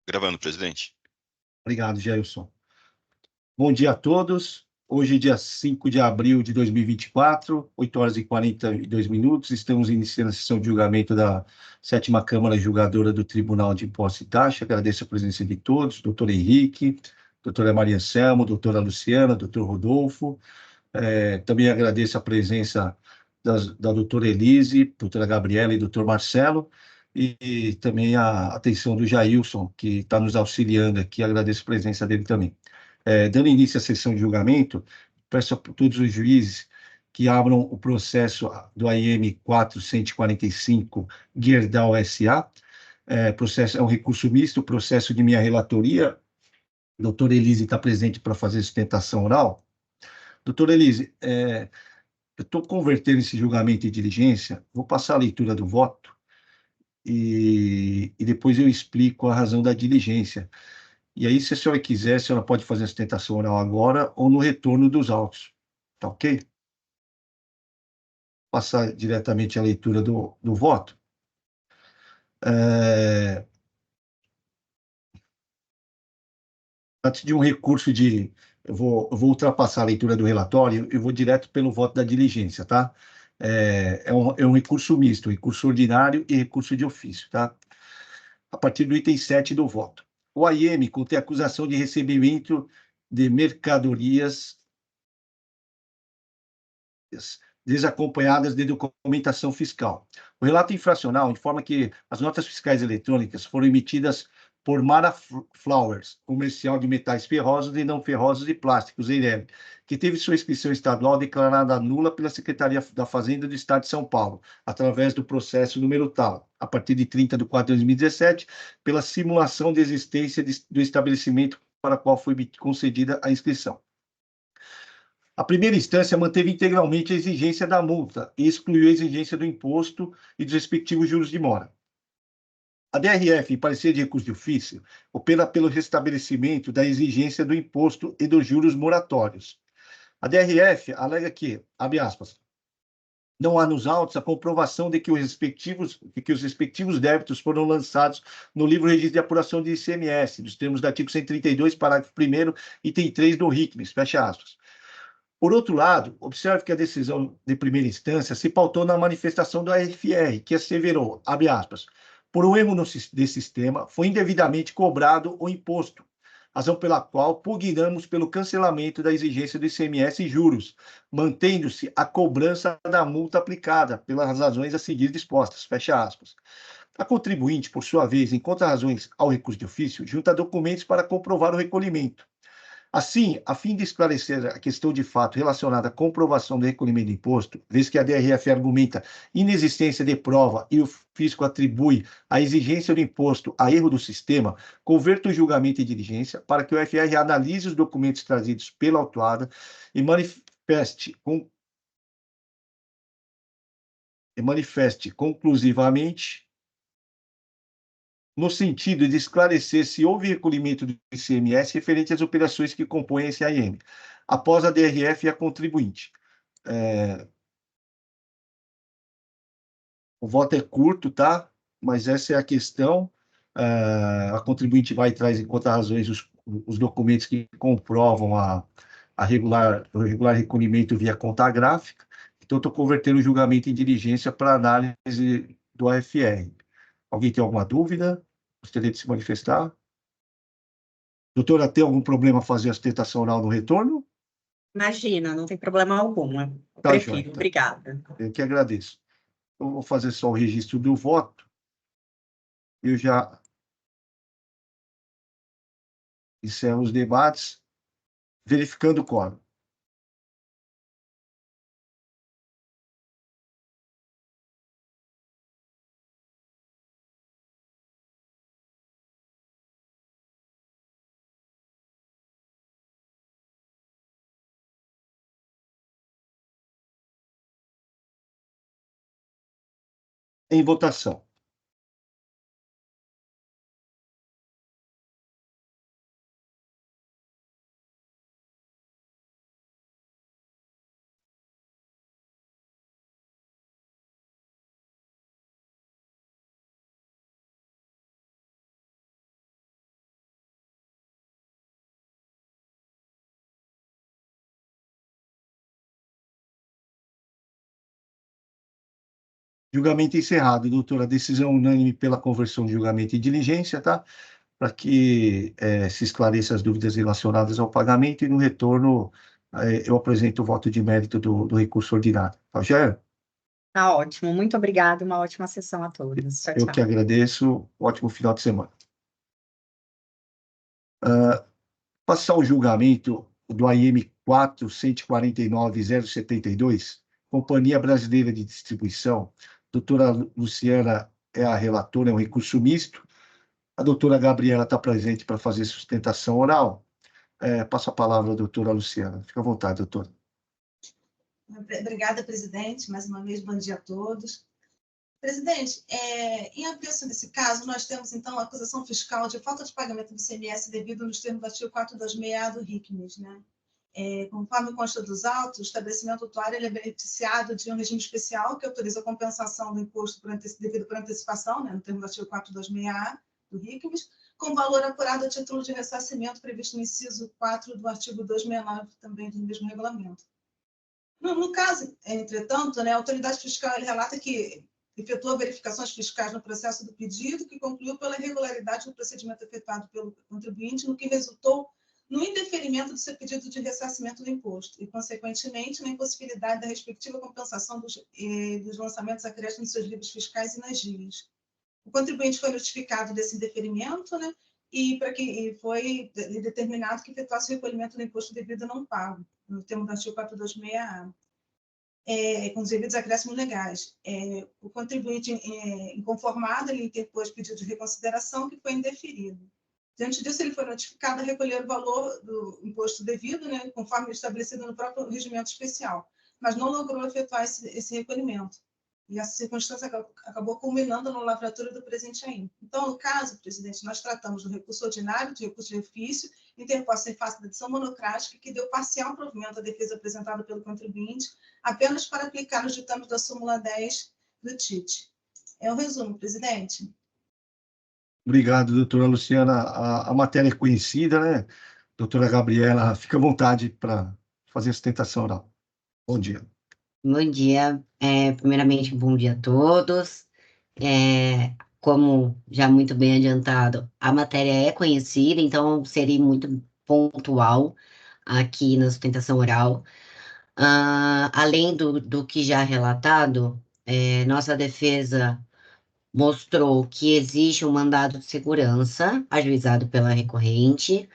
Gravando, presidente. Obrigado, Jailson. Bom dia a todos. Hoje, dia 5 de abril de 2024, 8 horas e 42 minutos. Estamos iniciando a sessão de julgamento da 7ª Câmara Julgadora do Tribunal de Imposto e Taxa. Agradeço a presença de todos, doutor Henrique, doutora Maria Anselmo, doutora Luciana, doutor Rodolfo. Também agradeço a presença da doutora Elise, doutora Gabriela e doutor Marcelo, e também a atenção do Jailson, que está nos auxiliando aqui. Agradeço a presença dele também. Dando início à sessão de julgamento, peço a todos os juízes que abram o processo do AIM 445 Gerdau S.A. Processo é um recurso misto, processo de minha relatoria. A doutora Elise está presente para fazer sustentação oral. Doutora Elise, eu estou convertendo esse julgamento em diligência, vou passar a leitura do voto e depois eu explico a razão da diligência. E aí, se a senhora quiser, a senhora pode fazer a sustentação oral agora ou no retorno dos autos. Tá ok? Passar diretamente a leitura do voto. Antes de um recurso de... Eu vou ultrapassar a leitura do relatório e vou direto pelo voto da diligência, tá? É um recurso misto, recurso ordinário e recurso de ofício, tá? A partir do item 7 do voto. O AIM contém acusação de recebimento de mercadorias desacompanhadas de documentação fiscal. O relato infracional informa que as notas fiscais eletrônicas foram emitidas por Mara Flowers, comercial de metais ferrosos e não ferrosos e plásticos, EIREV, que teve sua inscrição estadual declarada nula pela Secretaria da Fazenda do Estado de São Paulo, através do processo número tal, a partir de 30 de 4 de 2017, pela simulação de existência do estabelecimento para o qual foi concedida a inscrição. A primeira instância manteve integralmente a exigência da multa e excluiu a exigência do imposto e dos respectivos juros de mora. A DRF, em parecer de recurso de ofício, opera pelo restabelecimento da exigência do imposto e dos juros moratórios. A DRF alega que, abre aspas, não há nos autos a comprovação de que os respectivos débitos foram lançados no livro registro de apuração de ICMS, dos termos do artigo 132, parágrafo 1º, item 3 do RICMES, fecha aspas. Por outro lado, observe que a decisão de primeira instância se pautou na manifestação do AFR, que asseverou, abre aspas, por um erro de sistema, foi indevidamente cobrado o imposto, razão pela qual pugnamos pelo cancelamento da exigência do ICMS e juros, mantendo-se a cobrança da multa aplicada, pelas razões a seguir dispostas, fecha aspas. A contribuinte, por sua vez, encontra razões ao recurso de ofício, junta documentos para comprovar o recolhimento. Assim, a fim de esclarecer a questão de fato relacionada à comprovação do recolhimento do imposto, vez que a DRF argumenta inexistência de prova e o fisco atribui a exigência do imposto a erro do sistema, converto o julgamento em diligência para que o FR analise os documentos trazidos pela autuada e manifeste conclusivamente no sentido de esclarecer se houve recolhimento do ICMS referente às operações que compõem esse AIM, após a DRF e a contribuinte. O voto é curto, tá? Mas essa é a questão. A contribuinte vai e traz, enquanto razões, os documentos que comprovam o regular recolhimento via conta gráfica. Então, estou convertendo o julgamento em diligência para análise do AFR. Alguém tem alguma dúvida? Gostaria de se manifestar? Doutora, tem algum problema fazer a sustentação oral no retorno? Imagina, não tem problema algum. Eu Tá, prefiro, joia. obrigada. Eu que agradeço. Eu vou fazer só o registro do voto. Eu já encerro os debates, verificando o quórum. Em votação. Julgamento encerrado, doutora. Decisão unânime pela conversão de julgamento em diligência, tá? Para que se esclareça as dúvidas relacionadas ao pagamento e, no retorno, eu apresento o voto de mérito do recurso ordinário. Tá, Gé? Tá ótimo. Muito obrigada. Uma ótima sessão a todos. Tchau, Eu que tchau. agradeço. Ótimo final de semana. Passar o julgamento do AIM 4.149.072, Companhia Brasileira de Distribuição. Doutora Luciana é a relatora, é um recurso misto. A doutora Gabriela está presente para fazer sustentação oral. Passo a palavra à doutora Luciana. Fica à vontade, doutora. Obrigada, presidente. Mais uma vez, bom dia a todos. Presidente, em apreço desse caso, nós temos, então, a acusação fiscal de falta de pagamento do ICMS devido nos termos do artigo 426A do RICMES, né? Conforme consta dos autos, o estabelecimento autuário ele é beneficiado de um regime especial que autoriza a compensação do imposto devido por antecipação, né, no termo do artigo 426A do RICMES, com valor apurado a título de ressarcimento previsto no inciso 4 do artigo 269, também do mesmo regulamento. No caso, entretanto, né, a autoridade fiscal relata que efetuou verificações fiscais no processo do pedido, que concluiu pela irregularidade do procedimento efetuado pelo contribuinte, no que resultou no indeferimento do seu pedido de ressarcimento do imposto e, consequentemente, na impossibilidade da respectiva compensação dos lançamentos acréscimos nos seus livros fiscais e nas GIAs. O contribuinte foi notificado desse indeferimento, né, e foi determinado que efetuasse o recolhimento do imposto devido não pago, no termo do artigo 426A, com os devidos acréscimos legais. O contribuinte inconformado, ele interpôs pedido de reconsideração que foi indeferido. Diante disso, ele foi notificado a recolher o valor do imposto devido, né, conforme estabelecido no próprio regimento especial, mas não logrou efetuar esse recolhimento. E essa circunstância acabou culminando na lavratura do presente AIM. Então, no caso, presidente, nós tratamos do recurso ordinário, do recurso de ofício, interposto em face da decisão monocrática, que deu parcial provimento à defesa apresentada pelo contribuinte, apenas para aplicar os ditames da súmula 10 do TIT. É o resumo, presidente. Obrigado, doutora Luciana. A matéria é conhecida, né? Doutora Gabriela, fica à vontade para fazer a sustentação oral. Bom dia. Bom dia. Primeiramente, bom dia a todos. Como já muito bem adiantado, a matéria é conhecida, então serei muito pontual aqui na sustentação oral. Além do que já relatado, nossa defesa mostrou que existe um mandado de segurança ajuizado pela recorrente,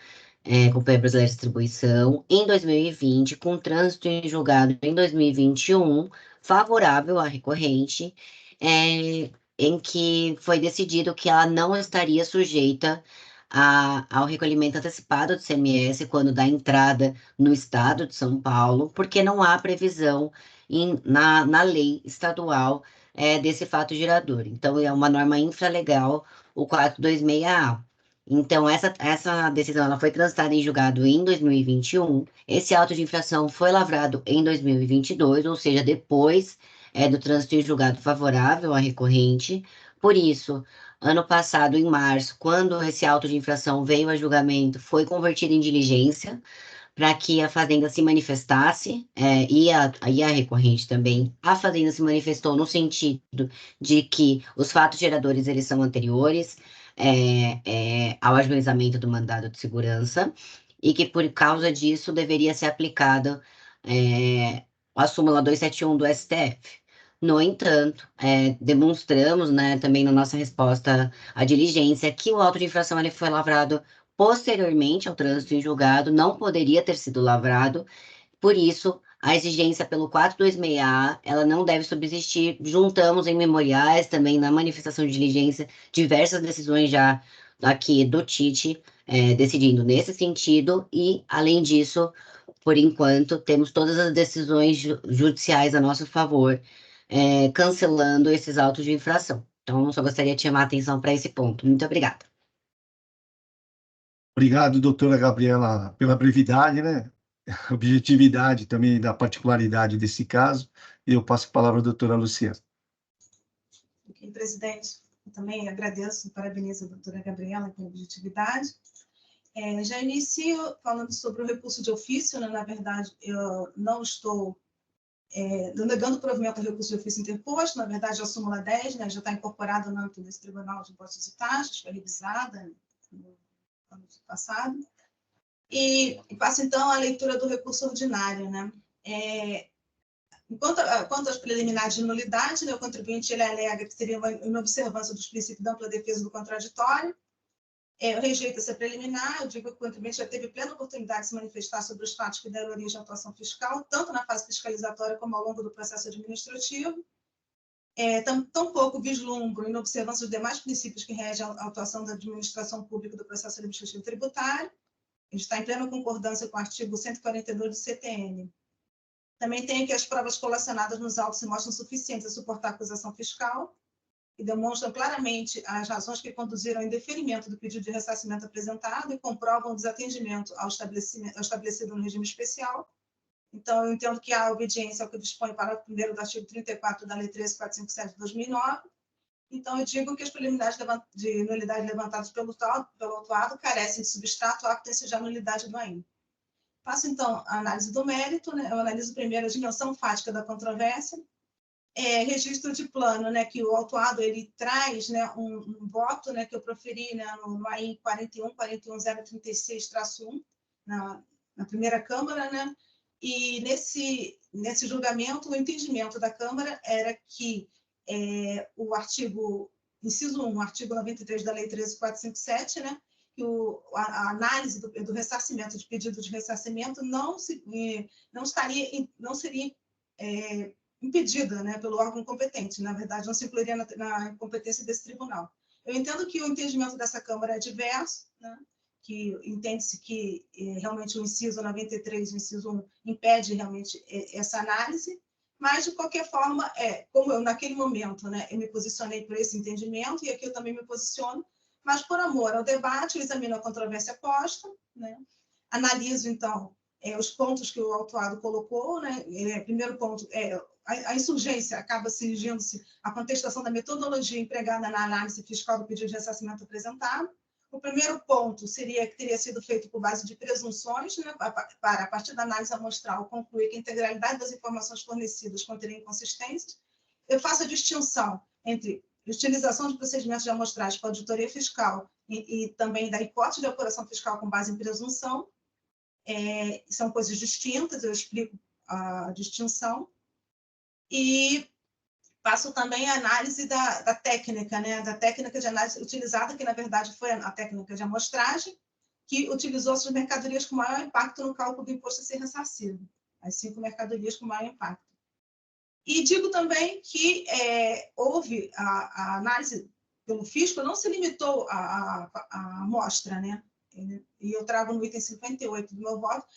Companhia Brasileira de Distribuição, em 2020, com trânsito em julgado em 2021, favorável à recorrente, em que foi decidido que ela não estaria sujeita ao recolhimento antecipado do ICMS quando dá entrada no estado de São Paulo, porque não há previsão na lei estadual desse fato gerador. Então, é uma norma infralegal, o 426A. Então, essa decisão ela foi transitada em julgado em 2021. Esse auto de infração foi lavrado em 2022, ou seja, depois do trânsito em julgado favorável à recorrente. Por isso, ano passado, em março, quando esse auto de infração veio a julgamento, foi convertido em diligência para que a Fazenda se manifestasse, e a recorrente também. A Fazenda se manifestou no sentido de que os fatos geradores eles são anteriores ao ajuizamento do mandado de segurança e que, por causa disso, deveria ser aplicado a súmula 271 do STF. No entanto, demonstramos, né, também na nossa resposta à diligência, que o auto de infração ele foi lavrado posteriormente ao trânsito em julgado, não poderia ter sido lavrado, por isso, a exigência pelo 426A, ela não deve subsistir. Juntamos em memoriais, também na manifestação de diligência, diversas decisões já aqui do TIT, decidindo nesse sentido, e, além disso, por enquanto, temos todas as decisões judiciais a nosso favor, cancelando esses autos de infração. Então, só gostaria de chamar a atenção para esse ponto. Muito obrigada. Obrigado, doutora Gabriela, pela brevidade, né? Objetividade também da particularidade desse caso. E eu passo a palavra à doutora Luciana. Ok, presidente, eu também agradeço e parabenizo a doutora Gabriela pela objetividade. Já inicio falando sobre o recurso de ofício, né? Na verdade, eu não estou negando o provimento ao recurso de ofício interposto, na verdade, a súmula 10, né, já está incorporada no âmbito desse Tribunal de Impostos e Taxas, foi revisada no ano passado. E passo, então, à leitura do recurso ordinário, né? Quanto às preliminares de nulidade, né, o contribuinte ele alega que seria uma inobservância dos princípios da ampla defesa do contraditório. Eu rejeito essa preliminar, eu digo que o contribuinte já teve plena oportunidade de se manifestar sobre os fatos que deram origem à atuação fiscal, tanto na fase fiscalizatória como ao longo do processo administrativo. Tampouco vislumbro em observância dos demais princípios que regem a atuação da administração pública do processo administrativo tributário. A gente está em plena concordância com o artigo 142 do CTN. Também tem que as provas colacionadas nos autos se mostram suficientes a suportar a acusação fiscal e demonstram claramente as razões que conduziram ao indeferimento do pedido de ressarcimento apresentado e comprovam o desatendimento ao estabelecido no regime especial. Então, eu entendo que há obediência ao que dispõe o parágrafo 1º do artigo 34 da Lei 13.457 de 2009. Então, eu digo que as preliminares de nulidade levantadas pelo autuado carecem de substrato, o acto ensejar a nulidade do AIM. Passo, então, a análise do mérito, né? Eu analiso primeiro a dimensão fática da controvérsia, registro de plano, né, que o autuado ele traz, né, um voto, né, que eu proferi, né, no AIM 41.036-1 na primeira Câmara, né, e nesse julgamento o entendimento da Câmara era que o artigo, inciso 1, artigo 93 da Lei 13.457, né, que a análise do ressarcimento, de pedido de ressarcimento, não seria impedida, né, pelo órgão competente. Na verdade, não se incluiria na competência desse tribunal. Eu entendo que o entendimento dessa Câmara é diverso, né, que entende-se que realmente o inciso 93, o inciso 1, impede realmente essa análise, mas, de qualquer forma, como eu, naquele momento, né, eu me posicionei por esse entendimento, e aqui eu também me posiciono, mas, por amor ao debate, eu examino a controvérsia posta, né, analiso, então, os pontos que o autuado colocou, né, primeiro ponto, a insurgência acaba dirigindo-se à contestação da metodologia empregada na análise fiscal do pedido de ressarcimento apresentado. O primeiro ponto seria que teria sido feito por base de presunções, né, para, a partir da análise amostral, concluir que a integralidade das informações fornecidas conteria inconsistências. Eu faço a distinção entre utilização de procedimentos de amostragem para auditoria fiscal e também da hipótese de apuração fiscal com base em presunção. São coisas distintas, eu explico a distinção. E passo também a análise da técnica, né? Da técnica de análise utilizada, que na verdade foi a técnica de amostragem, que utilizou as mercadorias com maior impacto no cálculo do imposto a ser ressarcido, as 5 mercadorias com maior impacto. E digo também que houve a análise pelo fisco, não se limitou à amostra, né? E eu trago no item 58 do meu voto,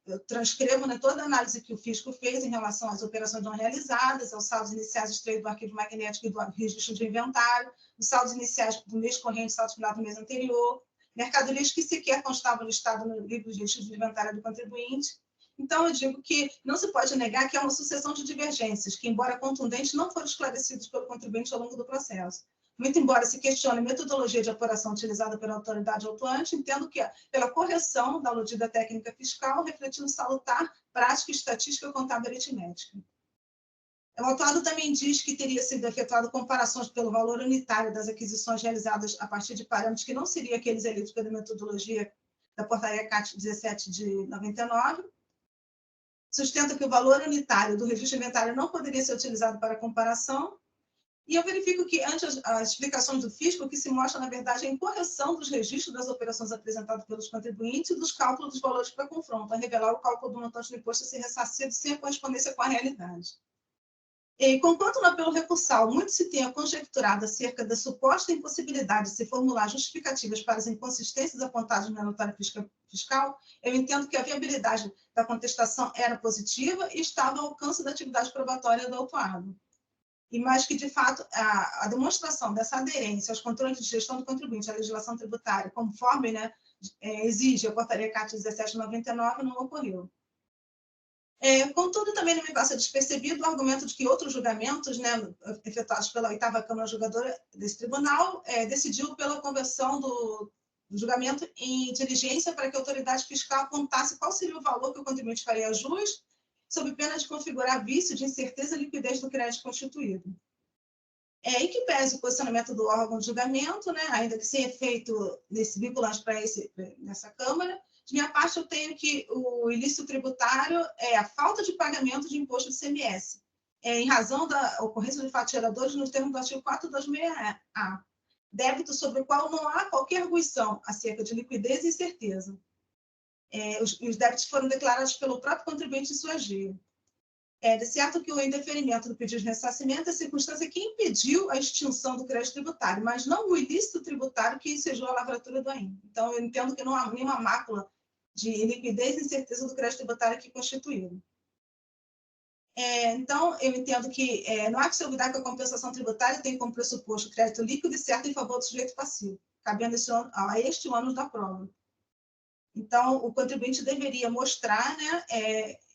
eu transcrevo, né, toda a análise que o fisco fez em relação às operações não realizadas, aos saldos iniciais extraídos do arquivo magnético e do registro de inventário, os saldos iniciais do mês corrente, saldos finais do mês anterior, mercadorias que sequer constavam listado no livro de registro de inventário do contribuinte. Então, eu digo que não se pode negar que há uma sucessão de divergências, que, embora contundentes, não foram esclarecidos pelo contribuinte ao longo do processo. Muito embora se questione a metodologia de apuração utilizada pela autoridade autuante, entendo que pela correção da aludida técnica fiscal, refletindo salutar prática estatística contábil aritmética. O autuado também diz que teria sido efetuado comparações pelo valor unitário das aquisições realizadas a partir de parâmetros que não seriam aqueles eleitos pela metodologia da portaria CAT 17 de 99. Sustenta que o valor unitário do registro inventário não poderia ser utilizado para comparação. E eu verifico que, ante as explicações do fisco, o que se mostra, na verdade, é a incorreção dos registros das operações apresentadas pelos contribuintes e dos cálculos dos valores para confronto, a revelar o cálculo do montante do imposto a ser ressarcido sem correspondência com a realidade. E, conquanto no apelo recursal muito se tenha conjecturado acerca da suposta impossibilidade de se formular justificativas para as inconsistências apontadas na notária fiscal, eu entendo que a viabilidade da contestação era positiva e estava ao alcance da atividade probatória do autuado. E mais que, de fato, a demonstração dessa aderência aos controles de gestão do contribuinte à legislação tributária, conforme, né, exige a portaria CAT 1799, não ocorreu. Contudo, também não me passa despercebido o argumento de que outros julgamentos, né, efetuados pela 8ª Câmara Julgadora desse tribunal, decidiu pela conversão do julgamento em diligência para que a autoridade fiscal apontasse qual seria o valor que o contribuinte faria jus sob pena de configurar vício de incerteza e liquidez do crédito constituído. Em que pese o posicionamento do órgão de julgamento, né, ainda que sem efeito vinculante para nessa Câmara, de minha parte, eu tenho que o ilícito tributário é a falta de pagamento de imposto de ICMS, em razão da ocorrência de fatos geradores nos termos do artigo 426-A, débito sobre o qual não há qualquer arguição acerca de liquidez e incerteza. Os débitos foram declarados pelo próprio contribuinte em sua agio. De certo que o indeferimento do pedido de ressarcimento é a circunstância que impediu a extinção do crédito tributário, mas não o ilícito tributário que ensejou a lavratura do AIM. Então, eu entendo que não há nenhuma mácula de iliquidez e incerteza do crédito tributário aqui constituído. Então, eu entendo que não há que se olvidar que a compensação tributária tem como pressuposto crédito líquido e certo em favor do sujeito passivo, cabendo a este ônus da prova. Então, o contribuinte deveria mostrar, né,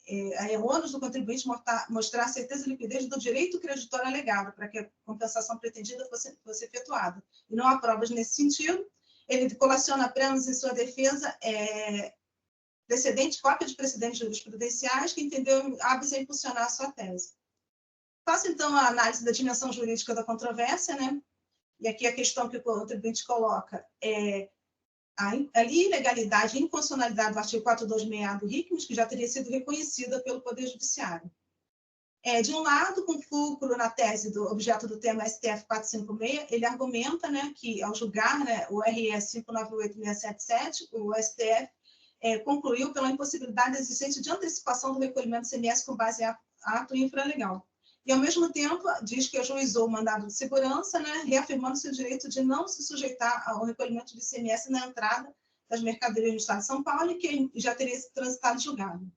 é ônus do contribuinte mostrar a certeza e liquidez do direito creditório alegado para que a compensação pretendida fosse efetuada. E não há provas nesse sentido. Ele colaciona apenas em sua defesa cópia de precedentes jurisprudenciais que entendeu hábeis a impulsionar a sua tese. Faço, então, a análise da dimensão jurídica da controvérsia, né? E aqui a questão que o contribuinte coloca é a ilegalidade e inconstitucionalidade do artigo 426-A do RICMES, que já teria sido reconhecida pelo Poder Judiciário. De um lado, com fulcro na tese do objeto do tema STF 456, ele argumenta, né, que, ao julgar, né, o RS 598677, o STF concluiu pela impossibilidade da existência de antecipação do recolhimento do ICMS com base em ato infralegal. E, ao mesmo tempo, diz que ajuizou o mandado de segurança, né, reafirmando seu direito de não se sujeitar ao recolhimento de ICMS na entrada das mercadorias no Estado de São Paulo e que já teria sido transitado e julgado.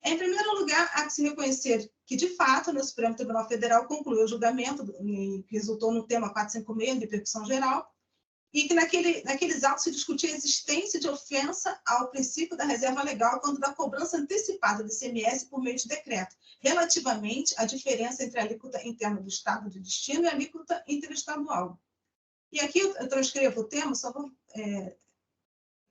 Em primeiro lugar, há que se reconhecer que, de fato, o Supremo Tribunal Federal concluiu o julgamento, que resultou no tema 456, de repercussão geral, e que naqueles autos se discutia a existência de ofensa ao princípio da reserva legal quando da cobrança antecipada do ICMS por meio de decreto, relativamente à diferença entre a alíquota interna do Estado de destino e a alíquota interestadual. E aqui eu transcrevo o tema, só vou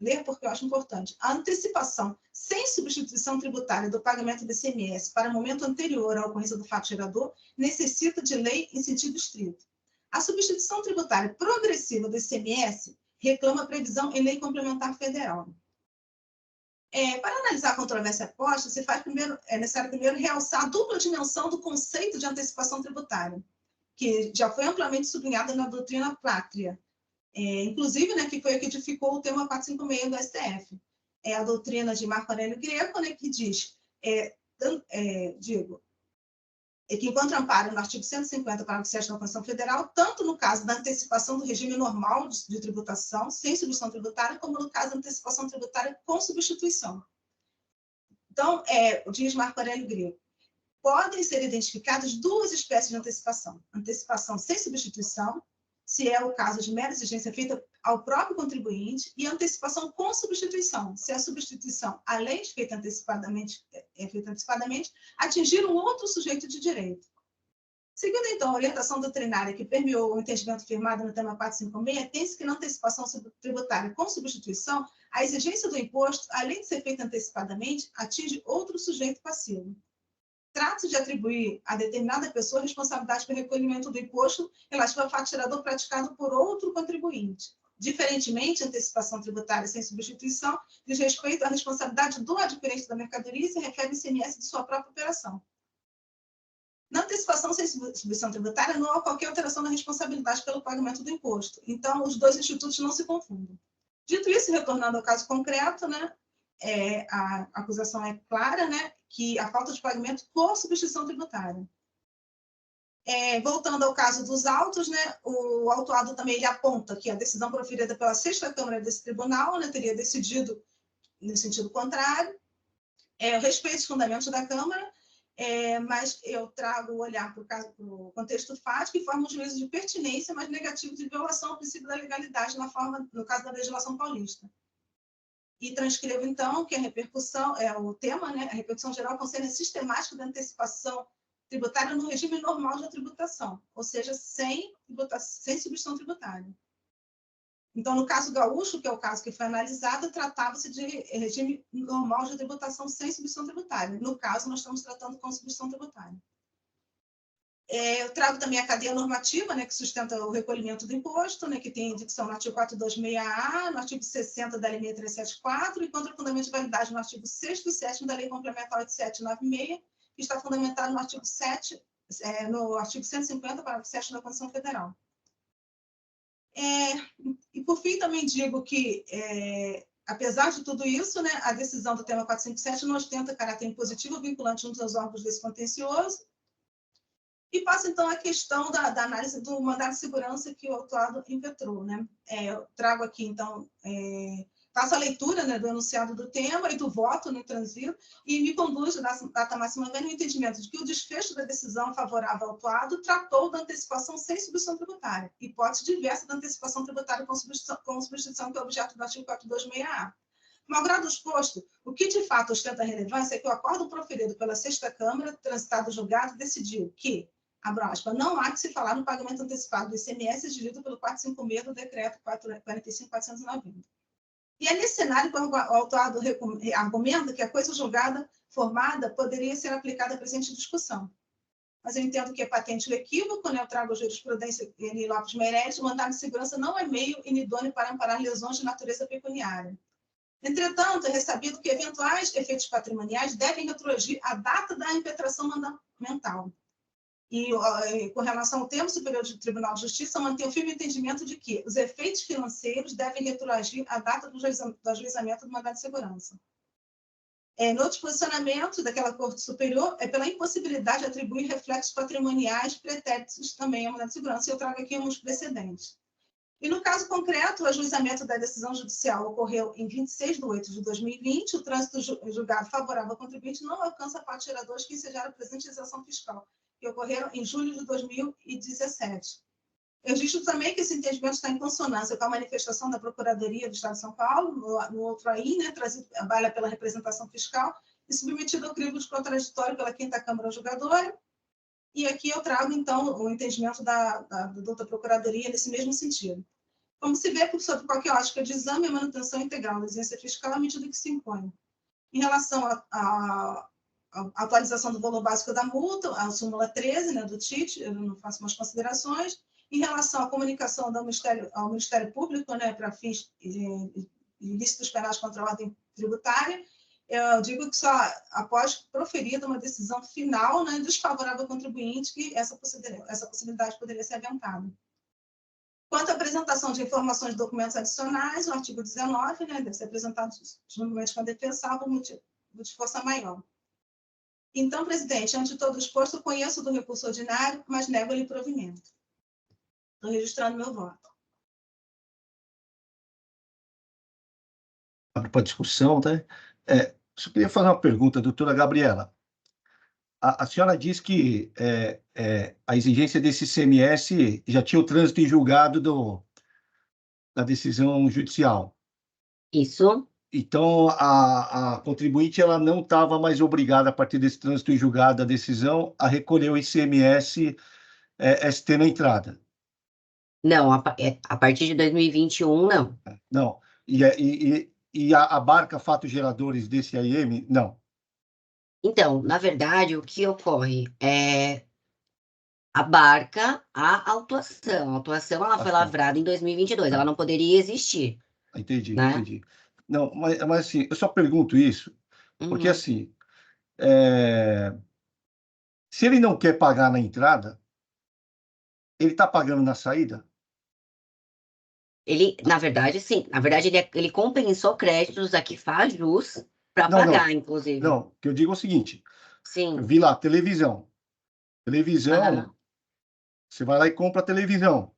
ler porque eu acho importante. A antecipação sem substituição tributária do pagamento do ICMS para momento anterior à ocorrência do fato gerador necessita de lei em sentido estrito. A substituição tributária progressiva do ICMS reclama previsão em lei complementar federal. Para analisar a controvérsia posta, é necessário primeiro realçar a dupla dimensão do conceito de antecipação tributária, que já foi amplamente sublinhada na doutrina Pátria, inclusive, né, que foi a que edificou o tema 456 do STF. É a doutrina de Marco Aurélio Greco, né, que diz, que encontra amparo no artigo 150, parágrafo 7 da Constituição Federal, tanto no caso da antecipação do regime normal de tributação, sem substituição tributária, como no caso da antecipação tributária com substituição. Então, diz Marco Aurélio Greco, podem ser identificadas duas espécies de antecipação. Antecipação sem substituição, se é o caso de mera exigência feita ao próprio contribuinte, e antecipação com substituição, se a substituição, além de feita antecipadamente, atingir um outro sujeito de direito. Seguindo, então, a orientação doutrinária que permeou o entendimento firmado no tema 456, tem-se que na antecipação tributária com substituição, a exigência do imposto, além de ser feita antecipadamente, atinge outro sujeito passivo. Trata-se de atribuir a determinada pessoa responsabilidade pelo recolhimento do imposto relativo ao fato gerador praticado por outro contribuinte. Diferentemente, a antecipação tributária sem substituição diz respeito à responsabilidade do adquirente da mercadoria e se refere ao ICMS de sua própria operação. Na antecipação sem substituição tributária, não há qualquer alteração na responsabilidade pelo pagamento do imposto. Então, os dois institutos não se confundem. Dito isso, retornando ao caso concreto, né, a acusação é clara, né, que a falta de pagamento por substituição tributária. Voltando ao caso dos autos, né, o autuado também ele aponta que a decisão proferida pela 6ª Câmara desse tribunal, né, teria decidido no sentido contrário. Eu respeito os fundamentos da Câmara, mas eu trago o olhar para o contexto fático e forma um juízo de pertinência, mas negativo de violação ao princípio da legalidade no caso da legislação paulista. E transcrevo, então, que a repercussão, o tema, né, a repercussão geral concerne a sistemática da antecipação tributária no regime normal de tributação, ou seja, sem substituição tributária. Então, no caso gaúcho, que é o caso que foi analisado, tratava-se de regime normal de tributação sem substituição tributária. No caso, nós estamos tratando com substituição tributária. Eu trago também a cadeia normativa, né, que sustenta o recolhimento do imposto, né, que tem indicação no artigo 426A, no artigo 60 da Lei 6374 e contra o fundamento de validade no artigo 6º e 7º da Lei Complementar 8796, que está fundamentado no artigo 7, no artigo 150, parágrafo 7 da Constituição Federal. E, por fim, também digo que, apesar de tudo isso, né, a decisão do tema 457 não ostenta caráter impositivo vinculante junto aos órgãos desse contencioso. E passo, então, à questão da análise do mandado de segurança que o autuado impetrou, né? Eu trago aqui, então, faço a leitura, né, do enunciado do tema e do voto no transito e me conduzo da data máxima no entendimento de que o desfecho da decisão favorável ao autuado tratou da antecipação sem substituição tributária, hipótese diversa da antecipação tributária com substituição que é objeto do artigo 426A. Malgrado o exposto, o que de fato ostenta relevância é que o acordo proferido pela Sexta Câmara, transitado julgado, decidiu que, abro aspas, não há que se falar no pagamento antecipado do ICMS exigido pelo 456 do Decreto 45.490. E é nesse cenário que o autuado argumenta que a coisa julgada formada poderia ser aplicada à presente discussão. Mas eu entendo que é patente o equívoco, né? Eu trago a jurisprudência Eni Lopes Meireles, o mandado de segurança não é meio inidôneo para amparar lesões de natureza pecuniária. Entretanto, é ressabido que eventuais efeitos patrimoniais devem retroagir à data da impetração mandamental. E, com relação ao termo superior do Tribunal de Justiça, mantém o firme entendimento de que os efeitos financeiros devem retroagir à data do ajuizamento do mandado de segurança. No disposicionamento daquela Corte Superior, é pela impossibilidade de atribuir reflexos patrimoniais pretéritos também ao mandado de segurança, e eu trago aqui uns precedentes. E, no caso concreto, o ajuizamento da decisão judicial ocorreu em 26 de 8 de 2020, o trânsito julgado favorável ao contribuinte não alcança parte geradores que ensejaram a presente isenção fiscal, que ocorreram em julho de 2017. Eu registro também que esse entendimento está em consonância com a manifestação da Procuradoria do Estado de São Paulo, no outro aí, né, trazido pela representação fiscal, e submetido ao crivo de contraditório pela 5ª Câmara Julgadora. E aqui eu trago, então, o entendimento da doutora Procuradoria nesse mesmo sentido. Como se vê, sob qualquer ótica de exame, a manutenção integral da exigência fiscal à medida que se impõe. Em relação à atualização do valor básico da multa, a súmula 13, né, do TIT, eu não faço mais considerações. Em relação à comunicação ao Ministério Público, né, para fins ilícitos penais contra a ordem tributária, eu digo que só após proferida uma decisão final, né, desfavorável ao contribuinte, que essa possibilidade poderia ser aventada. Quanto à apresentação de informações e documentos adicionais, o artigo 19, né, deve ser apresentado juntamente com a defesa, salvo motivo de força maior. Então, presidente, ante todo o exposto, conheço do recurso ordinário, mas nego-lhe provimento. Estou registrando meu voto. Abre para discussão, tá? Só queria fazer uma pergunta, doutora Gabriela. A senhora diz que a exigência desse ICMS já tinha o trânsito em julgado da decisão judicial. Isso. Então, a contribuinte ela não estava mais obrigada, a partir desse trânsito em julgado da decisão, a recolher o ICMS ST na entrada. Não, a partir de 2021, não. Não. E abarca fatos geradores desse AIM? Não. Então, na verdade, o que ocorre é abarca a autuação. A autuação ela foi lavrada em 2022, ela não poderia existir. Entendi, né? entendi. Não, mas assim, eu só pergunto isso, porque Uhum. assim, se ele não quer pagar na entrada, ele está pagando na saída? Ele, na verdade, sim. Na verdade, ele compensou créditos a que faz jus para Não, pagar, inclusive. Não, que eu digo é o seguinte, eu Sim. vi lá, televisão. Televisão, Aham. você vai lá e compra a televisão.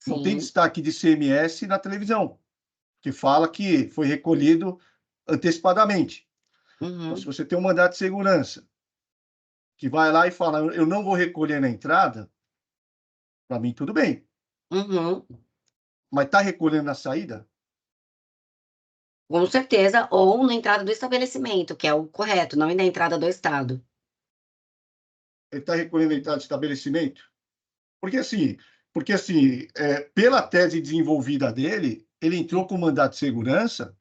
Não tem Sim. destaque de ICMS na televisão, que fala que foi recolhido antecipadamente. Então, Uhum. se você tem um mandado de segurança, que vai lá e fala, eu não vou recolher na entrada, para mim tudo bem. Uhum. Mas está recolhendo na saída? Com certeza, ou na entrada do estabelecimento, que é o correto, não na entrada do Estado. Ele está recolhendo na entrada do estabelecimento? Porque, assim, Porque, assim, pela tese desenvolvida dele, ele entrou com mandato de segurança,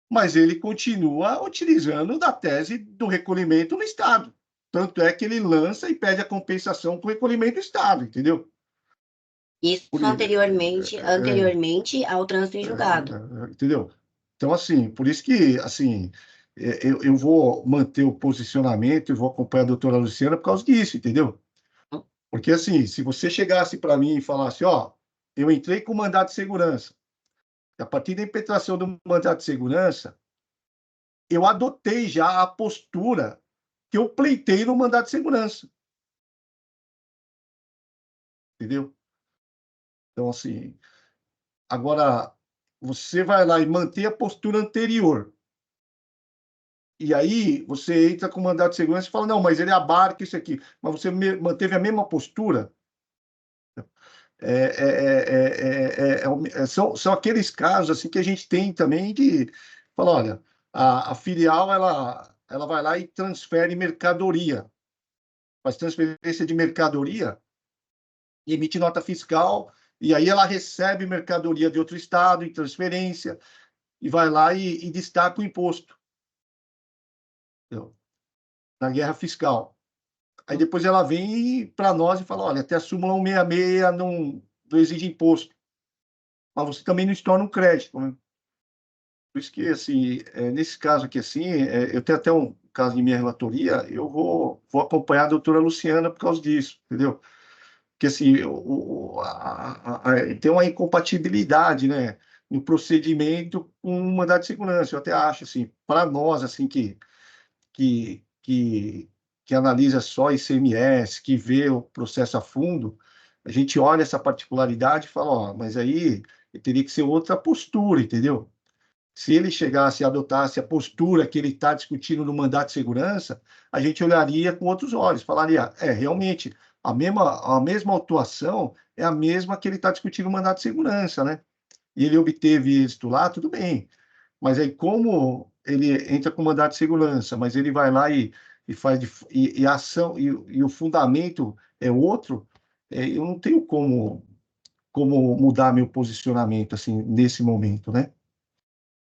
mas ele continua utilizando da tese do recolhimento no Estado. Tanto é que ele lança e pede a compensação com o recolhimento do Estado, entendeu? Isso anteriormente ao trânsito em julgado. Entendeu? Então, assim, por isso que, assim, eu vou manter o posicionamento e vou acompanhar a doutora Luciana por causa disso, entendeu? Porque, assim, se você chegasse para mim e falasse, ó, eu entrei com mandato de segurança, e a partir da impetração do mandato de segurança, eu adotei já a postura que eu pleitei no mandato de segurança. Entendeu? Então, assim, agora, você vai lá e mantém a postura anterior. E aí, você entra com o mandato de segurança e fala, não, mas ele abarca isso aqui. Mas você manteve a mesma postura. São aqueles casos assim que a gente tem também de falar, olha, a filial ela vai lá e transfere mercadoria, faz transferência de mercadoria e emite nota fiscal, e aí ela recebe mercadoria de outro estado em transferência e vai lá e destaca o imposto, entendeu? Na guerra fiscal. Aí depois ela vem para nós e fala, olha, até a súmula 166 não exige imposto, mas você também não estorna um crédito, né? Por isso que, assim, nesse caso aqui, assim, eu tenho até um caso de minha relatoria, eu vou acompanhar a doutora Luciana por causa disso, entendeu? Porque, assim, tem uma incompatibilidade, né, no procedimento com o mandato de segurança. Eu até acho, assim, para nós, assim, que, que analisa só ICMS, que vê o processo a fundo, a gente olha essa particularidade e fala, ó, mas aí teria que ser outra postura, entendeu? Se ele chegasse e adotasse a postura que ele está discutindo no mandato de segurança, a gente olharia com outros olhos, falaria, realmente, a mesma autuação é a mesma que ele está discutindo no mandato de segurança, né? E ele obteve êxito lá, tudo bem. Mas aí, como ele entra com mandato de segurança, mas ele vai lá e faz, e a ação, e o fundamento é outro, eu não tenho como mudar meu posicionamento, assim, nesse momento, né?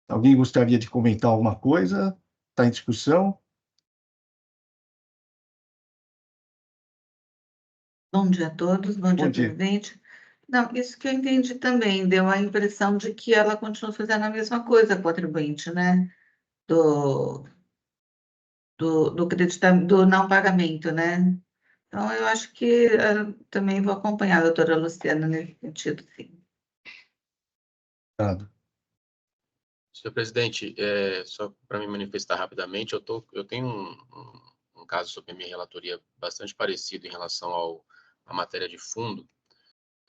Alguém gostaria de comentar alguma coisa? Está em discussão? Bom dia a todos, bom dia, presidente. Não, isso que eu entendi também, deu a impressão de que ela continua fazendo a mesma coisa com o contribuinte, né? Do não pagamento, né? Então, eu acho que também vou acompanhar a doutora Luciana nesse sentido, sim. Senhor presidente, só para me manifestar rapidamente, eu tenho um caso sobre a minha relatoria bastante parecido em relação à matéria de fundo,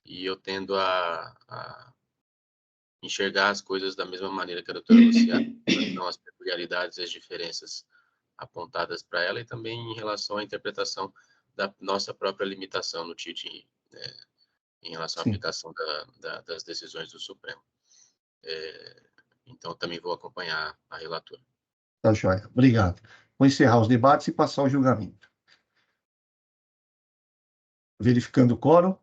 e eu tendo a enxergar as coisas da mesma maneira que a doutora Luciana, então as peculiaridades e as diferenças apontadas para ela, e também em relação à interpretação da nossa própria limitação no TIT, em relação à aplicação das decisões do Supremo. Então, também vou acompanhar a relatora. Tá joia. Obrigado. Vou encerrar os debates e passar o julgamento. Verificando o quórum.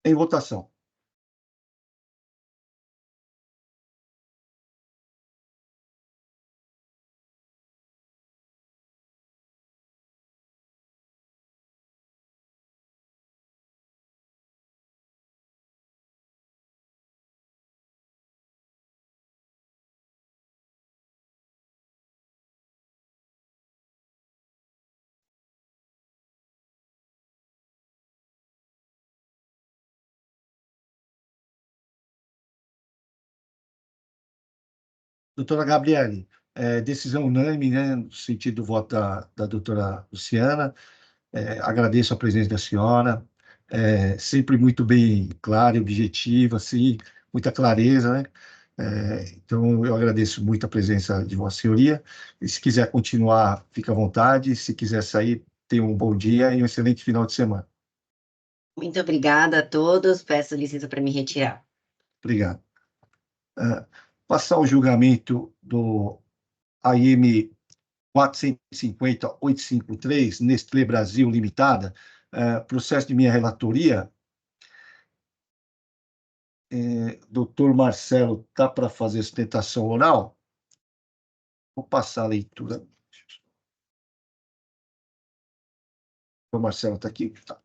Em votação. Doutora Gabriele, decisão unânime, né, no sentido do voto da doutora Luciana. Agradeço a presença da senhora, sempre muito bem clara e objetiva, assim, muita clareza, né? Então, eu agradeço muito a presença de Vossa Senhoria. E se quiser continuar, fique à vontade. Se quiser sair, tenha um bom dia e um excelente final de semana. Muito obrigada a todos. Peço licença para me retirar. Obrigado. Passar o julgamento do AIM 450-853, Nestlé Brasil Limitada, processo de minha relatoria. Doutor Marcelo, está para fazer sustentação oral? Vou passar a leitura. O Marcelo está aqui? Tá.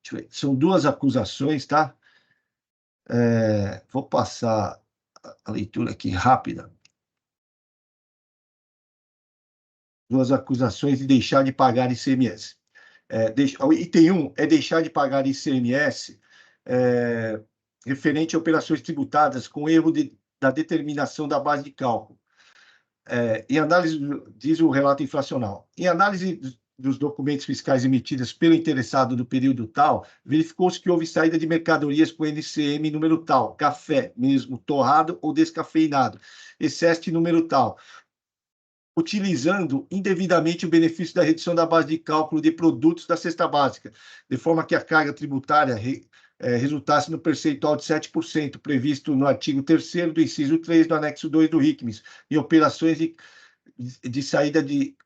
Deixa eu ver, são duas acusações, tá? Vou passar a leitura aqui rápida. Duas acusações de deixar de pagar ICMS. O item 1 é deixar de pagar ICMS referente a operações tributadas com erro da determinação da base de cálculo. Em análise, diz o relato infracional, em análise dos documentos fiscais emitidos pelo interessado do período tal, verificou-se que houve saída de mercadorias com NCM número tal, café mesmo torrado ou descafeinado, excesso número tal, utilizando indevidamente o benefício da redução da base de cálculo de produtos da cesta básica, de forma que a carga tributária resultasse no percentual de 7%, previsto no artigo 3º do inciso 3 do anexo 2 do RICMES, em operações de saída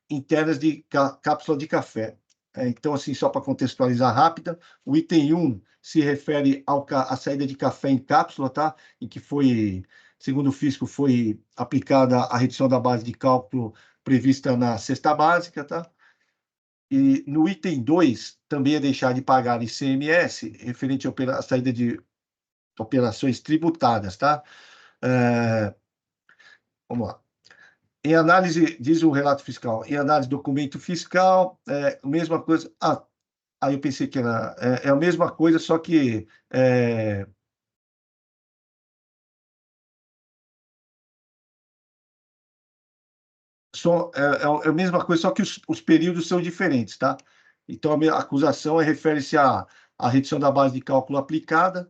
internas de cápsula de café. Então, assim, só para contextualizar rápida, o item 1 se refere à saída de café em cápsula, tá? Em que foi, segundo o fisco, foi aplicada a redução da base de cálculo prevista na cesta básica, tá? E no item 2, também é deixar de pagar ICMS, referente à saída de operações tributadas, tá? Vamos lá. Em análise, diz o relato fiscal, em análise do documento fiscal, mesma coisa. Aí eu pensei que era a mesma coisa, só que é a mesma coisa, só que os períodos são diferentes, tá? Então, a acusação refere-se à redução da base de cálculo aplicada,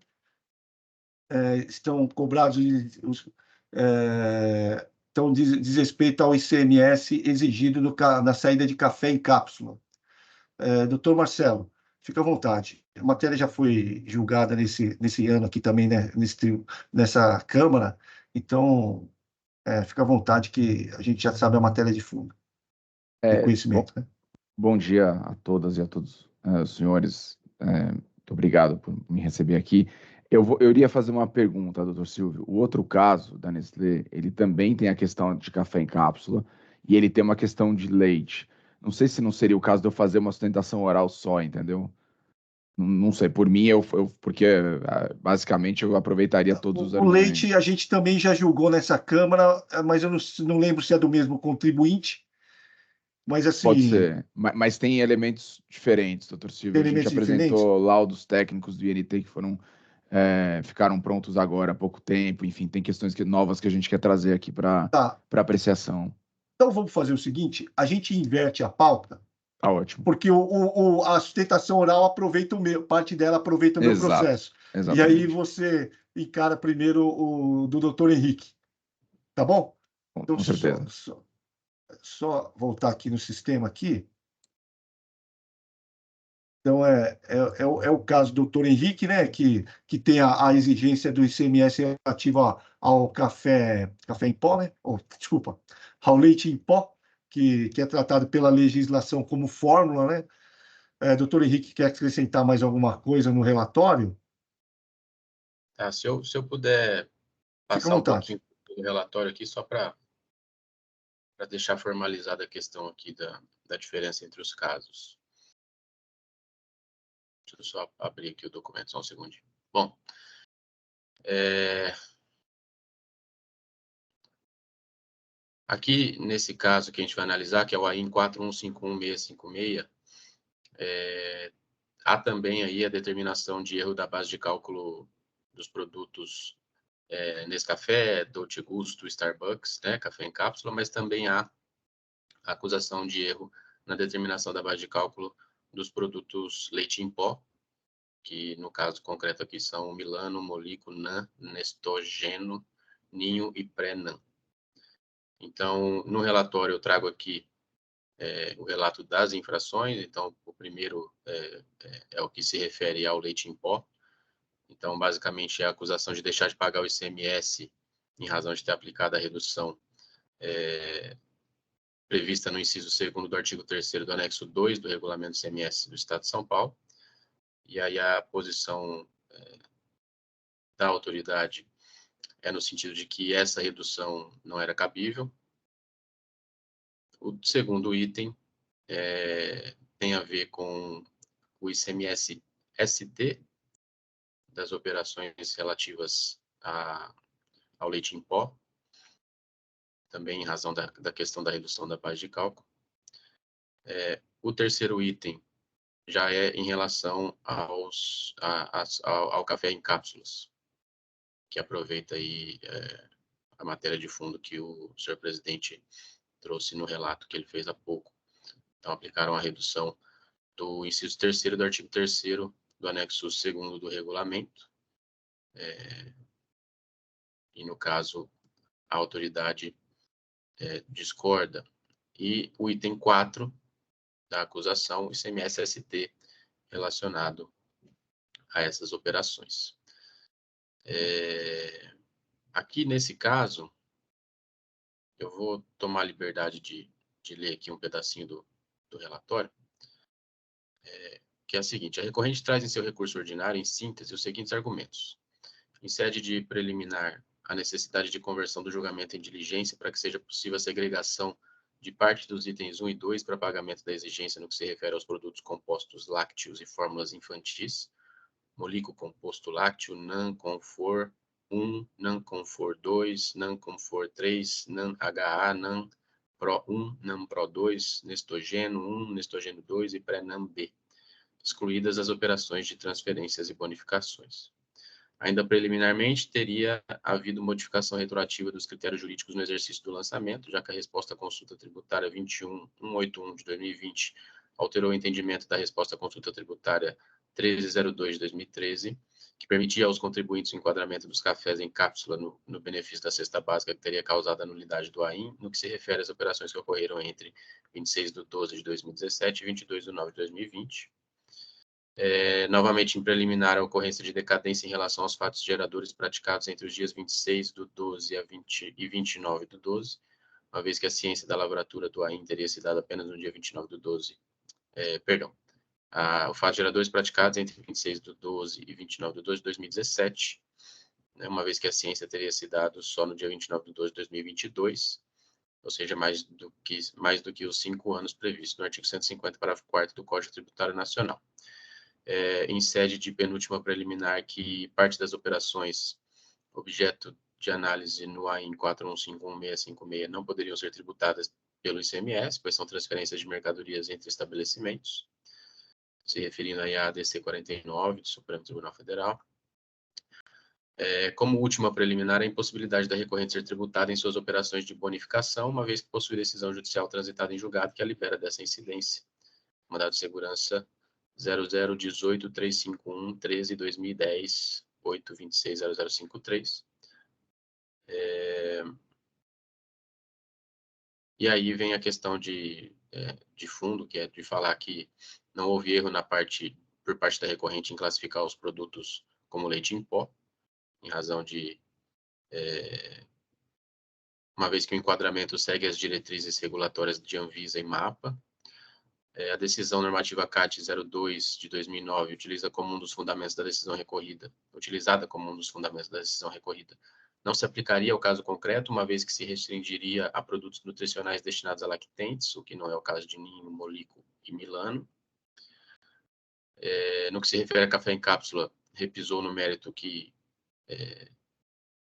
estão cobrados, então diz respeito ao ICMS exigido na saída de café em cápsula. Doutor Marcelo, fica à vontade. A matéria já foi julgada nesse ano aqui também, né, nessa Câmara, então fica à vontade que a gente já sabe a matéria de fundo, de conhecimento. Né? Bom dia a todas e a todos os senhores. Muito obrigado por me receber aqui. Eu iria fazer uma pergunta, doutor Silvio. O outro caso da Nestlé, ele também tem a questão de café em cápsula e ele tem uma questão de leite. Não sei se não seria o caso de eu fazer uma sustentação oral só, entendeu? Não sei, por mim, porque basicamente eu aproveitaria todos os argumentos. O leite a gente também já julgou nessa Câmara, mas eu não lembro se é do mesmo contribuinte. Mas assim, pode ser, mas tem elementos diferentes, doutor Silvio. A gente apresentou laudos técnicos do INT que ficaram prontos agora há pouco tempo. Enfim, tem questões novas que a gente quer trazer aqui para apreciação. Então vamos fazer o seguinte: a gente inverte a pauta. Tá ótimo. Porque a sustentação oral parte dela aproveita o meu processo. Exatamente. E aí você encara primeiro o do doutor Henrique. Tá bom? Então, com certeza. Só voltar aqui no sistema aqui. Então, é o caso do doutor Henrique, né, que tem a exigência do ICMS relativa ao café em pó, né? Desculpa, ao leite em pó, que é tratado pela legislação como fórmula, né? Doutor Henrique, quer acrescentar mais alguma coisa no relatório? Se eu puder passar um pouquinho do relatório aqui, só para deixar formalizada a questão aqui da diferença entre os casos. Deixa eu só abrir aqui o documento, só um segundinho. Bom, aqui, nesse caso que a gente vai analisar, que é o AIM 4151656, há também aí a determinação de erro da base de cálculo dos produtos Nescafé, Dolce Gusto, Starbucks, né, café em cápsula, mas também há a acusação de erro na determinação da base de cálculo dos produtos leite em pó, que no caso concreto aqui são Milano, Molico, NAN, Nestogeno, Ninho e Pré-NAN. Então, no relatório eu trago aqui o relato das infrações. Então, o primeiro é o que se refere ao leite em pó. Então, basicamente, é a acusação de deixar de pagar o ICMS em razão de ter aplicado a redução prevista no inciso 2º do artigo 3º do anexo 2 do regulamento do ICMS do Estado de São Paulo. E aí a posição da autoridade é no sentido de que essa redução não era cabível. O segundo item tem a ver com o ICMS ST das operações relativas ao leite em pó, também em razão da questão da redução da base de cálculo. O terceiro item já é em relação ao café em cápsulas, que aproveita aí a matéria de fundo que o senhor presidente trouxe no relato que ele fez há pouco. Então, aplicaram a redução do inciso 3º do artigo 3º do anexo 2º do regulamento. E, no caso, a autoridade discorda. E o item 4 da acusação, o ICMS-ST, relacionado a essas operações. Aqui, nesse caso, eu vou tomar a liberdade de ler aqui um pedacinho do relatório, que é o seguinte: a recorrente traz em seu recurso ordinário, em síntese, os seguintes argumentos. Em sede de preliminar, a necessidade de conversão do julgamento em diligência para que seja possível a segregação de parte dos itens 1 e 2 para pagamento da exigência no que se refere aos produtos compostos lácteos e fórmulas infantis, Molico composto lácteo, NAN Confor 1, NAN Confor 2, NAN Confor 3, NAN HA, NAN Pro 1, NAN Pro 2, Nestogeno 1, Nestogeno 2 e Pré-NAN B, excluídas as operações de transferências e bonificações. Ainda preliminarmente, teria havido modificação retroativa dos critérios jurídicos no exercício do lançamento, já que a resposta à consulta tributária 21181 de 2020 alterou o entendimento da resposta à consulta tributária 1302 de 2013, que permitia aos contribuintes o enquadramento dos cafés em cápsula no benefício da cesta básica que teria causado a nulidade do AIM, no que se refere às operações que ocorreram entre 26/12 de 2017 e 22/9 de 2020. Novamente, em preliminar, a ocorrência de decadência em relação aos fatos geradores praticados entre os dias 26/12 e 29/12, uma vez que a ciência da lavratura do AIM teria se dado apenas no dia 29/12. O fato geradores praticados entre 26/12 e 29/12 de 2017, uma vez que a ciência teria se dado só no dia 29/12 de 2022, ou seja, mais do que os 5 anos previstos no artigo 150, parágrafo 4º do Código Tributário Nacional. Em sede de penúltima preliminar, que parte das operações objeto de análise no AIM 4151.656 não poderiam ser tributadas pelo ICMS, pois são transferências de mercadorias entre estabelecimentos, se referindo aí à ADC 49 do Supremo Tribunal Federal. Como última preliminar, a impossibilidade da recorrente ser tributada em suas operações de bonificação, uma vez que possui decisão judicial transitada em julgado que a libera dessa incidência. Mandado de segurança 0018-351-13-2010-826-0053. E aí vem a questão de fundo, que é de falar que não houve erro por parte da recorrente em classificar os produtos como leite em pó, em razão de, uma vez que o enquadramento segue as diretrizes regulatórias de Anvisa e MAPA. A decisão normativa CAT 02 de 2009 utilizada como um dos fundamentos da decisão recorrida, não se aplicaria ao caso concreto, uma vez que se restringiria a produtos nutricionais destinados a lactentes, o que não é o caso de Ninho, Molico e Milano. No que se refere a café em cápsula, repisou no mérito que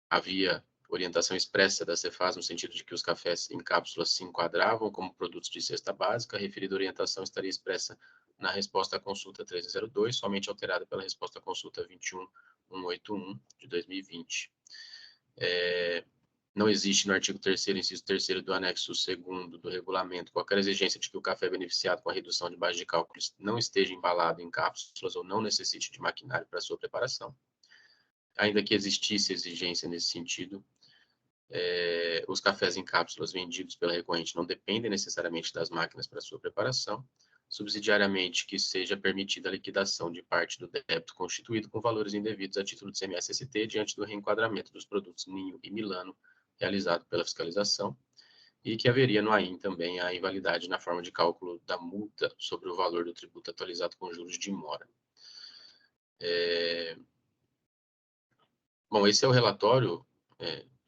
havia orientação expressa da Cefaz no sentido de que os cafés em cápsulas se enquadravam como produtos de cesta básica. A referida orientação estaria expressa na resposta à consulta 1302, somente alterada pela resposta à consulta 21181 de 2020. Não existe no artigo 3º, inciso 3º do anexo 2º do regulamento qualquer exigência de que o café beneficiado com a redução de base de cálculos não esteja embalado em cápsulas ou não necessite de maquinário para sua preparação. Ainda que existisse exigência nesse sentido, Os cafés em cápsulas vendidos pela recorrente não dependem necessariamente das máquinas para sua preparação. Subsidiariamente, que seja permitida a liquidação de parte do débito constituído com valores indevidos a título de CMS-ST diante do reenquadramento dos produtos Ninho e Milano realizado pela fiscalização, e que haveria no AIM também a invalidade na forma de cálculo da multa sobre o valor do tributo atualizado com juros de mora. Bom, esse é o relatório,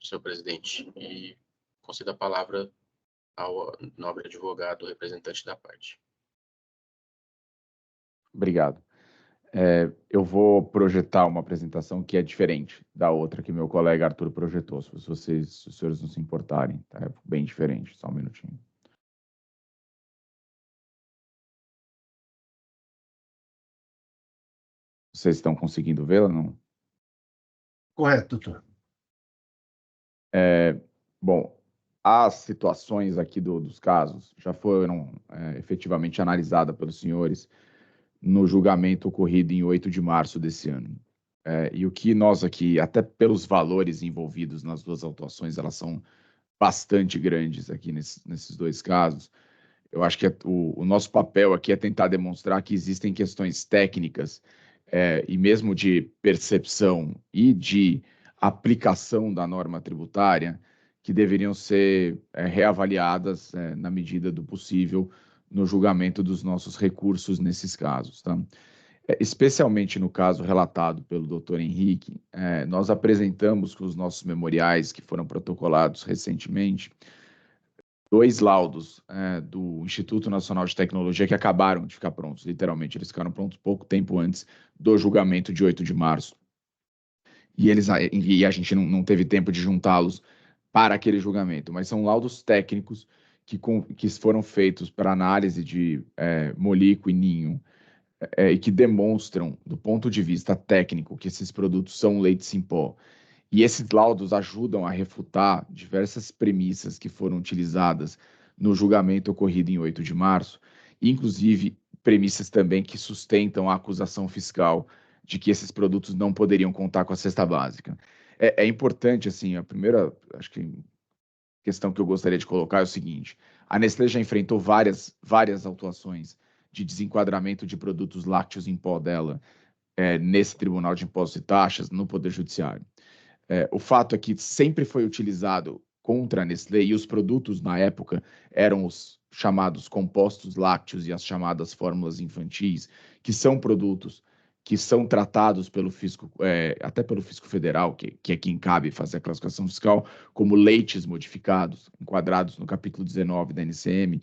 senhor presidente, e concedo a palavra ao nobre advogado representante da parte. Obrigado. Eu vou projetar uma apresentação que é diferente da outra que meu colega Arthur projetou, se os senhores não se importarem, tá? É bem diferente, só um minutinho. Vocês estão conseguindo vê-la, não? Correto, doutor. Bom, as situações aqui dos casos já foram efetivamente analisadas pelos senhores no julgamento ocorrido em 8 de março desse ano. E o que nós aqui, até pelos valores envolvidos nas duas autuações, elas são bastante grandes aqui nesses dois casos. Eu acho que o nosso papel aqui é tentar demonstrar que existem questões técnicas e mesmo de percepção e de aplicação da norma tributária que deveriam ser reavaliadas na medida do possível no julgamento dos nossos recursos nesses casos, tá? Especialmente no caso relatado pelo Dr. Henrique, nós apresentamos com os nossos memoriais que foram protocolados recentemente 2 laudos do Instituto Nacional de Tecnologia que acabaram de ficar prontos, literalmente, eles ficaram prontos pouco tempo antes do julgamento de 8 de março. E a gente não teve tempo de juntá-los para aquele julgamento, mas são laudos técnicos que foram feitos para análise de Molico e Ninho, e que demonstram, do ponto de vista técnico, que esses produtos são leites em pó. E esses laudos ajudam a refutar diversas premissas que foram utilizadas no julgamento ocorrido em 8 de março, inclusive premissas também que sustentam a acusação fiscal de que esses produtos não poderiam contar com a cesta básica. É importante, assim, a primeira, acho que questão que eu gostaria de colocar é o seguinte: a Nestlé já enfrentou várias autuações de desenquadramento de produtos lácteos em pó dela nesse Tribunal de Impostos e Taxas, no Poder Judiciário. O fato é que sempre foi utilizado contra a Nestlé, e os produtos, na época, eram os chamados compostos lácteos e as chamadas fórmulas infantis, que são produtos que são tratados pelo fisco, até pelo fisco federal, que é quem cabe fazer a classificação fiscal, como leites modificados, enquadrados no capítulo 19 da NCM.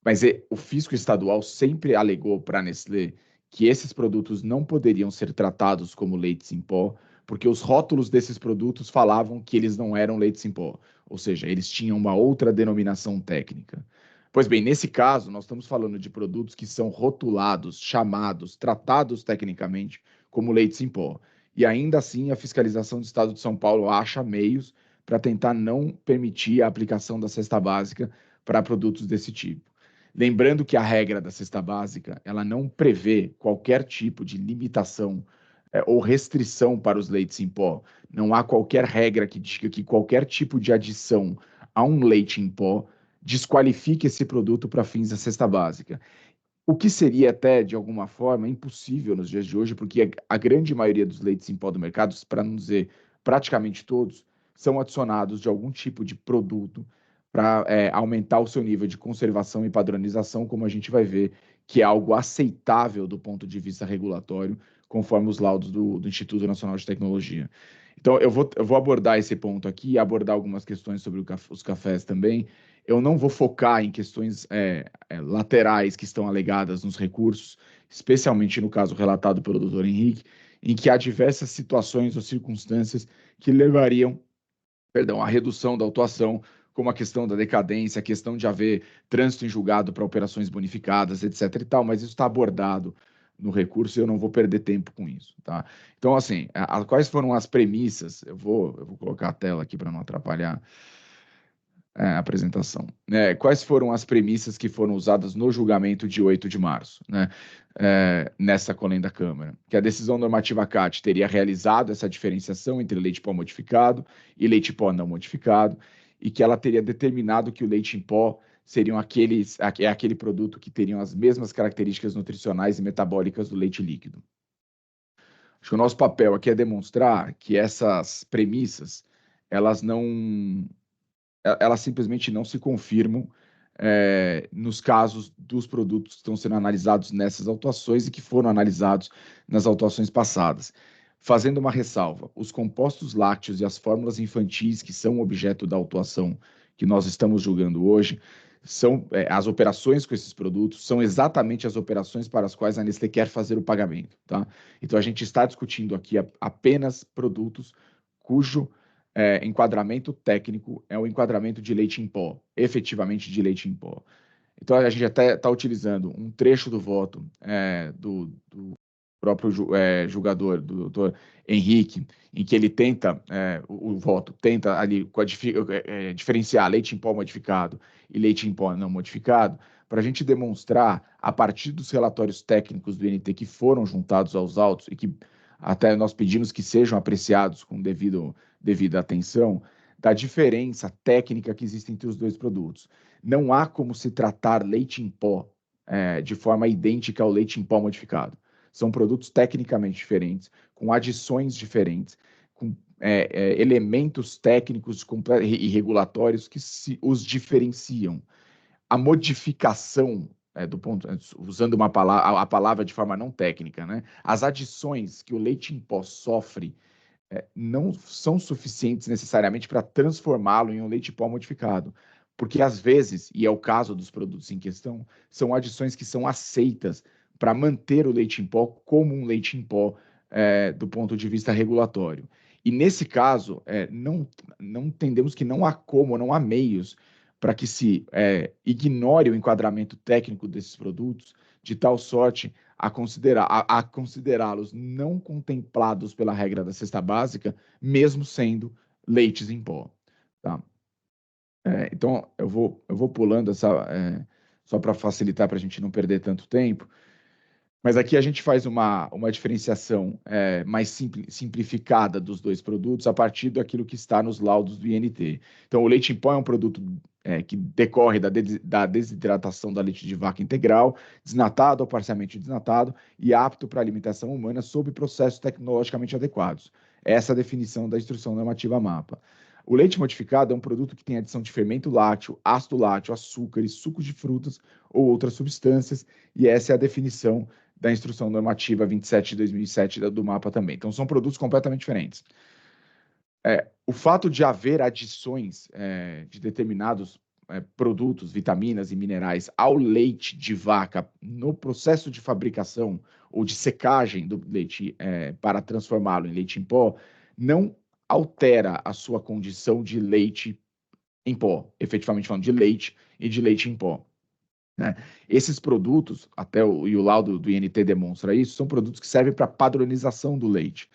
Mas o fisco estadual sempre alegou para a Nestlé que esses produtos não poderiam ser tratados como leites em pó, porque os rótulos desses produtos falavam que eles não eram leites em pó, ou seja, eles tinham uma outra denominação técnica. Pois bem, nesse caso, nós estamos falando de produtos que são rotulados, chamados, tratados tecnicamente como leites em pó. E ainda assim, a fiscalização do Estado de São Paulo acha meios para tentar não permitir a aplicação da cesta básica para produtos desse tipo. Lembrando que a regra da cesta básica, ela não prevê qualquer tipo de limitação ou restrição para os leites em pó. Não há qualquer regra que diga que qualquer tipo de adição a um leite em pó desqualifique esse produto para fins da cesta básica. O que seria até, de alguma forma, impossível nos dias de hoje, porque a grande maioria dos leites em pó do mercado, para não dizer praticamente todos, são adicionados de algum tipo de produto para aumentar o seu nível de conservação e padronização, como a gente vai ver, que é algo aceitável do ponto de vista regulatório, conforme os laudos do Instituto Nacional de Tecnologia. Então, eu vou abordar esse ponto aqui, abordar algumas questões sobre os cafés também. Eu não vou focar em questões laterais que estão alegadas nos recursos, especialmente no caso relatado pelo Dr. Henrique, em que há diversas situações ou circunstâncias que levariam, à redução da autuação, como a questão da decadência, a questão de haver trânsito em julgado para operações bonificadas, etc. e tal, mas isso está abordado no recurso e eu não vou perder tempo com isso, tá? Então, assim, quais foram as premissas? Eu vou colocar a tela aqui para não atrapalhar. apresentação. Quais foram as premissas que foram usadas no julgamento de 8 de março, né? Nessa colém da Câmara? Que a decisão normativa CAT teria realizado essa diferenciação entre leite em pó modificado e leite em pó não modificado, e que ela teria determinado que o leite em pó seriam aquele produto que teriam as mesmas características nutricionais e metabólicas do leite líquido. Acho que o nosso papel aqui é demonstrar que essas premissas, elas simplesmente não se confirmam nos casos dos produtos que estão sendo analisados nessas autuações e que foram analisados nas autuações passadas. Fazendo uma ressalva, os compostos lácteos e as fórmulas infantis que são objeto da autuação que nós estamos julgando hoje, as operações com esses produtos são exatamente as operações para as quais a Nestlé quer fazer o pagamento, tá? Então, a gente está discutindo aqui apenas produtos cujo enquadramento técnico é o enquadramento de leite em pó, efetivamente de leite em pó. Então, a gente até está utilizando um trecho do voto do próprio julgador, do doutor Henrique, em que ele tenta, o voto tenta ali diferenciar leite em pó modificado e leite em pó não modificado, para a gente demonstrar, a partir dos relatórios técnicos do INT que foram juntados aos autos e que até nós pedimos que sejam apreciados com devida atenção, da diferença técnica que existe entre os dois produtos. Não há como se tratar leite em pó de forma idêntica ao leite em pó modificado. São produtos tecnicamente diferentes, com adições diferentes, com elementos técnicos e regulatórios que os diferenciam. A modificação, usando a palavra de forma não técnica, né? As adições que o leite em pó sofre não são suficientes necessariamente para transformá-lo em um leite em pó modificado, porque às vezes, e é o caso dos produtos em questão, são adições que são aceitas para manter o leite em pó como um leite em pó do ponto de vista regulatório. E nesse caso, não entendemos que não há como, não há meios para que se ignore o enquadramento técnico desses produtos, de tal sorte a considerá-los não contemplados pela regra da cesta básica, mesmo sendo leites em pó. Tá? Então, eu vou pulando só para facilitar, para a gente não perder tanto tempo. Mas aqui a gente faz uma diferenciação mais simplificada dos dois produtos a partir daquilo que está nos laudos do INT. Então, o leite em pó é um produto que decorre da desidratação da leite de vaca integral, desnatado ou parcialmente desnatado e apto para alimentação humana sob processos tecnologicamente adequados. Essa é a definição da Instrução Normativa MAPA. O leite modificado é um produto que tem adição de fermento lácteo, ácido lácteo, açúcares, sucos de frutas ou outras substâncias, e essa é a definição da Instrução Normativa 27 de 2007 do MAPA também. Então, são produtos completamente diferentes. O fato de haver adições de determinados produtos, vitaminas e minerais ao leite de vaca no processo de fabricação ou de secagem do leite para transformá-lo em leite em pó, não altera a sua condição de leite em pó, efetivamente falando de leite e de leite em pó. Né? Esses produtos, e o laudo do INT demonstra isso, são produtos que servem para padronização do leite.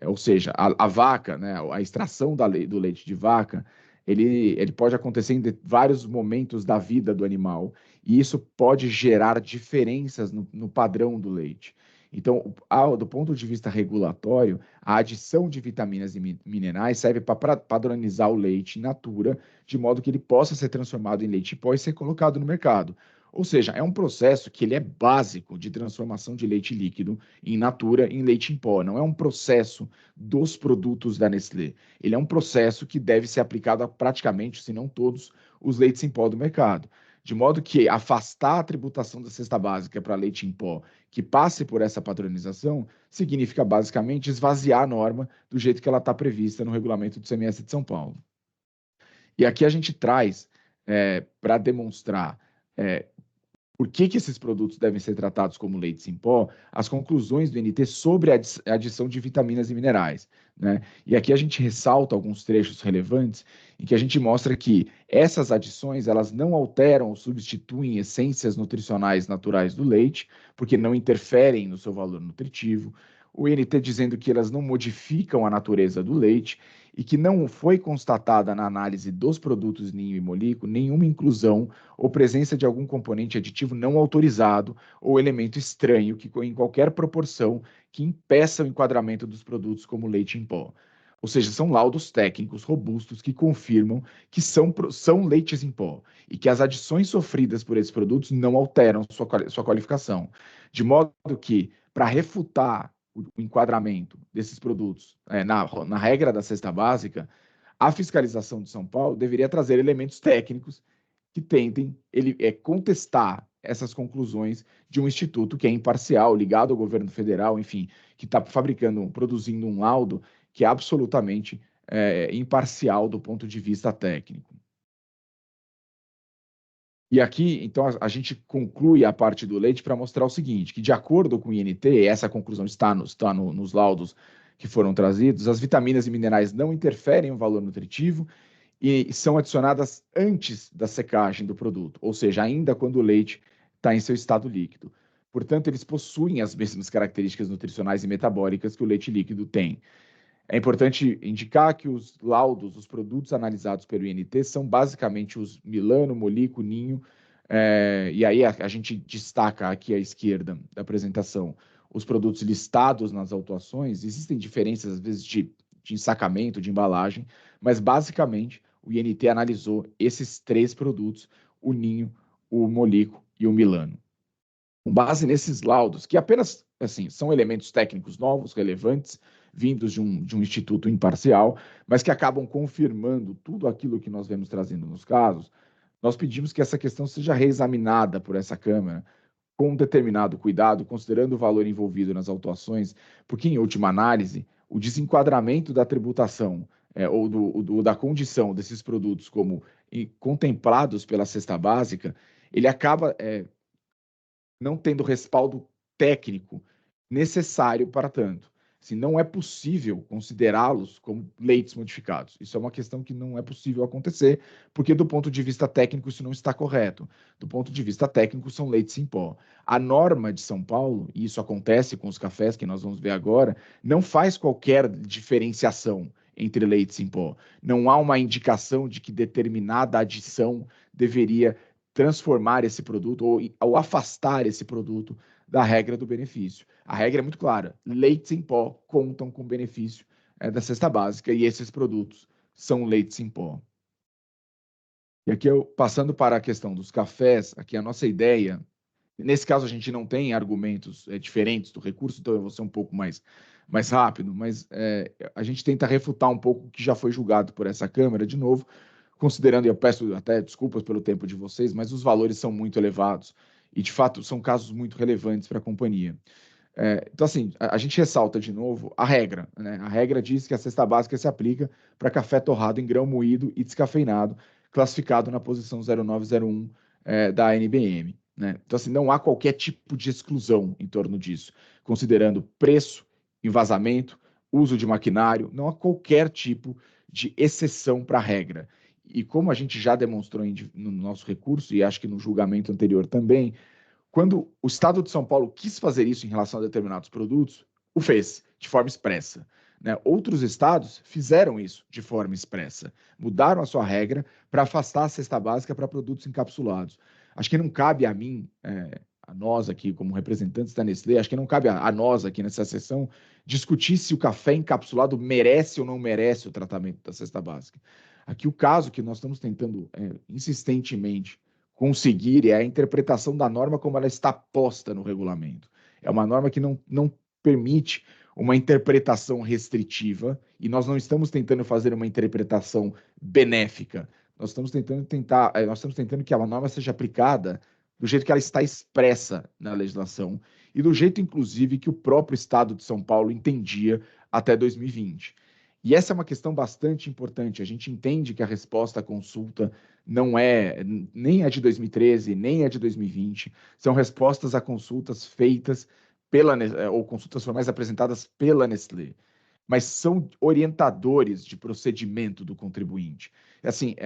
Ou seja, a vaca, né, a extração do leite de vaca, ele pode acontecer em vários momentos da vida do animal, e isso pode gerar diferenças no padrão do leite. Então, do ponto de vista regulatório, a adição de vitaminas e minerais serve para padronizar o leite in natura, de modo que ele possa ser transformado em leite em pó e ser colocado no mercado. Ou seja, é um processo que ele é básico de transformação de leite líquido in natura em leite em pó. Não é um processo dos produtos da Nestlé. Ele é um processo que deve ser aplicado a praticamente, se não todos, os leites em pó do mercado. De modo que afastar a tributação da cesta básica para leite em pó que passe por essa padronização significa basicamente esvaziar a norma do jeito que ela está prevista no regulamento do CMS de São Paulo. E aqui a gente traz para demonstrar por que esses produtos devem ser tratados como leites em pó, as conclusões do INT sobre a adição de vitaminas e minerais. Né? E aqui a gente ressalta alguns trechos relevantes em que a gente mostra que essas adições elas não alteram ou substituem essências nutricionais naturais do leite, porque não interferem no seu valor nutritivo. o INT dizendo que elas não modificam a natureza do leite e que não foi constatada na análise dos produtos ninho e molico nenhuma inclusão ou presença de algum componente aditivo não autorizado ou elemento estranho que em qualquer proporção que impeça o enquadramento dos produtos como leite em pó. Ou seja, são laudos técnicos robustos que confirmam que são leites em pó e que as adições sofridas por esses produtos não alteram sua qualificação. De modo que, para refutar o enquadramento desses produtos na regra da cesta básica, a fiscalização de São Paulo deveria trazer elementos técnicos que tentem contestar essas conclusões de um instituto que é imparcial, ligado ao governo federal, enfim, que está produzindo um laudo que é absolutamente imparcial do ponto de vista técnico. E aqui, então, a gente conclui a parte do leite para mostrar o seguinte, que de acordo com o INT, essa conclusão está nos laudos que foram trazidos, as vitaminas e minerais não interferem no valor nutritivo e são adicionadas antes da secagem do produto, ou seja, ainda quando o leite está em seu estado líquido. Portanto, eles possuem as mesmas características nutricionais e metabólicas que o leite líquido tem. É importante indicar que os laudos, os produtos analisados pelo INT são basicamente os Milano, Molico, Ninho, e aí a gente destaca aqui à esquerda da apresentação os produtos listados nas autuações. Existem diferenças, às vezes, de ensacamento, de embalagem, mas basicamente o INT analisou esses 3 produtos, o Ninho, o Molico e o Milano. Com base nesses laudos, que apenas assim, são elementos técnicos novos, relevantes, vindos de um instituto imparcial, mas que acabam confirmando tudo aquilo que nós vemos trazendo nos casos, nós pedimos que essa questão seja reexaminada por essa Câmara com determinado cuidado, considerando o valor envolvido nas autuações, porque, em última análise, o desenquadramento da tributação ou da condição desses produtos como contemplados pela cesta básica, ele acaba não tendo respaldo técnico necessário para tanto. Assim, não é possível considerá-los como leites modificados. Isso é uma questão que não é possível acontecer, porque do ponto de vista técnico isso não está correto. Do ponto de vista técnico são leites em pó. A norma de São Paulo, e isso acontece com os cafés que nós vamos ver agora, não faz qualquer diferenciação entre leites em pó. Não há uma indicação de que determinada adição deveria transformar esse produto ou afastar esse produto da regra do benefício. A regra é muito clara: leites em pó contam com benefício da cesta básica e esses produtos são leites em pó. E aqui, passando para a questão dos cafés, aqui a nossa ideia, nesse caso a gente não tem argumentos diferentes do recurso, então eu vou ser um pouco mais rápido, mas a gente tenta refutar um pouco o que já foi julgado por essa Câmara, de novo, considerando, e eu peço até desculpas pelo tempo de vocês, mas os valores são muito elevados e, de fato, são casos muito relevantes para a companhia. Então, assim, a gente ressalta de novo a regra, né? A regra diz que a cesta básica se aplica para café torrado em grão moído e descafeinado, classificado na posição 0901 da ANBM, né? Então, assim, não há qualquer tipo de exclusão em torno disso, considerando preço, envasamento, uso de maquinário, não há qualquer tipo de exceção para a regra. E como a gente já demonstrou no nosso recurso, e acho que no julgamento anterior também, quando o Estado de São Paulo quis fazer isso em relação a determinados produtos, o fez de forma expressa, né? Outros estados fizeram isso de forma expressa, mudaram a sua regra para afastar a cesta básica para produtos encapsulados. Acho que não cabe a mim, a nós aqui como representantes da Nestlé, acho que não cabe a nós aqui nessa sessão discutir se o café encapsulado merece ou não merece o tratamento da cesta básica. Aqui o caso que nós estamos tentando insistentemente conseguir é a interpretação da norma como ela está posta no regulamento. É uma norma que não permite uma interpretação restritiva e nós não estamos tentando fazer uma interpretação benéfica. Nós estamos tentando que a norma seja aplicada do jeito que ela está expressa na legislação e do jeito, inclusive, que o próprio Estado de São Paulo entendia até 2020. E essa é uma questão bastante importante. A gente entende que a resposta à consulta não é nem a de 2013, nem a de 2020. São respostas a consultas feitas ou consultas formais apresentadas pela Nestlé. Mas são orientadores de procedimento do contribuinte. Assim,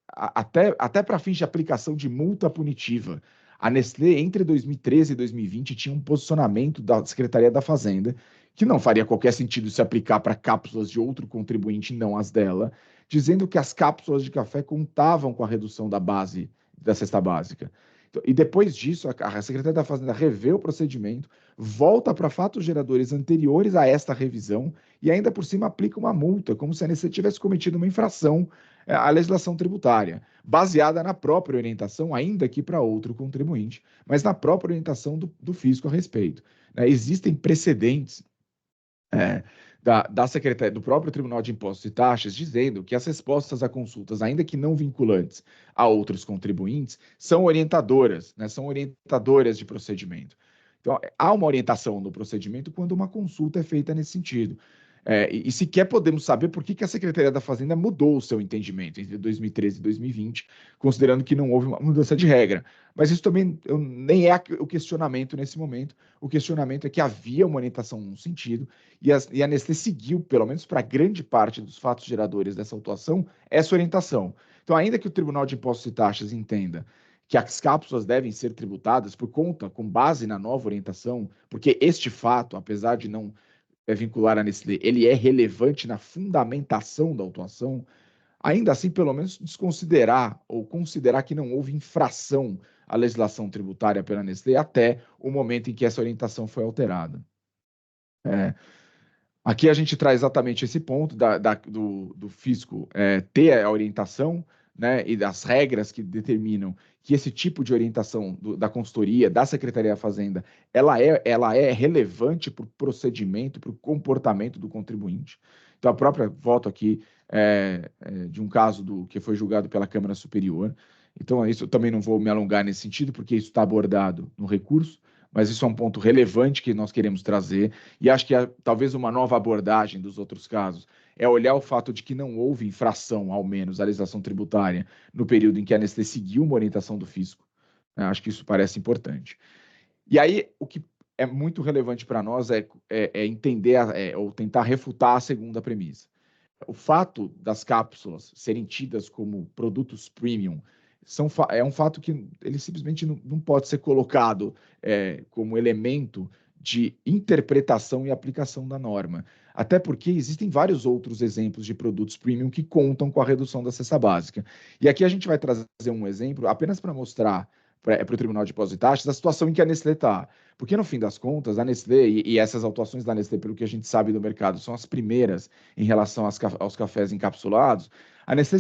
até para fins de aplicação de multa punitiva, a Nestlé, entre 2013 e 2020, tinha um posicionamento da Secretaria da Fazenda que não faria qualquer sentido se aplicar para cápsulas de outro contribuinte, não as dela, dizendo que as cápsulas de café contavam com a redução da base da cesta básica. Então, e depois disso, a Secretaria da Fazenda revê o procedimento, volta para fatos geradores anteriores a esta revisão e ainda por cima aplica uma multa, como se a Nestlé tivesse cometido uma infração à legislação tributária, baseada na própria orientação, ainda que para outro contribuinte, mas na própria orientação do fisco a respeito. Existem precedentes da Secretaria, do próprio Tribunal de Impostos e Taxas, dizendo que as respostas a consultas, ainda que não vinculantes a outros contribuintes, são orientadoras, são orientadoras de procedimento. Então, há uma orientação no procedimento quando uma consulta é feita nesse sentido. E sequer podemos saber por que a Secretaria da Fazenda mudou o seu entendimento entre 2013 e 2020, considerando que não houve uma mudança de regra. Mas isso também nem é o questionamento nesse momento. O questionamento é que havia uma orientação num sentido e a Nestlé seguiu, pelo menos para grande parte dos fatos geradores dessa autuação, essa orientação. Então, ainda que o Tribunal de Impostos e Taxas entenda que as cápsulas devem ser tributadas com base na nova orientação, porque este fato, apesar de não vincular a Nestlé, ele é relevante na fundamentação da autuação, ainda assim, pelo menos, desconsiderar ou considerar que não houve infração à legislação tributária pela Nestlé até o momento em que essa orientação foi alterada. Aqui a gente traz exatamente esse ponto do fisco ter a orientação, e das regras que determinam que esse tipo de orientação da consultoria, da Secretaria da Fazenda, ela é relevante para o procedimento, para o comportamento do contribuinte. Então, a própria voto aqui de um caso que foi julgado pela Câmara Superior. Então, isso eu também não vou me alongar nesse sentido, porque isso está abordado no recurso, mas isso é um ponto relevante que nós queremos trazer, e acho que talvez uma nova abordagem dos outros casos é olhar o fato de que não houve infração, ao menos, à legislação tributária no período em que a Nestlé seguiu uma orientação do fisco. Acho que isso parece importante. E aí, o que é muito relevante para nós é entender ou tentar refutar a segunda premissa. O fato das cápsulas serem tidas como produtos premium é um fato que ele simplesmente não pode ser colocado como elemento de interpretação e aplicação da norma. Até porque existem vários outros exemplos de produtos premium que contam com a redução da cesta básica. E aqui a gente vai trazer um exemplo apenas para mostrar para o Tribunal de Impostos e Taxas a situação em que a Nestlé está. Porque, no fim das contas, a Nestlé e essas autuações da Nestlé, pelo que a gente sabe do mercado, são as primeiras em relação aos cafés encapsulados. A Nestlé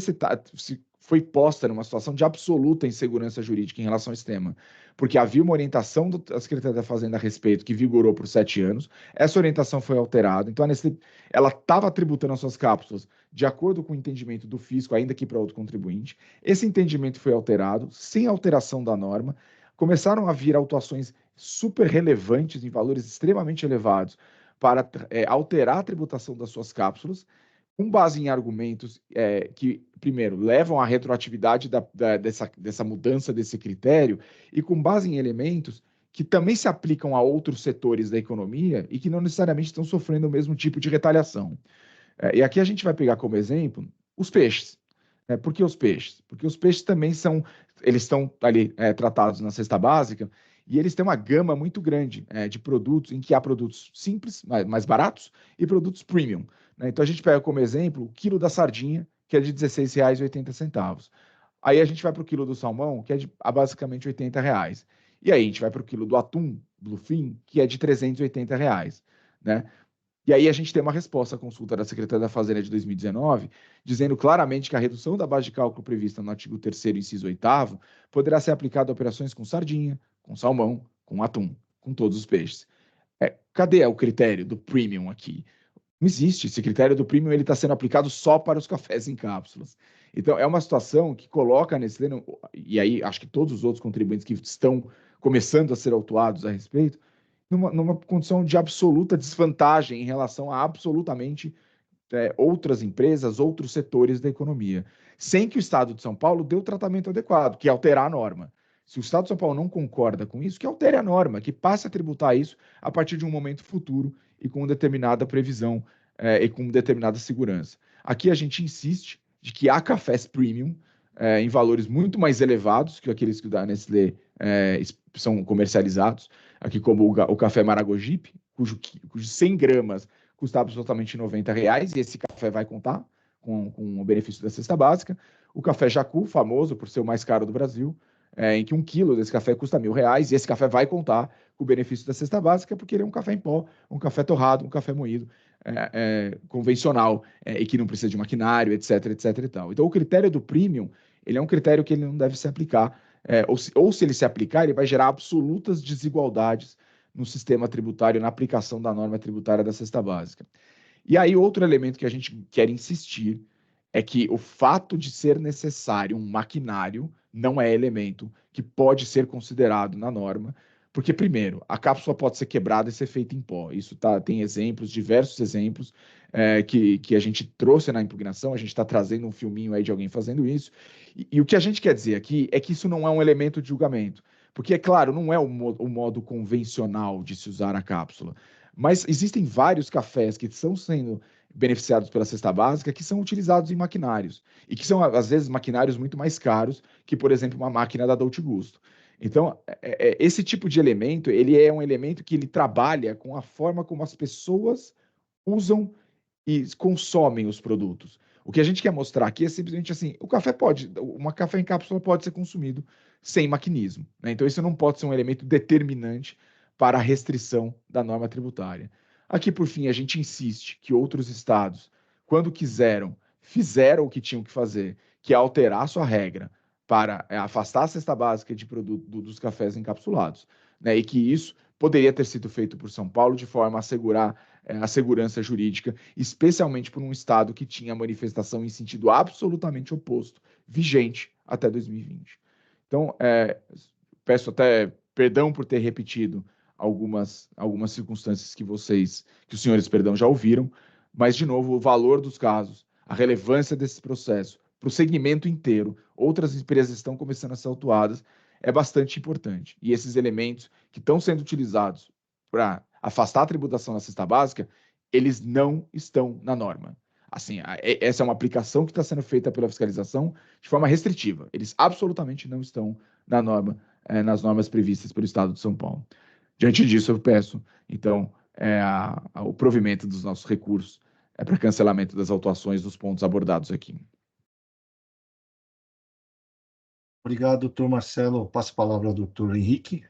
foi posta numa situação de absoluta insegurança jurídica em relação a esse tema, porque havia uma orientação da Secretaria da Fazenda a respeito que vigorou por 7 anos, essa orientação foi alterada, então a Nestlé estava tributando as suas cápsulas de acordo com o entendimento do fisco, ainda que para outro contribuinte, esse entendimento foi alterado, sem alteração da norma, começaram a vir autuações super relevantes, em valores extremamente elevados, para alterar a tributação das suas cápsulas, com base em argumentos que, primeiro, levam à retroatividade dessa mudança desse critério e com base em elementos que também se aplicam a outros setores da economia e que não necessariamente estão sofrendo o mesmo tipo de retaliação. E aqui a gente vai pegar como exemplo os peixes. Por que os peixes? Porque os peixes também eles estão ali tratados na cesta básica e eles têm uma gama muito grande de produtos, em que há produtos simples, mais baratos, e produtos premium. Então, a gente pega como exemplo o quilo da sardinha, que é de R$16,80. Aí a gente vai para o quilo do salmão, que é de basicamente R$80. E aí a gente vai para o quilo do atum, bluefin, que é de R$380. E aí a gente tem uma resposta à consulta da Secretaria da Fazenda de 2019, dizendo claramente que a redução da base de cálculo prevista no artigo 3º, inciso 8º, poderá ser aplicada a operações com sardinha, com salmão, com atum, com todos os peixes. Cadê o critério do premium aqui? Não existe. Esse critério do premium está sendo aplicado só para os cafés em cápsulas. Então, é uma situação que coloca a Nestlé, e aí acho que todos os outros contribuintes que estão começando a ser autuados a respeito, numa condição de absoluta desvantagem em relação a absolutamente outras empresas, outros setores da economia, sem que o Estado de São Paulo dê o tratamento adequado, que é alterar a norma. Se o Estado de São Paulo não concorda com isso, que altere a norma, que passe a tributar isso a partir de um momento futuro e com determinada previsão e com determinada segurança. Aqui a gente insiste de que há cafés premium em valores muito mais elevados que aqueles que da Nestlé são comercializados, aqui como o café Maragogipe, cujo 100 gramas custa absolutamente R$90, e esse café vai contar com o benefício da cesta básica. O café Jacu, famoso por ser o mais caro do Brasil, em que 1 quilo desse café custa R$1.000, e esse café vai contar com o benefício da cesta básica, porque ele é um café em pó, um café torrado, um café moído, convencional, e que não precisa de maquinário, etc, etc e tal. Então, o critério do premium, ele é um critério que ele não deve se aplicar, ou se ele se aplicar, ele vai gerar absolutas desigualdades no sistema tributário, na aplicação da norma tributária da cesta básica. E aí, outro elemento que a gente quer insistir é que o fato de ser necessário um maquinário não é elemento que pode ser considerado na norma, porque, primeiro, a cápsula pode ser quebrada e ser feita em pó. Isso tem exemplos, diversos exemplos, que a gente trouxe na impugnação, a gente está trazendo um filminho aí de alguém fazendo isso. E o que a gente quer dizer aqui é que isso não é um elemento de julgamento, porque, é claro, não é o modo convencional de se usar a cápsula, mas existem vários cafés que estão sendo beneficiados pela cesta básica que são utilizados em maquinários, e que são, às vezes, maquinários muito mais caros que, por exemplo, uma máquina da Dolce Gusto. Então, esse tipo de elemento, ele é um elemento que ele trabalha com a forma como as pessoas usam e consomem os produtos. O que a gente quer mostrar aqui é simplesmente assim, uma café em cápsula pode ser consumido sem maquinismo, né? Então, isso não pode ser um elemento determinante para a restrição da norma tributária. Aqui, por fim, a gente insiste que outros estados, quando quiseram, fizeram o que tinham que fazer, que é alterar sua regra para afastar a cesta básica de produto dos cafés encapsulados, né? E que isso poderia ter sido feito por São Paulo de forma a assegurar a segurança jurídica, especialmente por um estado que tinha manifestação em sentido absolutamente oposto, vigente até 2020. Então, peço até perdão por ter repetido algumas circunstâncias que os senhores, já ouviram, mas, de novo, o valor dos casos, a relevância desse processo para o segmento inteiro, outras empresas estão começando a ser autuadas, é bastante importante. E esses elementos que estão sendo utilizados para afastar a tributação da cesta básica, eles não estão na norma. Assim, essa é uma aplicação que está sendo feita pela fiscalização de forma restritiva. Eles absolutamente não estão na norma, nas normas previstas pelo Estado de São Paulo. Diante disso, eu peço, então, o provimento dos nossos recursos para cancelamento das autuações dos pontos abordados aqui. Obrigado, doutor Marcelo. Passo a palavra ao doutor Henrique.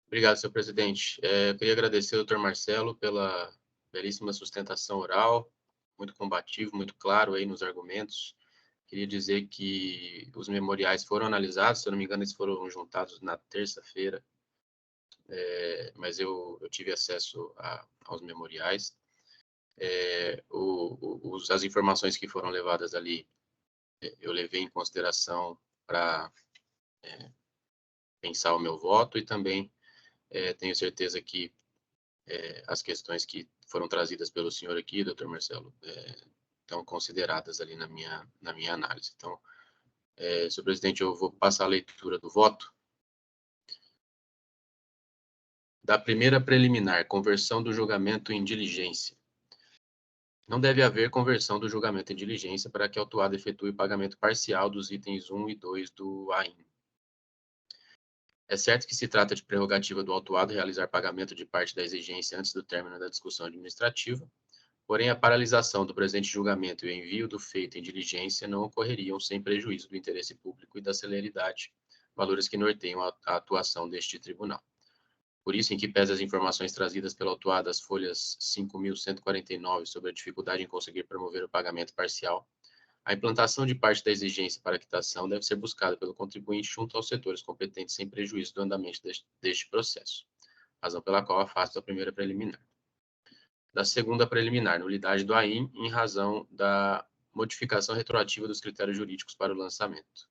Obrigado, senhor presidente. Eu queria agradecer ao doutor Marcelo pela belíssima sustentação oral, muito combativo, muito claro aí nos argumentos. Queria dizer que os memoriais foram analisados, se eu não me engano, eles foram juntados na terça-feira, mas eu tive acesso aos memoriais. As informações que foram levadas ali, eu levei em consideração para pensar o meu voto, e também tenho certeza que as questões que foram trazidas pelo senhor aqui, doutor Marcelo, estão consideradas ali na minha análise. Então, senhor presidente, eu vou passar a leitura do voto. Da primeira preliminar, conversão do julgamento em diligência. Não deve haver conversão do julgamento em diligência para que o autuado efetue o pagamento parcial dos itens 1 e 2 do AIN. É certo que se trata de prerrogativa do autuado realizar pagamento de parte da exigência antes do término da discussão administrativa, porém a paralisação do presente julgamento e o envio do feito em diligência não ocorreriam sem prejuízo do interesse público e da celeridade, valores que norteiam a atuação deste tribunal. Por isso, em que pese as informações trazidas pelo autuado às folhas 5.149 sobre a dificuldade em conseguir promover o pagamento parcial, a implantação de parte da exigência para quitação deve ser buscada pelo contribuinte junto aos setores competentes sem prejuízo do andamento deste processo, razão pela qual afasto a primeira preliminar. Da segunda preliminar, nulidade do AIN em razão da modificação retroativa dos critérios jurídicos para o lançamento.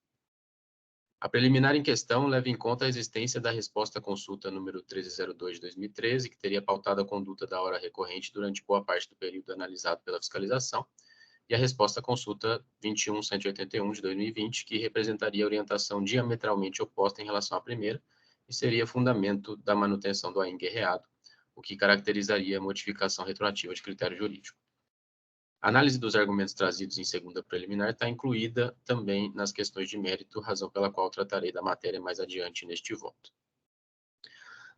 A preliminar em questão leva em conta a existência da resposta à consulta número 1302 de 2013, que teria pautado a conduta da hora recorrente durante boa parte do período analisado pela fiscalização, e a resposta à consulta 21181 de 2020, que representaria orientação diametralmente oposta em relação à primeira e seria fundamento da manutenção do AIN guerreado, o que caracterizaria a modificação retroativa de critério jurídico. A análise dos argumentos trazidos em segunda preliminar está incluída também nas questões de mérito, razão pela qual tratarei da matéria mais adiante neste voto.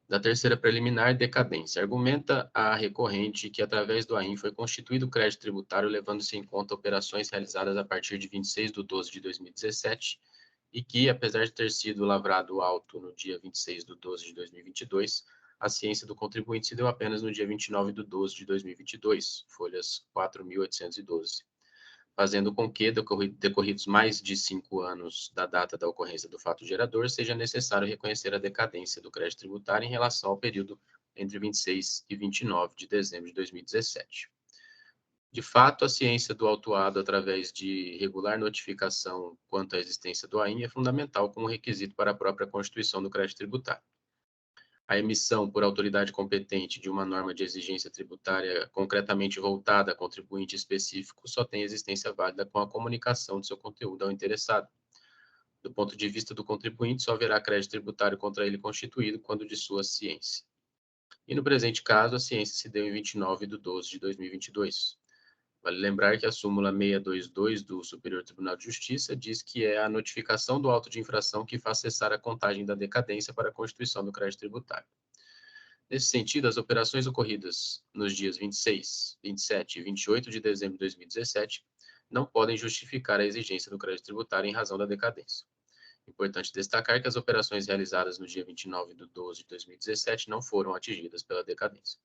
Da terceira preliminar, decadência. Argumenta a recorrente que, através do AIM, foi constituído o crédito tributário, levando-se em conta operações realizadas a partir de 26/12/2017, e que, apesar de ter sido lavrado auto no dia 26/12/2022, a ciência do contribuinte se deu apenas no dia 29/12/2022, folhas 4.812, fazendo com que, decorridos mais de 5 anos da data da ocorrência do fato gerador, seja necessário reconhecer a decadência do crédito tributário em relação ao período entre 26 e 29 de dezembro de 2017. De fato, a ciência do autuado através de regular notificação quanto à existência do AIM é fundamental como requisito para a própria constituição do crédito tributário. A emissão por autoridade competente de uma norma de exigência tributária concretamente voltada a contribuinte específico só tem existência válida com a comunicação de seu conteúdo ao interessado. Do ponto de vista do contribuinte, só haverá crédito tributário contra ele constituído quando de sua ciência. E no presente caso, a ciência se deu em 29/12/2022. Vale lembrar que a súmula 622 do Superior Tribunal de Justiça diz que é a notificação do auto de infração que faz cessar a contagem da decadência para a constituição do crédito tributário. Nesse sentido, as operações ocorridas nos dias 26, 27 e 28 de dezembro de 2017 não podem justificar a exigência do crédito tributário em razão da decadência. Importante destacar que as operações realizadas no dia 29/12/2017 não foram atingidas pela decadência.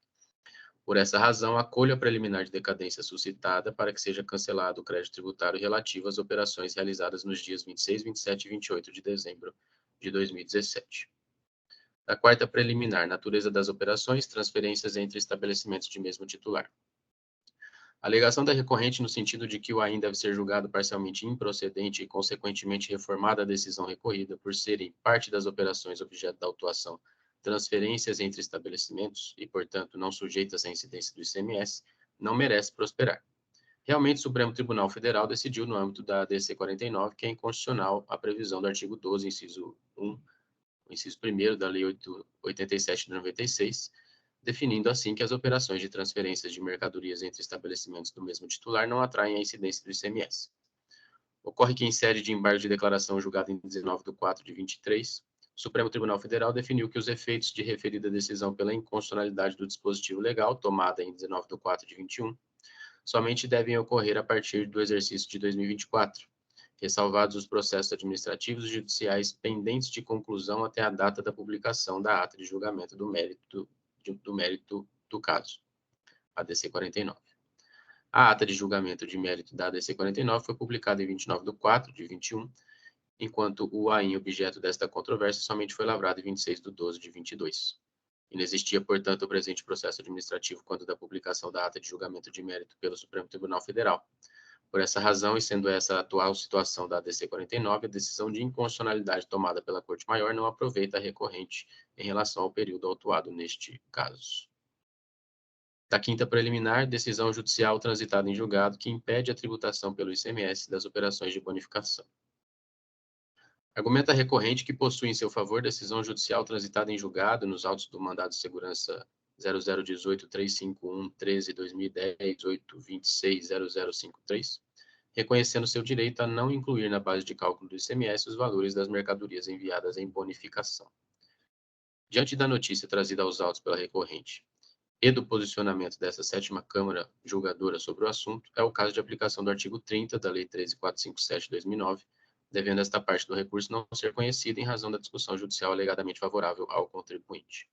Por essa razão, acolho a preliminar de decadência suscitada para que seja cancelado o crédito tributário relativo às operações realizadas nos dias 26, 27 e 28 de dezembro de 2017. Da quarta preliminar, natureza das operações, transferências entre estabelecimentos de mesmo titular. A alegação da recorrente no sentido de que o AIM deve ser julgado parcialmente improcedente e, consequentemente, reformada a decisão recorrida por serem parte das operações objeto da autuação transferências entre estabelecimentos e, portanto, não sujeitas à incidência do ICMS, não merece prosperar. Realmente, o Supremo Tribunal Federal decidiu, no âmbito da DC 49, que é inconstitucional a previsão do artigo 12, inciso 1, inciso 1º da Lei 87 de 96, definindo assim que as operações de transferências de mercadorias entre estabelecimentos do mesmo titular não atraem a incidência do ICMS. Ocorre que, em sede de embargo de declaração julgada em 19/4/23, o Supremo Tribunal Federal definiu que os efeitos de referida decisão pela inconstitucionalidade do dispositivo legal, tomada em 19/4/21, somente devem ocorrer a partir do exercício de 2024, ressalvados os processos administrativos e judiciais pendentes de conclusão até a data da publicação da ata de julgamento do mérito do caso, a DC 49. A ata de julgamento de mérito da DC 49 foi publicada em 29/4/21, enquanto o AIM objeto desta controvérsia somente foi lavrado em 26/12/22. Inexistia, portanto, o presente processo administrativo quando da publicação da ata de julgamento de mérito pelo Supremo Tribunal Federal. Por essa razão, e sendo essa a atual situação da ADC 49, a decisão de inconstitucionalidade tomada pela Corte Maior não aproveita a recorrente em relação ao período autuado neste caso. Da quinta preliminar, decisão judicial transitada em julgado que impede a tributação pelo ICMS das operações de bonificação. Argumenta a recorrente que possui em seu favor decisão judicial transitada em julgado nos autos do mandado de segurança 0018-351-13-2010-826-0053, reconhecendo seu direito a não incluir na base de cálculo do ICMS os valores das mercadorias enviadas em bonificação. Diante da notícia trazida aos autos pela recorrente e do posicionamento dessa sétima Câmara julgadora sobre o assunto, é o caso de aplicação do artigo 30 da Lei 13.457/2009, devendo esta parte do recurso não ser conhecida em razão da discussão judicial alegadamente favorável ao contribuinte.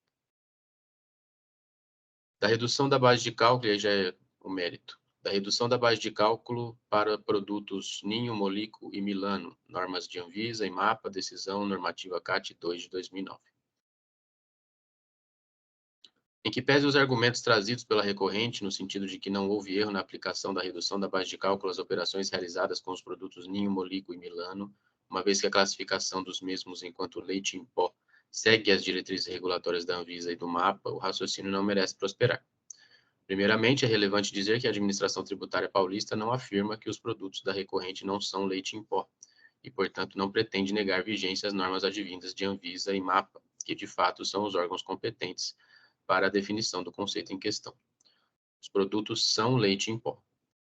Da redução da base de cálculo, e aí já é o mérito, da redução da base de cálculo para produtos Ninho, Molico e Milano, normas de Anvisa e MAPA, decisão normativa CAT 2 de 2009. Em que pese os argumentos trazidos pela recorrente, no sentido de que não houve erro na aplicação da redução da base de cálculo às operações realizadas com os produtos Ninho, Molico e Milano, uma vez que a classificação dos mesmos enquanto leite em pó segue as diretrizes regulatórias da Anvisa e do MAPA, o raciocínio não merece prosperar. Primeiramente, é relevante dizer que a administração tributária paulista não afirma que os produtos da recorrente não são leite em pó e, portanto, não pretende negar vigência às normas advindas de Anvisa e MAPA, que, de fato, são os órgãos competentes para a definição do conceito em questão. Os produtos são leite em pó,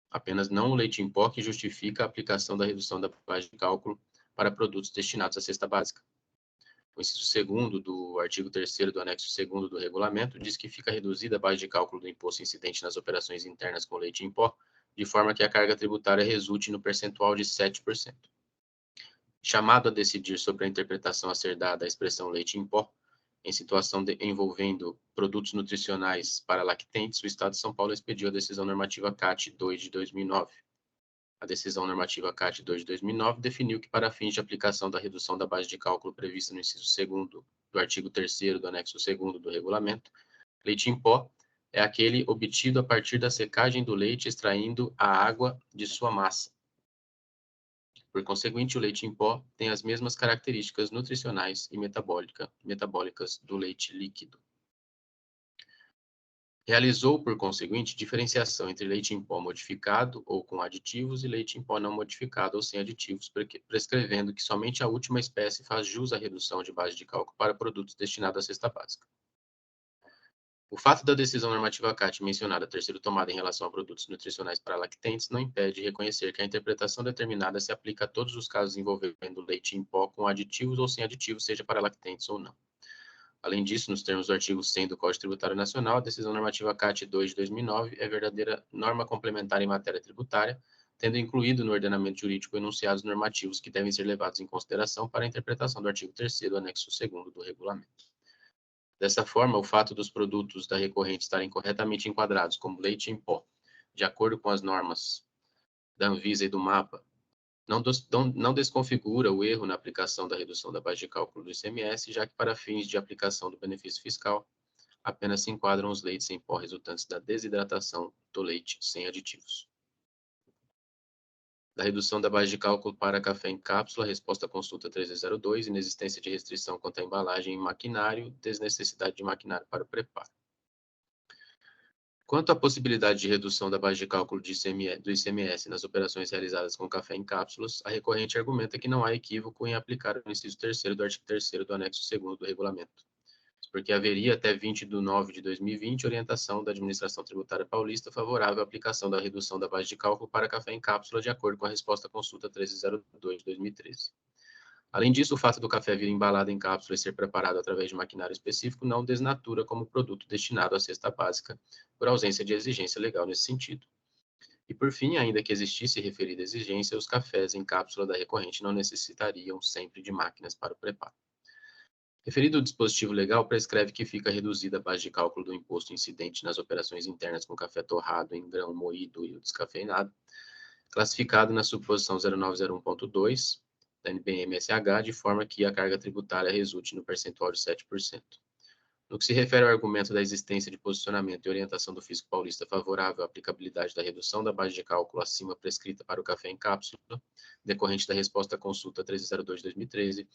apenas não o leite em pó que justifica a aplicação da redução da base de cálculo para produtos destinados à cesta básica. O inciso 2º do artigo 3º do anexo 2º do regulamento diz que fica reduzida a base de cálculo do imposto incidente nas operações internas com leite em pó, de forma que a carga tributária resulte no percentual de 7%. Chamado a decidir sobre a interpretação a ser dada à expressão leite em pó, em situação envolvendo produtos nutricionais para lactentes, o Estado de São Paulo expediu a decisão normativa CAT 2 de 2009. A decisão normativa CAT 2 de 2009 definiu que, para fins de aplicação da redução da base de cálculo prevista no inciso 2º do artigo 3º do anexo 2º do regulamento, leite em pó é aquele obtido a partir da secagem do leite extraindo a água de sua massa. Por conseguinte, o leite em pó tem as mesmas características nutricionais e metabólicas do leite líquido. Realizou, por conseguinte, diferenciação entre leite em pó modificado ou com aditivos e leite em pó não modificado ou sem aditivos, prescrevendo que somente a última espécie faz jus à redução de base de cálculo para produtos destinados à cesta básica. O fato da decisão normativa CAT mencionada ter sido tomada em relação a produtos nutricionais para lactentes não impede de reconhecer que a interpretação determinada se aplica a todos os casos envolvendo leite em pó com aditivos ou sem aditivos, seja para lactentes ou não. Além disso, nos termos do artigo 100 do Código Tributário Nacional, a decisão normativa CAT 2 de 2009 é verdadeira norma complementar em matéria tributária, tendo incluído no ordenamento jurídico enunciados normativos que devem ser levados em consideração para a interpretação do artigo 3º do anexo 2º do regulamento. Dessa forma, o fato dos produtos da recorrente estarem corretamente enquadrados como leite em pó, de acordo com as normas da Anvisa e do MAPA, não desconfigura o erro na aplicação da redução da base de cálculo do ICMS, já que para fins de aplicação do benefício fiscal, apenas se enquadram os leites em pó resultantes da desidratação do leite sem aditivos. Da redução da base de cálculo para café em cápsula, resposta à consulta 1302, inexistência de restrição quanto à embalagem em maquinário, desnecessidade de maquinário para o preparo. Quanto à possibilidade de redução da base de cálculo do ICMS nas operações realizadas com café em cápsulas, a recorrente argumenta que não há equívoco em aplicar o inciso 3º do artigo 3º do anexo 2º do regulamento, porque haveria até 20 de nove de 2020 orientação da Administração Tributária Paulista favorável à aplicação da redução da base de cálculo para café em cápsula, de acordo com a resposta à consulta 1302 de 2013. Além disso, o fato do café vir embalado em cápsula e ser preparado através de maquinário específico não desnatura como produto destinado à cesta básica, por ausência de exigência legal nesse sentido. E, por fim, ainda que existisse referida exigência, os cafés em cápsula da recorrente não necessitariam sempre de máquinas para o preparo. Referido dispositivo legal, prescreve que fica reduzida a base de cálculo do imposto incidente nas operações internas com café torrado em grão moído e o descafeinado, classificado na subposição 0901.2 da NBM-SH, de forma que a carga tributária resulte no percentual de 7%. No que se refere ao argumento da existência de posicionamento e orientação do Fisco Paulista favorável à aplicabilidade da redução da base de cálculo acima prescrita para o café em cápsula, decorrente da resposta à consulta 1302 de 2013,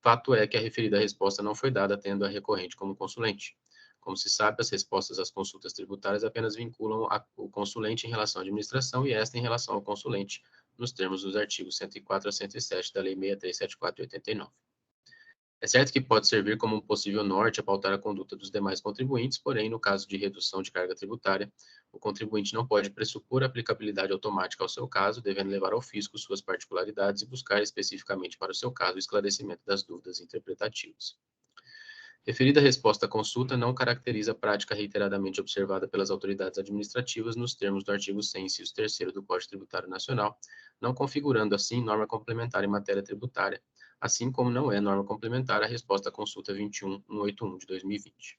fato é que a referida resposta não foi dada tendo a recorrente como consulente. Como se sabe, as respostas às consultas tributárias apenas vinculam o consulente em relação à administração e esta em relação ao consulente, nos termos dos artigos 104 a 107 da Lei 6374 de 89. É certo que pode servir como um possível norte a pautar a conduta dos demais contribuintes, porém, no caso de redução de carga tributária, o contribuinte não pode pressupor a aplicabilidade automática ao seu caso, devendo levar ao fisco suas particularidades e buscar especificamente para o seu caso o esclarecimento das dúvidas interpretativas. Referida resposta à consulta não caracteriza a prática reiteradamente observada pelas autoridades administrativas nos termos do artigo 100, inciso 3º do Código Tributário Nacional, não configurando, assim, norma complementar em matéria tributária, assim como não é norma complementar a resposta à consulta 21181 de 2020.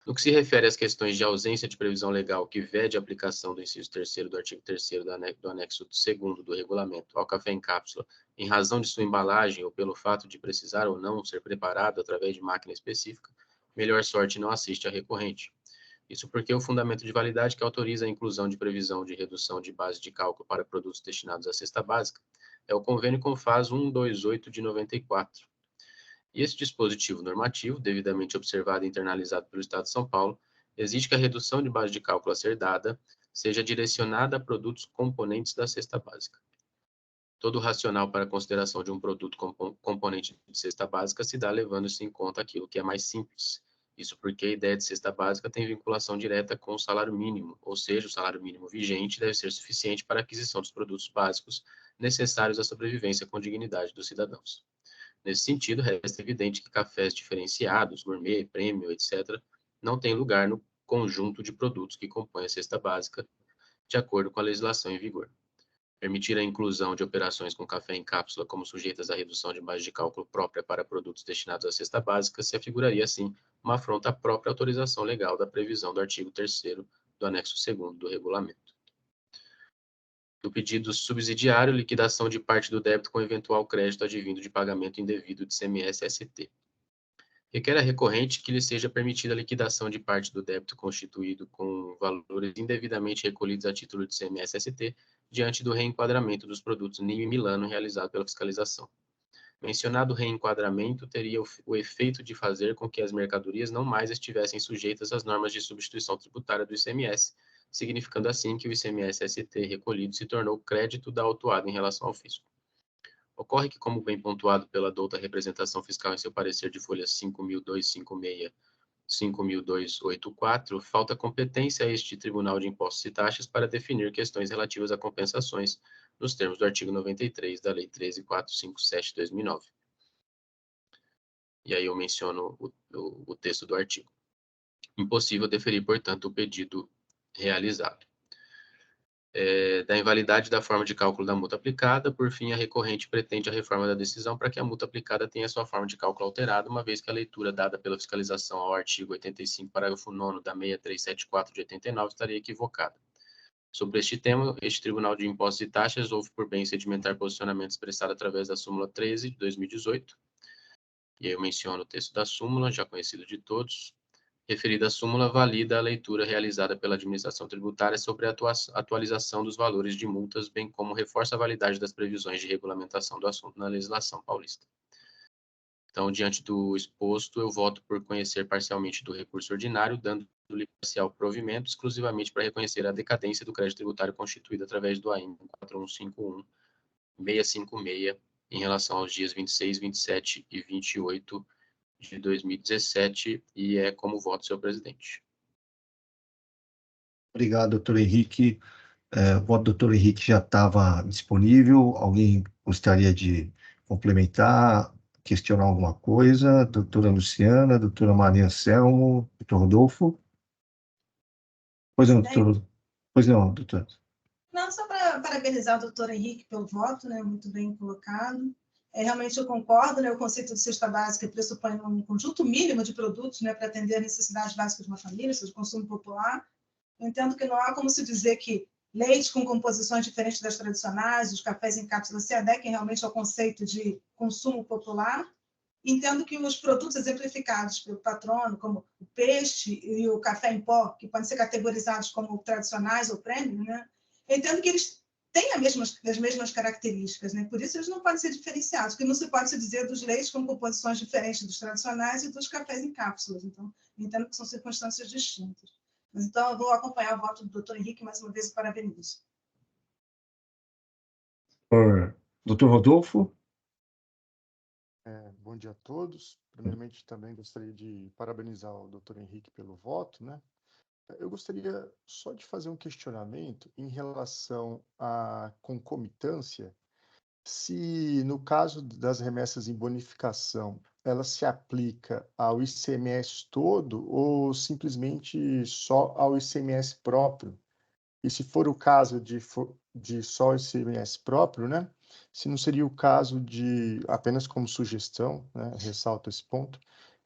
No que se refere às questões de ausência de previsão legal que vede a aplicação do inciso 3º do artigo 3º do anexo 2º do regulamento ao café em cápsula, em razão de sua embalagem ou pelo fato de precisar ou não ser preparado através de máquina específica, melhor sorte não assiste à recorrente. Isso porque o fundamento de validade que autoriza a inclusão de previsão de redução de base de cálculo para produtos destinados à cesta básica é o convênio CONFAS 128 de 94. E esse dispositivo normativo, devidamente observado e internalizado pelo Estado de São Paulo, exige que a redução de base de cálculo a ser dada seja direcionada a produtos componentes da cesta básica. Todo o racional para a consideração de um produto componente de cesta básica se dá levando-se em conta aquilo que é mais simples. Isso porque a ideia de cesta básica tem vinculação direta com o salário mínimo, ou seja, o salário mínimo vigente deve ser suficiente para a aquisição dos produtos básicos necessários à sobrevivência com dignidade dos cidadãos. Nesse sentido, resta evidente que cafés diferenciados, gourmet, premium, etc., não têm lugar no conjunto de produtos que compõem a cesta básica, de acordo com a legislação em vigor. Permitir a inclusão de operações com café em cápsula como sujeitas à redução de base de cálculo própria para produtos destinados à cesta básica se afiguraria, assim, uma afronta à própria autorização legal da previsão do artigo 3º do anexo 2º do regulamento. Do pedido subsidiário, liquidação de parte do débito com eventual crédito advindo de pagamento indevido de CMS-ST. Requer a recorrente que lhe seja permitida a liquidação de parte do débito constituído com valores indevidamente recolhidos a título de CMS-ST diante do reenquadramento dos produtos Ninho e Milano realizado pela fiscalização. Mencionado reenquadramento teria o efeito de fazer com que as mercadorias não mais estivessem sujeitas às normas de substituição tributária do ICMS, significando assim que o ICMS-ST recolhido se tornou crédito da autuada em relação ao fisco. Ocorre que, como bem pontuado pela douta representação fiscal em seu parecer de folhas 5.256, 5.284, falta competência a este Tribunal de Impostos e Taxas para definir questões relativas a compensações nos termos do artigo 93 da Lei 13.457 de 2009. E aí eu menciono o texto do artigo. Impossível deferir, portanto, o pedido realizado. Da invalidade da forma de cálculo da multa aplicada, por fim, a recorrente pretende a reforma da decisão para que a multa aplicada tenha sua forma de cálculo alterada, uma vez que a leitura dada pela fiscalização ao artigo 85, parágrafo 9º da 6374 de 89 estaria equivocada. Sobre este tema, este Tribunal de Impostos e Taxas houve por bem sedimentar posicionamento expressado através da súmula 13 de 2018, e aí eu menciono o texto da súmula, já conhecido de todos. Referida súmula valida a leitura realizada pela administração tributária sobre a atualização dos valores de multas, bem como reforça a validade das previsões de regulamentação do assunto na legislação paulista. Então, diante do exposto, eu voto por conhecer parcialmente do recurso ordinário, dando-lhe parcial provimento, exclusivamente para reconhecer a decadência do crédito tributário constituído através do AIM 4151-656, em relação aos dias 26, 27 e 28 de 2017, e é como voto, senhor presidente. Obrigado, doutor Henrique. O voto do doutor Henrique já estava disponível. Alguém gostaria de complementar, questionar alguma coisa? Doutora Luciana, doutora Maria Anselmo, doutor Rodolfo? Pois não, doutor. Pois não, doutor. Não, só para parabenizar o doutor Henrique pelo voto, né, muito bem colocado. Realmente eu concordo, né, o conceito de cesta básica pressupõe um conjunto mínimo de produtos, né, para atender a necessidade básica de uma família, seja, de consumo popular. Eu entendo que não há como se dizer que leite com composições diferentes das tradicionais, os cafés em cápsula se adequem realmente ao conceito de consumo popular. Entendo que os produtos exemplificados pelo patrono, como o peixe e o café em pó, que podem ser categorizados como tradicionais ou premium, né, eu entendo que eles têm as mesmas características, né? Por isso eles não podem ser diferenciados, porque não se pode se dizer dos leites com composições diferentes dos tradicionais e dos cafés em cápsulas. Então, eu entendo que são circunstâncias distintas. Mas, então, eu vou acompanhar o voto do doutor Henrique mais uma vez e parabenizo. Doutor Rodolfo? Bom dia a todos. Primeiramente, também gostaria de parabenizar o doutor Henrique pelo voto, né? Eu gostaria só de fazer um questionamento em relação à concomitância, se no caso das remessas em bonificação, ela se aplica ao ICMS todo ou simplesmente só ao ICMS próprio? E se for o caso de só ICMS próprio, né? Se não seria o caso de, apenas como sugestão, né? Ressalto esse ponto,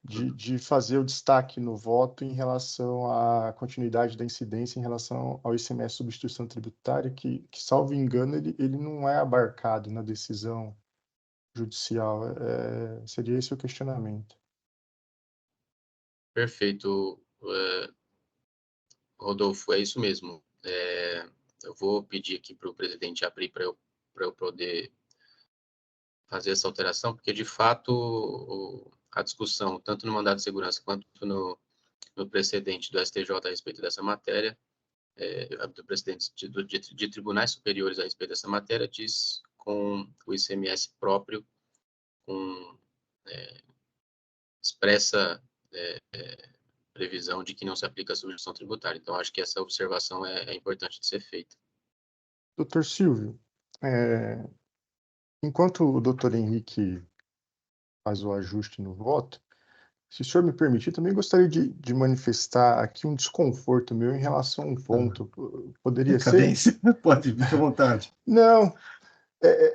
de fazer o destaque no voto em relação à continuidade da incidência em relação ao ICMS substituição tributária, que salvo engano, ele não é abarcado na decisão judicial. Seria esse o questionamento. Perfeito, Rodolfo, é isso mesmo. Eu vou pedir aqui para o presidente abrir para eu poder fazer essa alteração, porque, de fato, a discussão, tanto no mandado de segurança quanto no precedente do STJ a respeito dessa matéria, do precedente de tribunais superiores a respeito dessa matéria, diz com o ICMS próprio, com expressa previsão de que não se aplica a substituição tributária. Então, acho que essa observação é importante de ser feita. Doutor Silvio, enquanto o doutor Henrique faz o ajuste no voto, se o senhor me permitir, também gostaria de manifestar aqui um desconforto meu em relação a um ponto. Poderia ser? Decadência. Pode, fique à vontade. Não,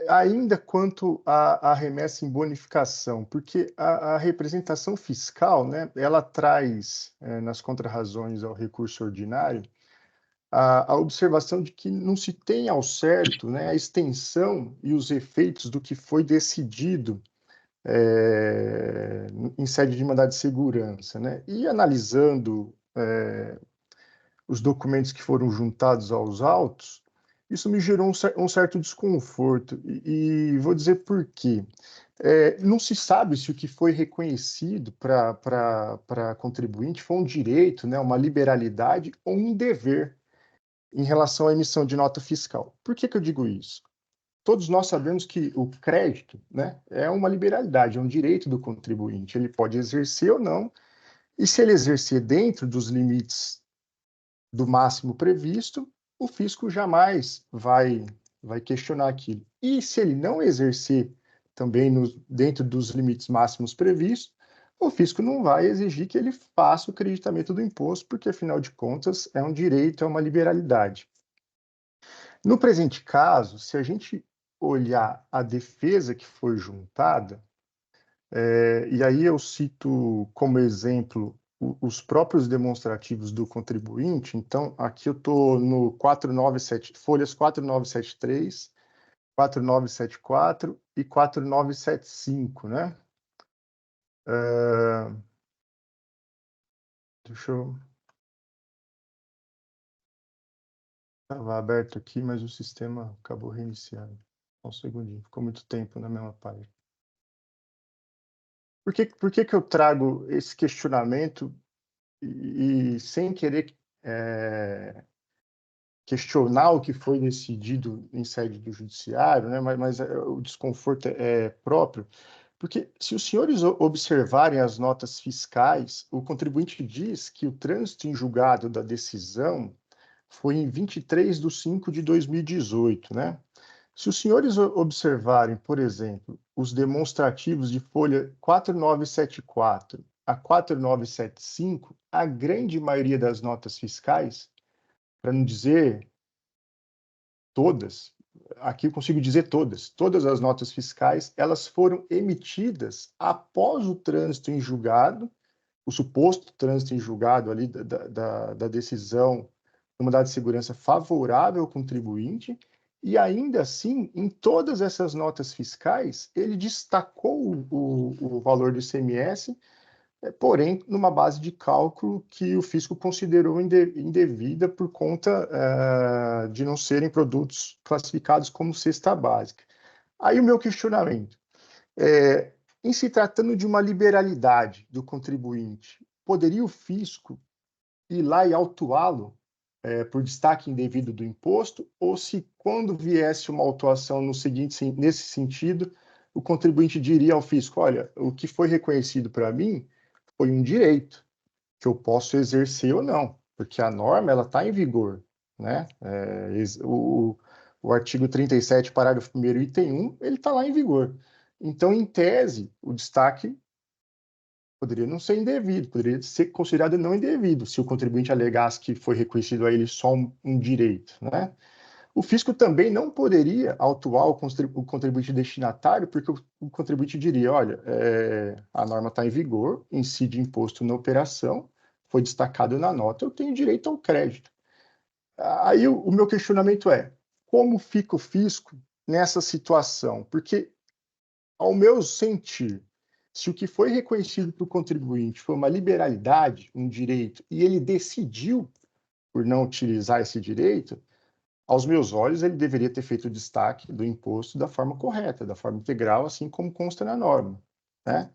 ainda quanto à remessa em bonificação, porque a representação fiscal, né, ela traz, nas contrarrazões ao recurso ordinário, a observação de que não se tem ao certo, né, a extensão e os efeitos do que foi decidido em sede de mandado de segurança, né? E analisando os documentos que foram juntados aos autos, isso me gerou um certo desconforto, e vou dizer por quê. Não se sabe se o que foi reconhecido para contribuinte foi um direito, né, uma liberalidade ou um dever em relação à emissão de nota fiscal. Por que eu digo isso? Todos nós sabemos que o crédito, né, é uma liberalidade, é um direito do contribuinte. Ele pode exercer ou não, e se ele exercer dentro dos limites do máximo previsto, o fisco jamais vai questionar aquilo. E se ele não exercer também dentro dos limites máximos previstos, o fisco não vai exigir que ele faça o creditamento do imposto, porque, afinal de contas, é um direito, é uma liberalidade. No presente caso, se a gente olhar a defesa que foi juntada, e aí eu cito como exemplo os próprios demonstrativos do contribuinte. Então, aqui eu estou no 497, folhas 4973, 4974 e 4975, né? Deixa eu... Estava aberto aqui, mas o sistema acabou reiniciando. Um segundinho, ficou muito tempo na mesma página. Por que eu trago esse questionamento e sem querer questionar o que foi decidido em sede do judiciário, né? Mas o desconforto é próprio, porque se os senhores observarem as notas fiscais, o contribuinte diz que o trânsito em julgado da decisão foi em 23/5/2018, né? Se os senhores observarem, por exemplo, os demonstrativos de folha 4974 a 4975, a grande maioria das notas fiscais, para não dizer todas, aqui eu consigo dizer todas as notas fiscais, elas foram emitidas após o trânsito em julgado, o suposto trânsito em julgado ali da decisão do mandado de segurança favorável ao contribuinte, e ainda assim, em todas essas notas fiscais, ele destacou o valor do ICMS, porém, numa base de cálculo que o fisco considerou indevida por conta de não serem produtos classificados como cesta básica. Aí o meu questionamento, em se tratando de uma liberalidade do contribuinte, poderia o fisco ir lá e autuá-lo por destaque indevido do imposto, ou se quando viesse uma autuação nesse sentido, o contribuinte diria ao fisco, olha, o que foi reconhecido para mim foi um direito que eu posso exercer ou não, porque a norma ela está em vigor, né? O artigo 37, parágrafo 1º, item 1, ele está lá em vigor. Então, em tese, o destaque poderia não ser indevido, poderia ser considerado não indevido, se o contribuinte alegasse que foi reconhecido a ele só um direito, né? O fisco também não poderia autuar o contribuinte destinatário, porque o contribuinte diria, olha, a norma está em vigor, incide imposto na operação, foi destacado na nota, eu tenho direito ao crédito. Aí o meu questionamento é, como fica o fisco nessa situação? Porque, ao meu sentir, se o que foi reconhecido para o contribuinte foi uma liberalidade, um direito, e ele decidiu por não utilizar esse direito, aos meus olhos, ele deveria ter feito o destaque do imposto da forma correta, da forma integral, assim como consta na norma, né?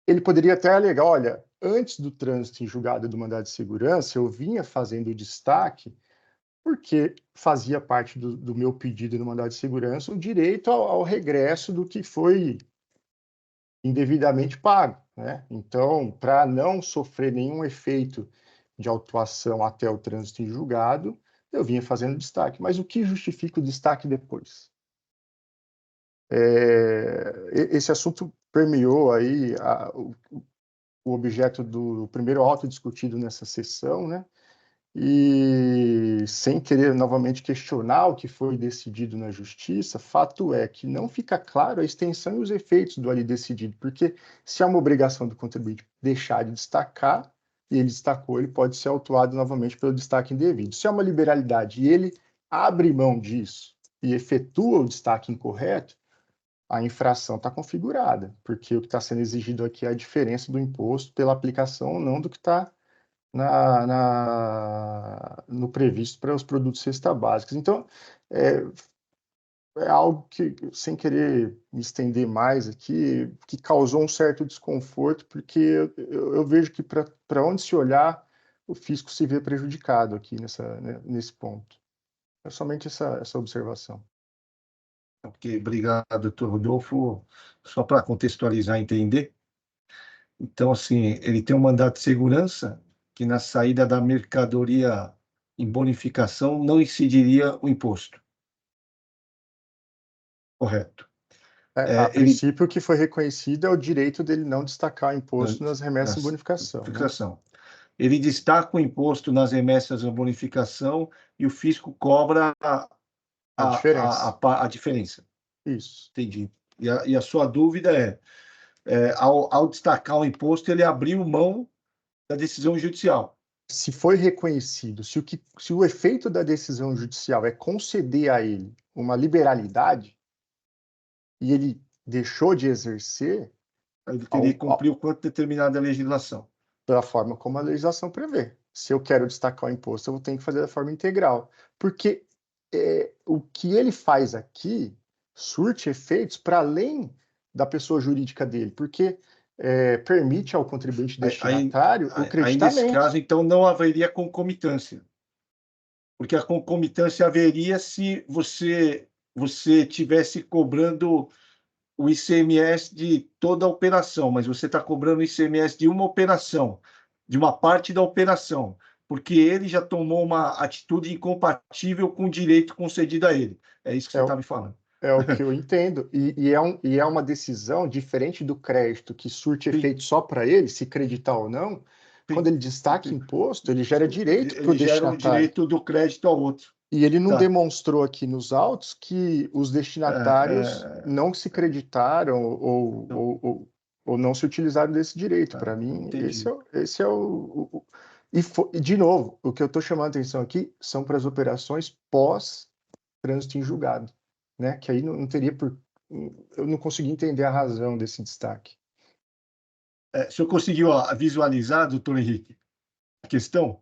Ele poderia até alegar, olha, antes do trânsito em julgado do mandado de segurança, eu vinha fazendo o destaque porque fazia parte do meu pedido no mandado de segurança o direito ao regresso do que foi indevidamente pago, né? Então, para não sofrer nenhum efeito de autuação até o trânsito em julgado, eu vinha fazendo destaque. Mas o que justifica o destaque depois? Esse assunto permeou aí o objeto do primeiro auto discutido nessa sessão, né? E sem querer novamente questionar o que foi decidido na justiça, fato é que não fica claro a extensão e os efeitos do ali decidido, porque se há uma obrigação do contribuinte deixar de destacar, e ele destacou, ele pode ser autuado novamente pelo destaque indevido. Se há uma liberalidade e ele abre mão disso e efetua o destaque incorreto, a infração está configurada, porque o que está sendo exigido aqui é a diferença do imposto pela aplicação ou não do que está no previsto para os produtos cesta básicos. Então, é algo que, sem querer me estender mais aqui, que causou um certo desconforto, porque eu vejo que para onde se olhar, o fisco se vê prejudicado aqui nesse ponto. É somente essa observação. Ok, obrigado, doutor Rodolfo. Só para contextualizar e entender. Então, assim, ele tem um mandato de segurança que na saída da mercadoria em bonificação não incidiria o imposto. Correto. A princípio, o que foi reconhecido é o direito dele não destacar o imposto nas remessas em bonificação. Né? Ele destaca o imposto nas remessas em bonificação e o fisco cobra a diferença. Isso. Entendi. E a sua dúvida ao destacar o imposto, ele abriu mão da decisão judicial. Se foi reconhecido, se o efeito da decisão judicial é conceder a ele uma liberalidade e ele deixou de exercer, ele teria que cumprir o quanto determinada legislação. Da forma como a legislação prevê. Se eu quero destacar o imposto, eu vou ter que fazer da forma integral. Porque o que ele faz aqui surte efeitos para além da pessoa jurídica dele, porque permite ao contribuinte destinatário o creditamento. Aí, nesse caso, então, não haveria concomitância. Porque a concomitância haveria se você tivesse cobrando o ICMS de toda a operação, mas você está cobrando o ICMS de uma operação, de uma parte da operação, porque ele já tomou uma atitude incompatível com o direito concedido a ele. É isso que você está me falando. É o que eu entendo. E é uma decisão diferente do crédito, que surte efeito só para ele, se creditar ou não. Sim. Quando ele destaca imposto, ele gera direito para o destinatário. Ele gera o direito do crédito ao outro. E ele não demonstrou aqui nos autos que os destinatários não se creditaram ou não se utilizaram desse direito. Para mim, esse é o... E, de novo, o que eu estou chamando a atenção aqui são para as operações pós-trânsito em julgado, né? Que aí não teria eu não consegui entender a razão desse destaque. O senhor conseguiu visualizar, doutor Henrique, a questão?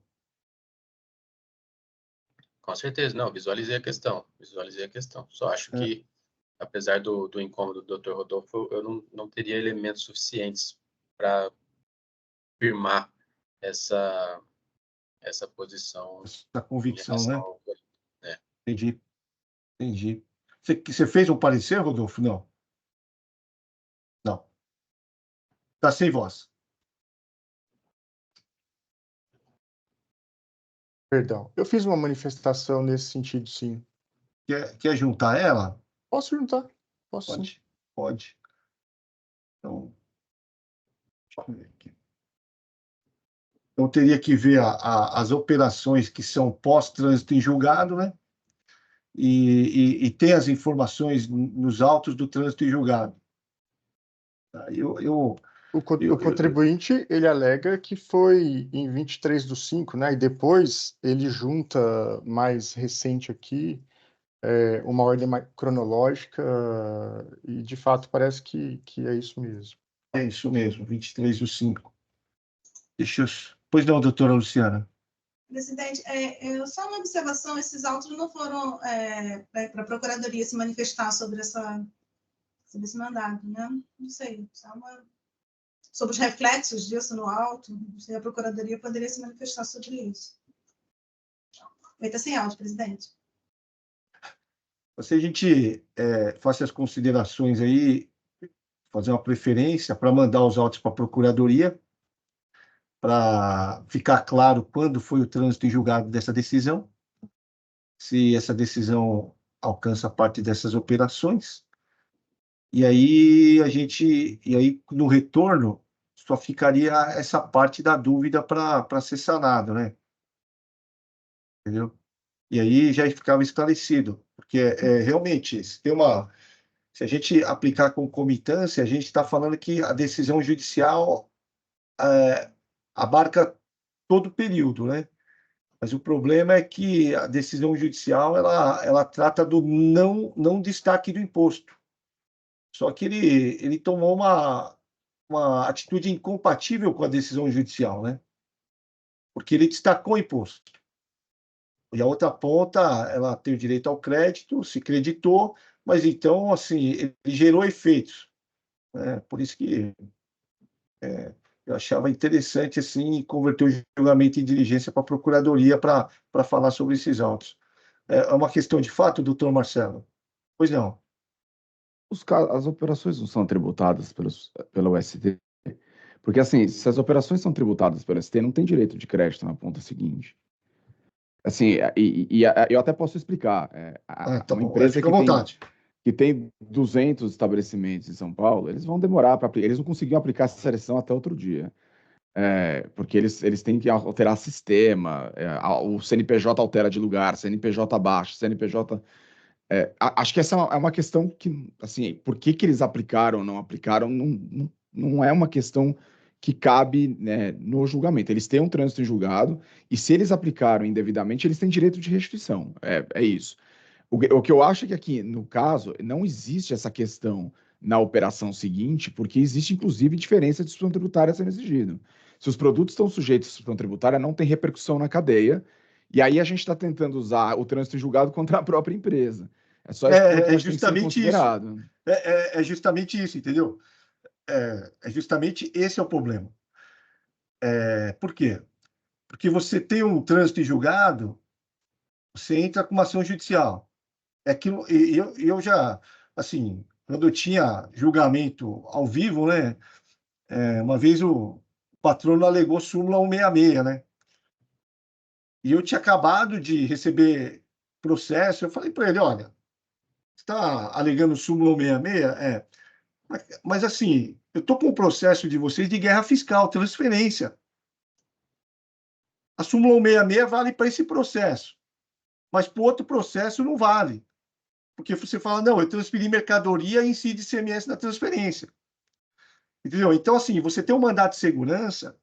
Com certeza, não, visualizei a questão. Só acho que, apesar do incômodo do Dr. Rodolfo, eu não teria elementos suficientes para firmar essa posição. Essa convicção, né? Entendi. Você fez um parecer, Rodolfo? Não. Não. Está sem voz. Perdão. Eu fiz uma manifestação nesse sentido, sim. Quer juntar ela? Posso juntar. Sim. Pode. Então, deixa eu ver aqui. Então, teria que ver as operações que são pós-trânsito em julgado, né? E tem as informações nos autos do trânsito em julgado. O contribuinte, ele alega que foi em 23/5, né? E depois ele junta mais recente aqui, uma ordem cronológica, e de fato parece que é isso mesmo. É isso mesmo, 23/5. Pois não, doutora Luciana. Presidente, só uma observação, esses autos não foram para a Procuradoria se manifestar sobre esse mandado, né? Não sei, sobre os reflexos disso no auto, se a Procuradoria poderia se manifestar sobre isso. Feita sem áudio, presidente. Se a gente faça as considerações aí, fazer uma preferência para mandar os autos para a Procuradoria, para ficar claro quando foi o trânsito em julgado dessa decisão, se essa decisão alcança parte dessas operações, E aí no retorno só ficaria essa parte da dúvida para ser sanado, né? Entendeu? E aí já ficava esclarecido, porque realmente se a gente aplicar concomitância, a gente está falando que a decisão judicial abarca todo o período, né? Mas o problema é que a decisão judicial ela trata do não destaque do imposto. Só que ele tomou uma atitude incompatível com a decisão judicial, né? Porque ele destacou o imposto. E a outra ponta, ela tem o direito ao crédito, se creditou, mas então, assim, ele gerou efeitos, né? Por isso que eu achava interessante, assim, converter o julgamento em diligência para a Procuradoria para falar sobre esses autos. É uma questão de fato, doutor Marcelo? Pois não. As operações não são tributadas pelo ST? Porque, assim, se as operações são tributadas pelo ST, não tem direito de crédito na ponta seguinte. Assim, eu até posso explicar. Tá Uma bom, empresa fica à vontade. que tem 200 estabelecimentos em São Paulo, eles vão demorar para aplicar. Eles não conseguiam aplicar essa seleção até outro dia. Porque eles têm que alterar sistema, o CNPJ altera de lugar, CNPJ baixa, CNPJ... acho que essa é uma questão que, assim, por que eles aplicaram ou não aplicaram, não é uma questão que cabe, né, no julgamento. Eles têm um trânsito em julgado, e se eles aplicaram indevidamente, eles têm direito de restituição. É isso. O que eu acho é que aqui, no caso, não existe essa questão na operação seguinte, porque existe, inclusive, diferença de suspensão tributária sendo exigido. Se os produtos estão sujeitos à suspensão tributária, não tem repercussão na cadeia, e aí a gente está tentando usar o trânsito em julgado contra a própria empresa. É só esse ponto que tem que ser considerado. É justamente isso, entendeu? É justamente esse é o problema. Por quê? Porque você tem um trânsito em julgado, você entra com uma ação judicial. Eu já, assim, quando eu tinha julgamento ao vivo, né? Uma vez o patrono alegou súmula 166, né? E eu tinha acabado de receber processo, eu falei para ele, olha, você está alegando súmula 166? Mas assim, eu estou com um processo de vocês de guerra fiscal, transferência. A súmula 166 vale para esse processo, mas para o outro processo não vale. Porque você fala, não, eu transferi mercadoria e incide ICMS na transferência. Entendeu? Então, assim, você tem um mandato de segurança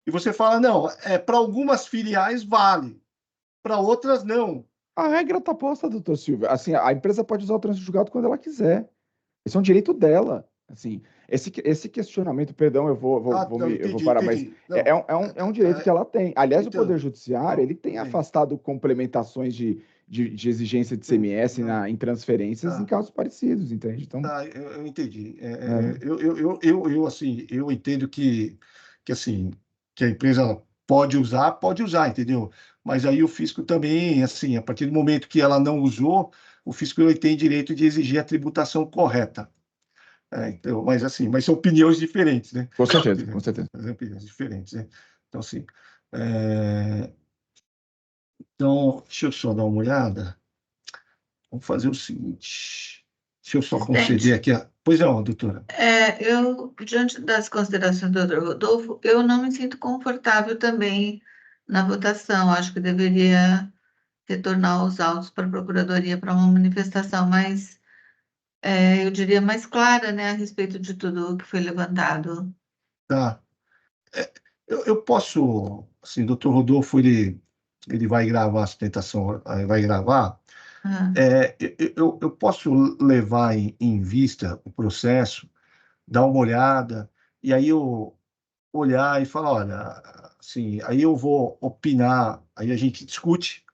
e você fala, não, para algumas filiais vale, para outras não. A regra está posta, doutor Silvio. Assim, a empresa pode usar o trânsito julgado quando ela quiser. Esse é um direito dela. Assim, esse questionamento, perdão, eu vou parar, mas é um direito que ela tem. Aliás, o Poder Judiciário, ele tem afastado complementações de exigência de CMS em transferências em casos parecidos, entende? Então, eu entendi. Assim, eu entendo que a empresa pode usar, entendeu? Mas aí o fisco também, assim, a partir do momento que ela não usou, o fisco ele tem direito de exigir a tributação correta. Então, mas assim, são opiniões diferentes, né? Com certeza, com certeza. São opiniões diferentes, né? Então, assim, então, deixa eu só dar uma olhada. Vamos fazer o seguinte. Deixa eu só conceder aqui a... Pois não, doutora. Diante das considerações do doutor Rodolfo, eu não me sinto confortável também na votação. Acho que deveria retornar os autos para a Procuradoria para uma manifestação mais, eu diria, mais clara, né, a respeito de tudo o que foi levantado. Tá. Eu posso, assim, doutor Rodolfo, ele vai gravar a sustentação, vai gravar. Eu posso levar em vista o processo, dar uma olhada, e aí eu olhar e falar, olha, assim, aí eu vou opinar, aí a gente discute,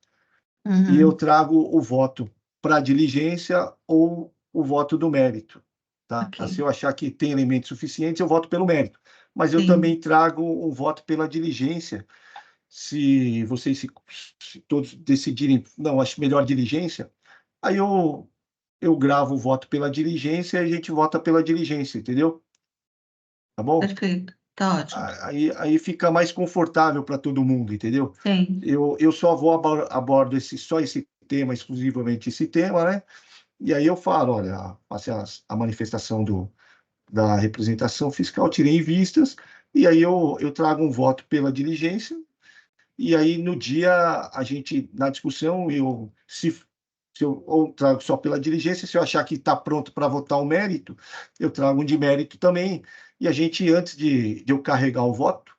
e eu trago o voto para diligência ou o voto do mérito, tá? Ok. Se eu achar que tem elementos suficientes, eu voto pelo mérito. Mas eu Sim. também trago um voto pela diligência. Se vocês se todos decidirem, não, acho melhor diligência, aí eu gravo o voto pela diligência e a gente vota pela diligência, entendeu? Tá bom? Perfeito, tá ótimo. Aí fica mais confortável para todo mundo, entendeu? Sim. Eu só vou abordo só esse tema, exclusivamente esse tema, né? e aí eu falo, olha, passei a manifestação da representação fiscal, tirei em vistas, e aí eu trago um voto pela diligência, e aí no dia, a gente, na discussão, se eu ou trago só pela diligência, se eu achar que está pronto para votar o mérito, eu trago um de mérito também, e a gente, antes de eu carregar o voto,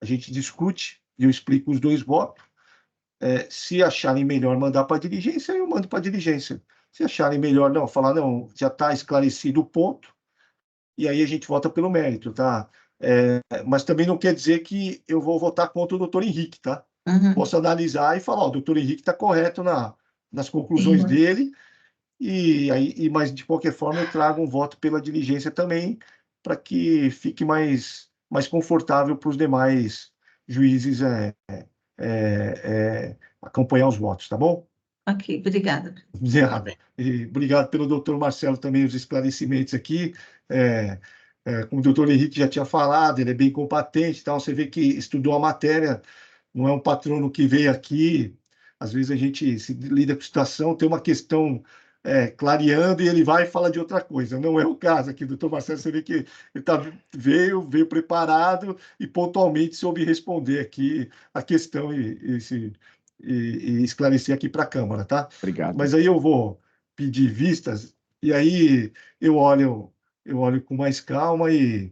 a gente discute, e eu explico os dois votos. Se acharem melhor mandar para a diligência, eu mando para a diligência. Se acharem melhor não, falar, não, já está esclarecido o ponto, e aí a gente vota pelo mérito, tá? Mas também não quer dizer que eu vou votar contra o doutor Henrique, tá? Uhum. Posso analisar e falar, ó, o doutor Henrique está correto nas conclusões Sim. dele, mas de qualquer forma eu trago um voto pela diligência também, para que fique mais confortável para os demais juízes acompanhar os votos, tá bom? Ok, obrigada. Zé, bem. e obrigado pelo doutor Marcelo também, os esclarecimentos aqui. Como o doutor Henrique já tinha falado, ele é bem competente, tal. Você vê que estudou a matéria, não é um patrono que veio aqui. Às vezes a gente se lida com a situação, tem uma questão clareando e ele vai e fala de outra coisa. Não é o caso aqui, doutor Marcelo, você vê que ele veio preparado e pontualmente soube responder aqui a questão e esclarecer aqui para a Câmara, tá? Obrigado. Mas aí eu vou pedir vistas e aí eu olho com mais calma e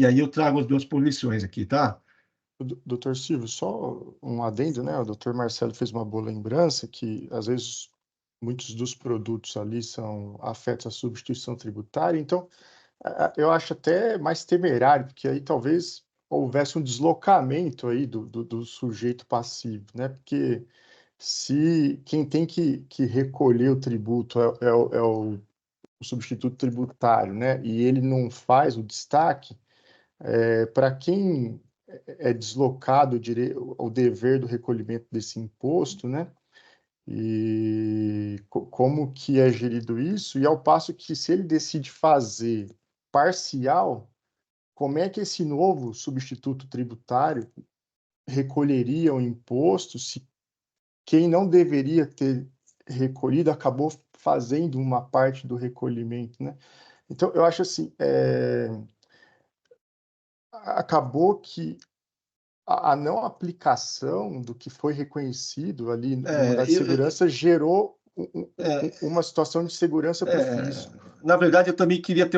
aí eu trago as duas posições aqui, tá? Doutor Silvio, só um adendo, né? O doutor Marcelo fez uma boa lembrança que, às vezes, muitos dos produtos ali são afetos à substituição tributária, então eu acho até mais temerário, porque aí talvez houvesse um deslocamento aí do sujeito passivo, né? Porque se quem tem que recolher o tributo é o substituto tributário, né? E ele não faz o destaque, para quem é deslocado o dever do recolhimento desse imposto, né? E como que é gerido isso? E ao passo que, se ele decide fazer parcial, como é que esse novo substituto tributário recolheria o imposto se quem não deveria ter recolhido acabou fazendo uma parte do recolhimento, né? Então, eu acho assim, acabou que a não aplicação do que foi reconhecido ali no mandado de segurança gerou uma situação de segurança para o fisco. Na verdade, eu também queria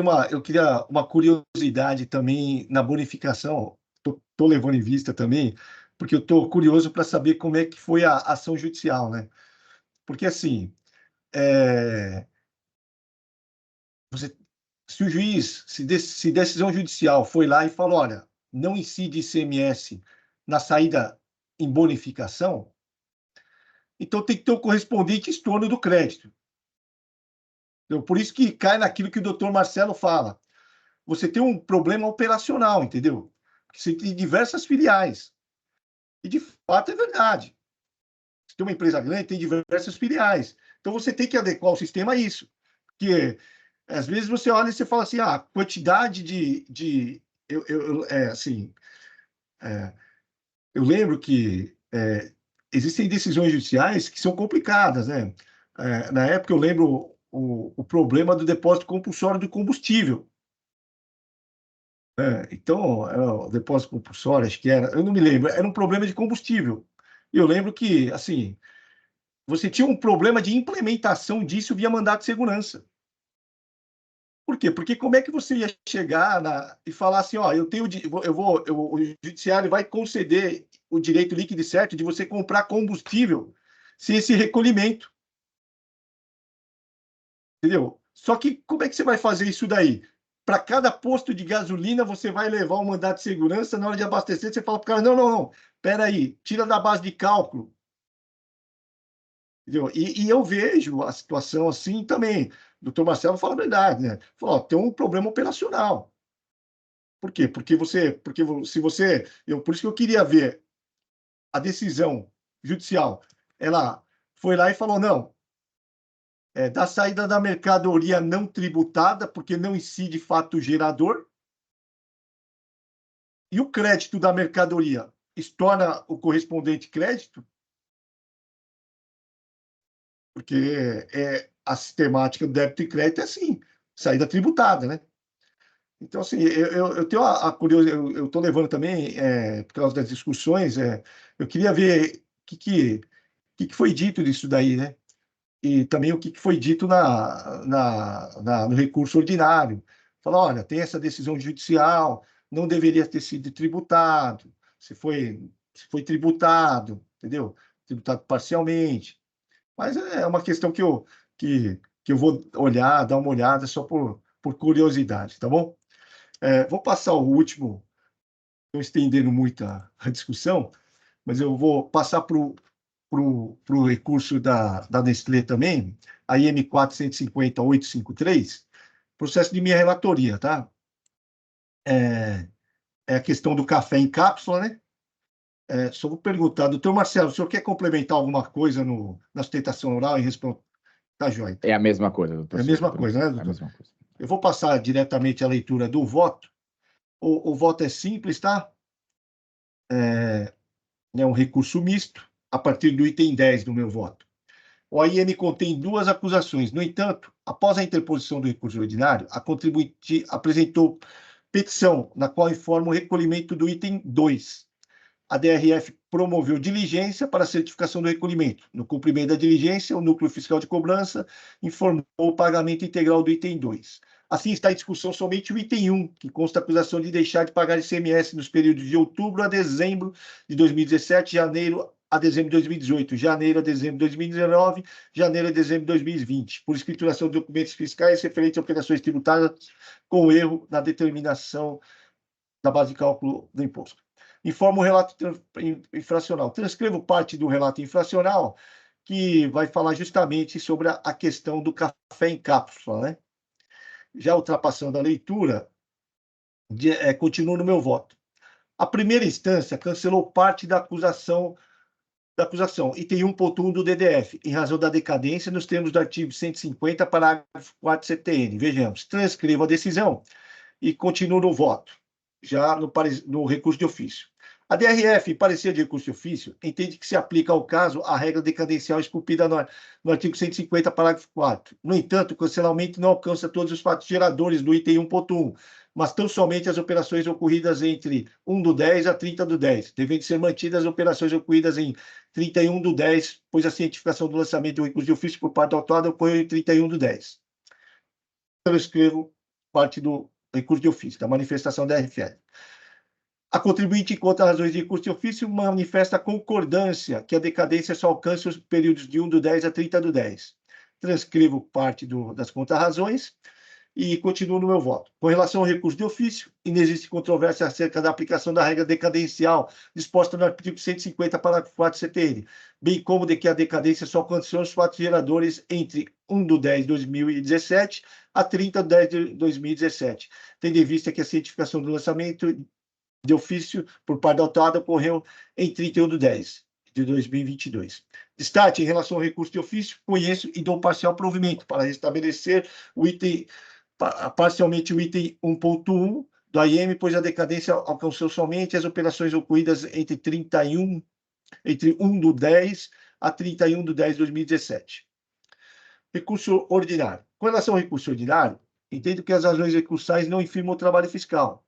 uma curiosidade também na bonificação. Estou levando em vista também, porque eu estou curioso para saber como é que foi a ação judicial, né? Porque assim, se o juiz, se decisão judicial foi lá e falou, olha, não incide ICMS na saída em bonificação, então tem que ter o correspondente estorno do crédito. Então, por isso que cai naquilo que o doutor Marcelo fala. Você tem um problema operacional, entendeu? Porque você tem diversas filiais. E, de fato, é verdade. Você tem uma empresa grande, tem diversas filiais. Então, você tem que adequar o sistema a isso. Porque, às vezes, você olha e você fala assim, a quantidade eu lembro que existem decisões judiciais que são complicadas, né? Na época, eu lembro o problema do depósito compulsório do combustível. Então, o depósito compulsório, acho que era, eu não me lembro, era um problema de combustível. E eu lembro que, assim, você tinha um problema de implementação disso via mandato de segurança. Por quê? Porque como é que você ia chegar e falar assim, ó, o judiciário vai conceder o direito líquido e certo de você comprar combustível sem esse recolhimento. Entendeu? Só que como é que você vai fazer isso daí? Para cada posto de gasolina, você vai levar um mandato de segurança, na hora de abastecer, você fala para o cara, não, espera aí, tira da base de cálculo. Entendeu? E eu vejo a situação assim também. O doutor Marcelo fala a verdade, né? Fala, ó, tem um problema operacional. Por quê? Porque se você... por isso que eu queria ver a decisão judicial. Ela foi lá e falou, não, da saída da mercadoria não tributada, porque não incide fato gerador, e o crédito da mercadoria estorna o correspondente crédito, porque a sistemática do débito e crédito é assim, saída tributada, né? Então, assim, eu tenho a curiosidade, eu estou levando também, por causa das discussões, eu queria ver o que foi dito disso daí, né? E também o que foi dito no recurso ordinário. Falar, olha, tem essa decisão judicial, não deveria ter sido tributado, se foi tributado, entendeu? Tributado parcialmente. Mas é uma questão que eu vou olhar, dar uma olhada só por curiosidade, tá bom? Vou passar o último, estou estendendo muito a discussão, mas eu vou passar para o recurso da Nestlé também, a IM 450.853, processo de minha relatoria, tá? É a questão do café em cápsula, né? Só vou perguntar, doutor Marcelo, o senhor quer complementar alguma coisa na sustentação oral em resposta? Tá, joia. É a mesma coisa, doutor. É a mesma Silvio, coisa, né, doutor? É a mesma coisa. Eu vou passar diretamente a leitura do voto. O voto é simples, tá? É um recurso misto, a partir do item 10 do meu voto. O AIM contém duas acusações. No entanto, após a interposição do recurso ordinário, a contribuinte apresentou petição, na qual informa o recolhimento do item 2. A DRF promoveu diligência para a certificação do recolhimento. No cumprimento da diligência, o Núcleo Fiscal de Cobrança informou o pagamento integral do item 2. Assim, está em discussão somente o item 1, que consta a acusação de deixar de pagar ICMS nos períodos de outubro a dezembro de 2017, janeiro a dezembro de 2018, janeiro a dezembro de 2019, janeiro a dezembro de 2020, por escrituração de documentos fiscais referentes a operações tributárias com erro na determinação da base de cálculo do imposto. Informa o relato infracional. Transcrevo parte do relato infracional, que vai falar justamente sobre a questão do café em cápsula, né? Já ultrapassando a leitura, continuo no meu voto. A primeira instância cancelou parte da acusação, item 1.1 do DDF, em razão da decadência nos termos do artigo 150, parágrafo 4 CTN. Vejamos, transcrevo a decisão e continuo no voto, já no recurso de ofício. A DRF, em parecer de recurso de ofício, entende que se aplica ao caso a regra decadencial esculpida no artigo 150, parágrafo 4. No entanto, o cancelamento não alcança todos os fatos geradores do item 1.1, mas tão somente as operações ocorridas entre 1/10 a 30/10, devendo ser mantidas as operações ocorridas em 31/10, pois a cientificação do lançamento do recurso de ofício por parte do autuado ocorreu em 31/10. Eu escrevo parte do recurso de ofício, da manifestação da RFL. A contribuinte encontra razões de recurso de ofício, manifesta concordância que a decadência só alcança os períodos de 1/10 a 30/10. Transcrevo parte das contrarrazões e continuo no meu voto. Com relação ao recurso de ofício, inexiste controvérsia acerca da aplicação da regra decadencial disposta no artigo 150, parágrafo 4 CTN, bem como de que a decadência só alcançou os fatos geradores entre 1/10/2017 a 30/10/2017, tendo em vista que a cientificação do lançamento de ofício por parte da autuada ocorreu em 31/10/2022. Destaque em relação ao recurso de ofício, conheço e dou parcial provimento para restabelecer parcialmente o item 1.1 do AIM, pois a decadência alcançou somente as operações ocorridas entre 1/10 a 31/10/2017. Recurso ordinário. Com relação ao recurso ordinário, entendo que as razões recursais não infirmam o trabalho fiscal.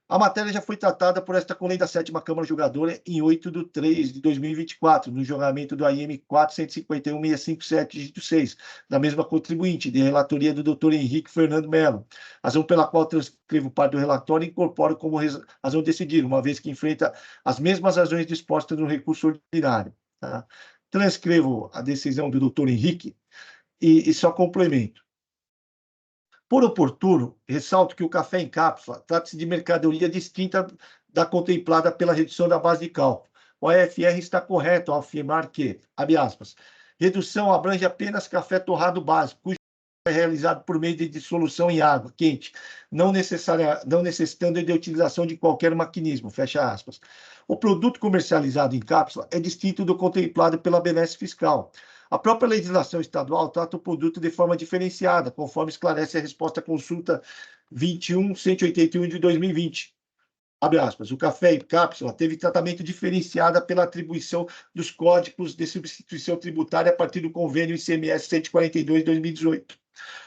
A matéria já foi tratada por esta Conlei da 7ª Câmara Julgadora em 8/3/2024, no julgamento do AIM 451.657, dígito 6, da mesma contribuinte, de relatoria do Dr. Henrique Fernando Melo, razão pela qual transcrevo parte do relatório e incorporo como razão decidir, uma vez que enfrenta as mesmas razões dispostas no recurso ordinário. Tá? Transcrevo a decisão do Dr. Henrique e só complemento. Por oportuno, ressalto que o café em cápsula trata-se de mercadoria distinta da contemplada pela redução da base de cálculo. O AFR está correto ao afirmar que, abre aspas, redução abrange apenas café torrado básico, cujo é realizado por meio de dissolução em água quente, não necessitando de utilização de qualquer maquinismo, fecha aspas. O produto comercializado em cápsula é distinto do contemplado pela benesse fiscal. A própria legislação estadual trata o produto de forma diferenciada, conforme esclarece a resposta à consulta 21.181 de 2020. abre aspas, o café em cápsula teve tratamento diferenciado pela atribuição dos códigos de substituição tributária a partir do convênio ICMS 142 de 2018,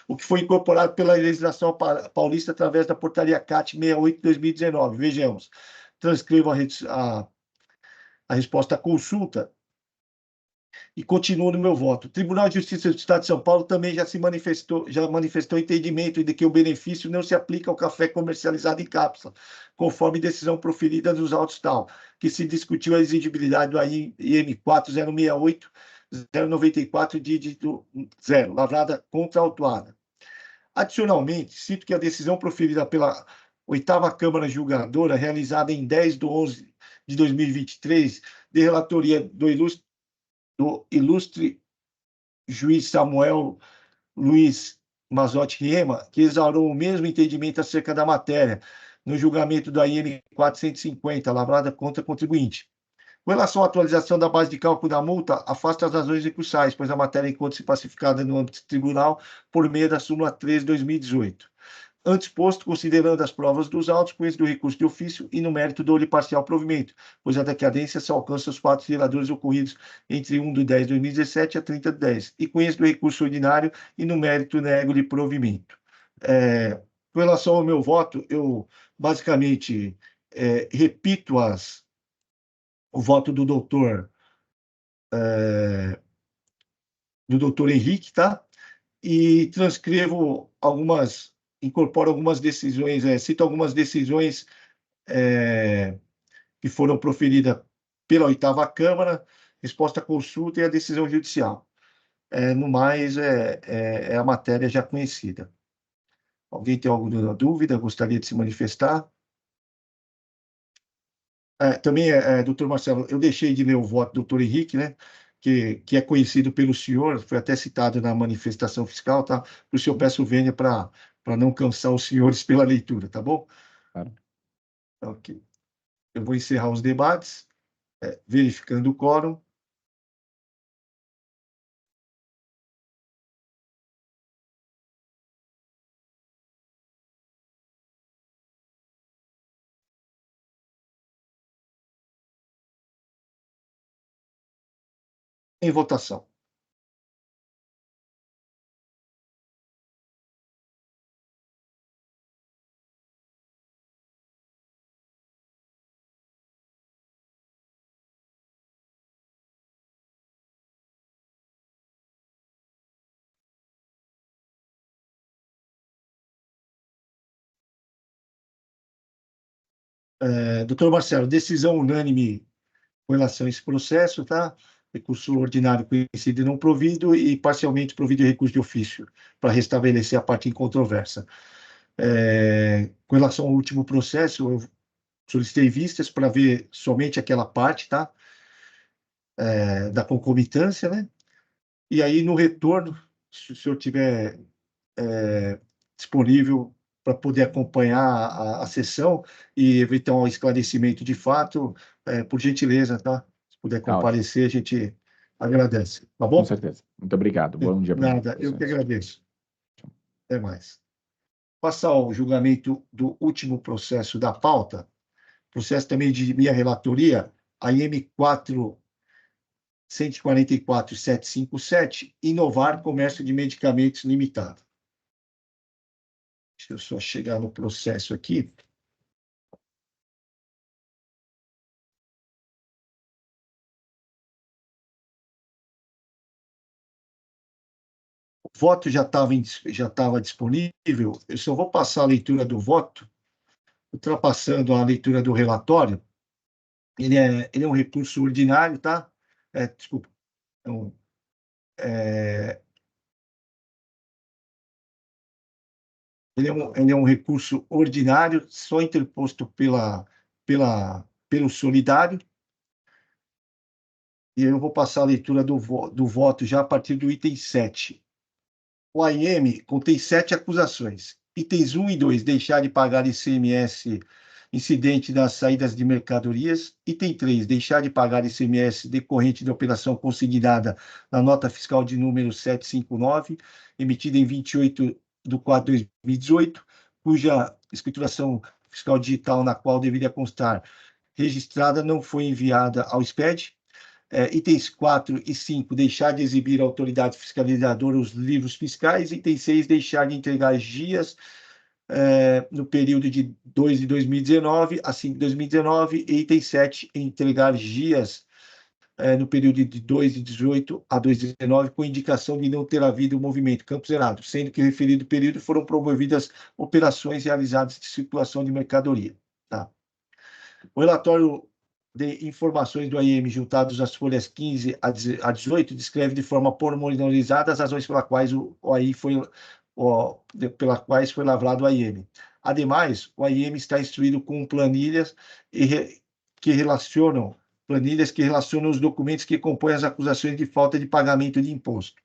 o que foi incorporado pela legislação paulista através da portaria CAT 68 de 2019. Vejamos, transcrevo a resposta à consulta e continuo no meu voto. O Tribunal de Justiça do Estado de São Paulo também já manifestou entendimento de que o benefício não se aplica ao café comercializado em cápsula, conforme decisão proferida nos autos tal, que se discutiu a exigibilidade do IM 4068-094, dígito 0, lavrada contra a autuada. Adicionalmente, cito que a decisão proferida pela 8ª Câmara Julgadora, realizada em 10/11 de 2023, de relatoria do ilustre juiz Samuel Luiz Mazotti Riema, que exarou o mesmo entendimento acerca da matéria, no julgamento da IN 450, lavrada contra contribuinte. Com relação à atualização da base de cálculo da multa, afasta as razões recursais, pois a matéria encontra-se pacificada no âmbito tribunal por meio da súmula 3 de 2018. Antes posto, considerando as provas dos autos, conheço do recurso de ofício e no mérito dou-lhe parcial provimento, pois a decadência só alcança os fatos geradores ocorridos entre 1/10/2017 a 30/10, e conheço do recurso ordinário e no mérito nego-lhe provimento. Com relação ao meu voto, eu basicamente repito o voto do doutor Henrique, tá? E transcrevo incorporo algumas decisões, cito algumas decisões que foram proferidas pela 8ª Câmara, resposta à consulta e a decisão judicial. No mais, é a matéria já conhecida. Alguém tem alguma dúvida? Gostaria de se manifestar? Também, doutor Marcelo, eu deixei de ler o voto do doutor Henrique, né? Que é conhecido pelo senhor, foi até citado na manifestação fiscal, tá? Para o senhor peço vênia para não cansar os senhores pela leitura, tá bom? Claro. Ok. Eu vou encerrar os debates, verificando o quórum. Em votação. Doutor Marcelo, decisão unânime com relação a esse processo, tá? Recurso ordinário conhecido e não provido e parcialmente provido recurso de ofício para restabelecer a parte incontroversa. Com relação ao último processo, eu solicitei vistas para ver somente aquela parte, tá? Da concomitância, né? E aí, no retorno, se o senhor tiver disponível para poder acompanhar a sessão e evitar um esclarecimento de fato, por gentileza, tá? Se puder comparecer, a gente agradece, tá bom? Com certeza. Muito obrigado. Bom dia. Nada, eu que agradeço. Até mais. Passar ao julgamento do último processo da pauta, processo também de minha relatoria, a IM 444.757, Inovar Comércio de Medicamentos Limitado. Deixa eu só chegar no processo aqui. O voto já estava disponível, eu só vou passar a leitura do voto, ultrapassando a leitura do relatório. Ele é um recurso ordinário, tá? Desculpa. Ele é um recurso ordinário, só interposto pelo solidário. E eu vou passar a leitura do voto já a partir do item 7. O AIM contém 7 acusações. Itens 1 e 2, deixar de pagar ICMS incidente das saídas de mercadorias. Item 3, deixar de pagar ICMS decorrente da operação consignada na nota fiscal de número 759, emitida em 28/4/2018, cuja escrituração fiscal digital na qual deveria constar registrada não foi enviada ao SPED. Itens 4 e 5, deixar de exibir à autoridade fiscalizadora os livros fiscais. Item 6, deixar de entregar GIAs no período de 2 de 2019 a 5 de 2019. E item 7, entregar GIAs no período de 2 de 18 a 2 de 19, com indicação de não ter havido movimento, campo zerado, sendo que no referido período foram promovidas operações realizadas de circulação de mercadoria. Tá? O relatório de informações do AIM juntados às folhas 15 a 18 descreve de forma pormenorizada as razões pelas quais pelas quais foi lavrado o AIM. Ademais, o AIM está instruído com planilhas que relacionam os documentos que compõem as acusações de falta de pagamento de imposto.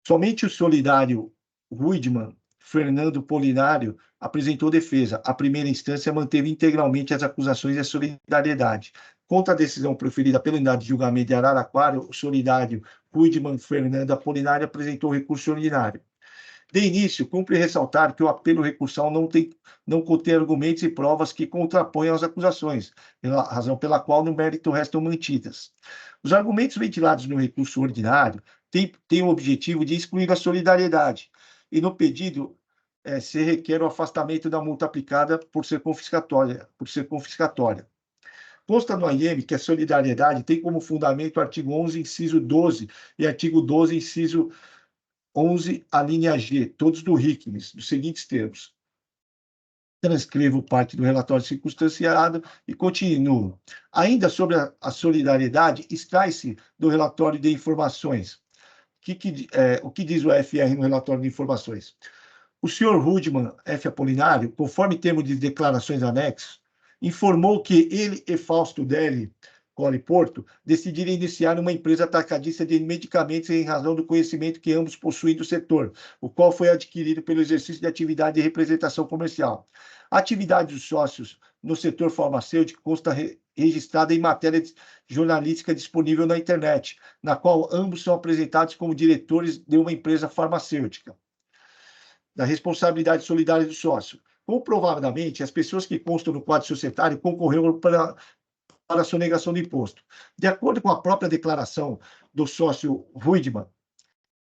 Somente o solidário Rudman Fernando Polinário apresentou defesa. A primeira instância manteve integralmente as acusações de solidariedade. Contra a decisão proferida pela unidade de julgamento de Araraquara, o solidário Rudman Fernando Polinário apresentou recurso ordinário. De início, cumpre ressaltar que o apelo recursal não contém argumentos e provas que contrapõem as acusações, razão pela qual no mérito restam mantidas. Os argumentos ventilados no recurso ordinário têm o objetivo de excluir a solidariedade, e no pedido se requer o afastamento da multa aplicada por ser confiscatória. Consta no AIM que a solidariedade tem como fundamento o artigo 11, inciso 12, e artigo 12, inciso 11, a linha G, todos do RICMES, dos seguintes termos. Transcrevo parte do relatório circunstanciado e continuo. Ainda sobre a solidariedade, extrai-se do relatório de informações. O que diz o FR no relatório de informações? O senhor Rudman F. Apolinário, conforme termo de declarações anexos, informou que ele e Fausto Deli Cole Porto decidiram iniciar uma empresa atacadista de medicamentos em razão do conhecimento que ambos possuem do setor, o qual foi adquirido pelo exercício de atividade de representação comercial. A atividade dos sócios no setor farmacêutico consta registrada em matéria jornalística disponível na internet, na qual ambos são apresentados como diretores de uma empresa farmacêutica. Da responsabilidade solidária do sócio. Comprovadamente, as pessoas que constam no quadro societário concorreram para a sonegação do imposto. De acordo com a própria declaração do sócio Rudman,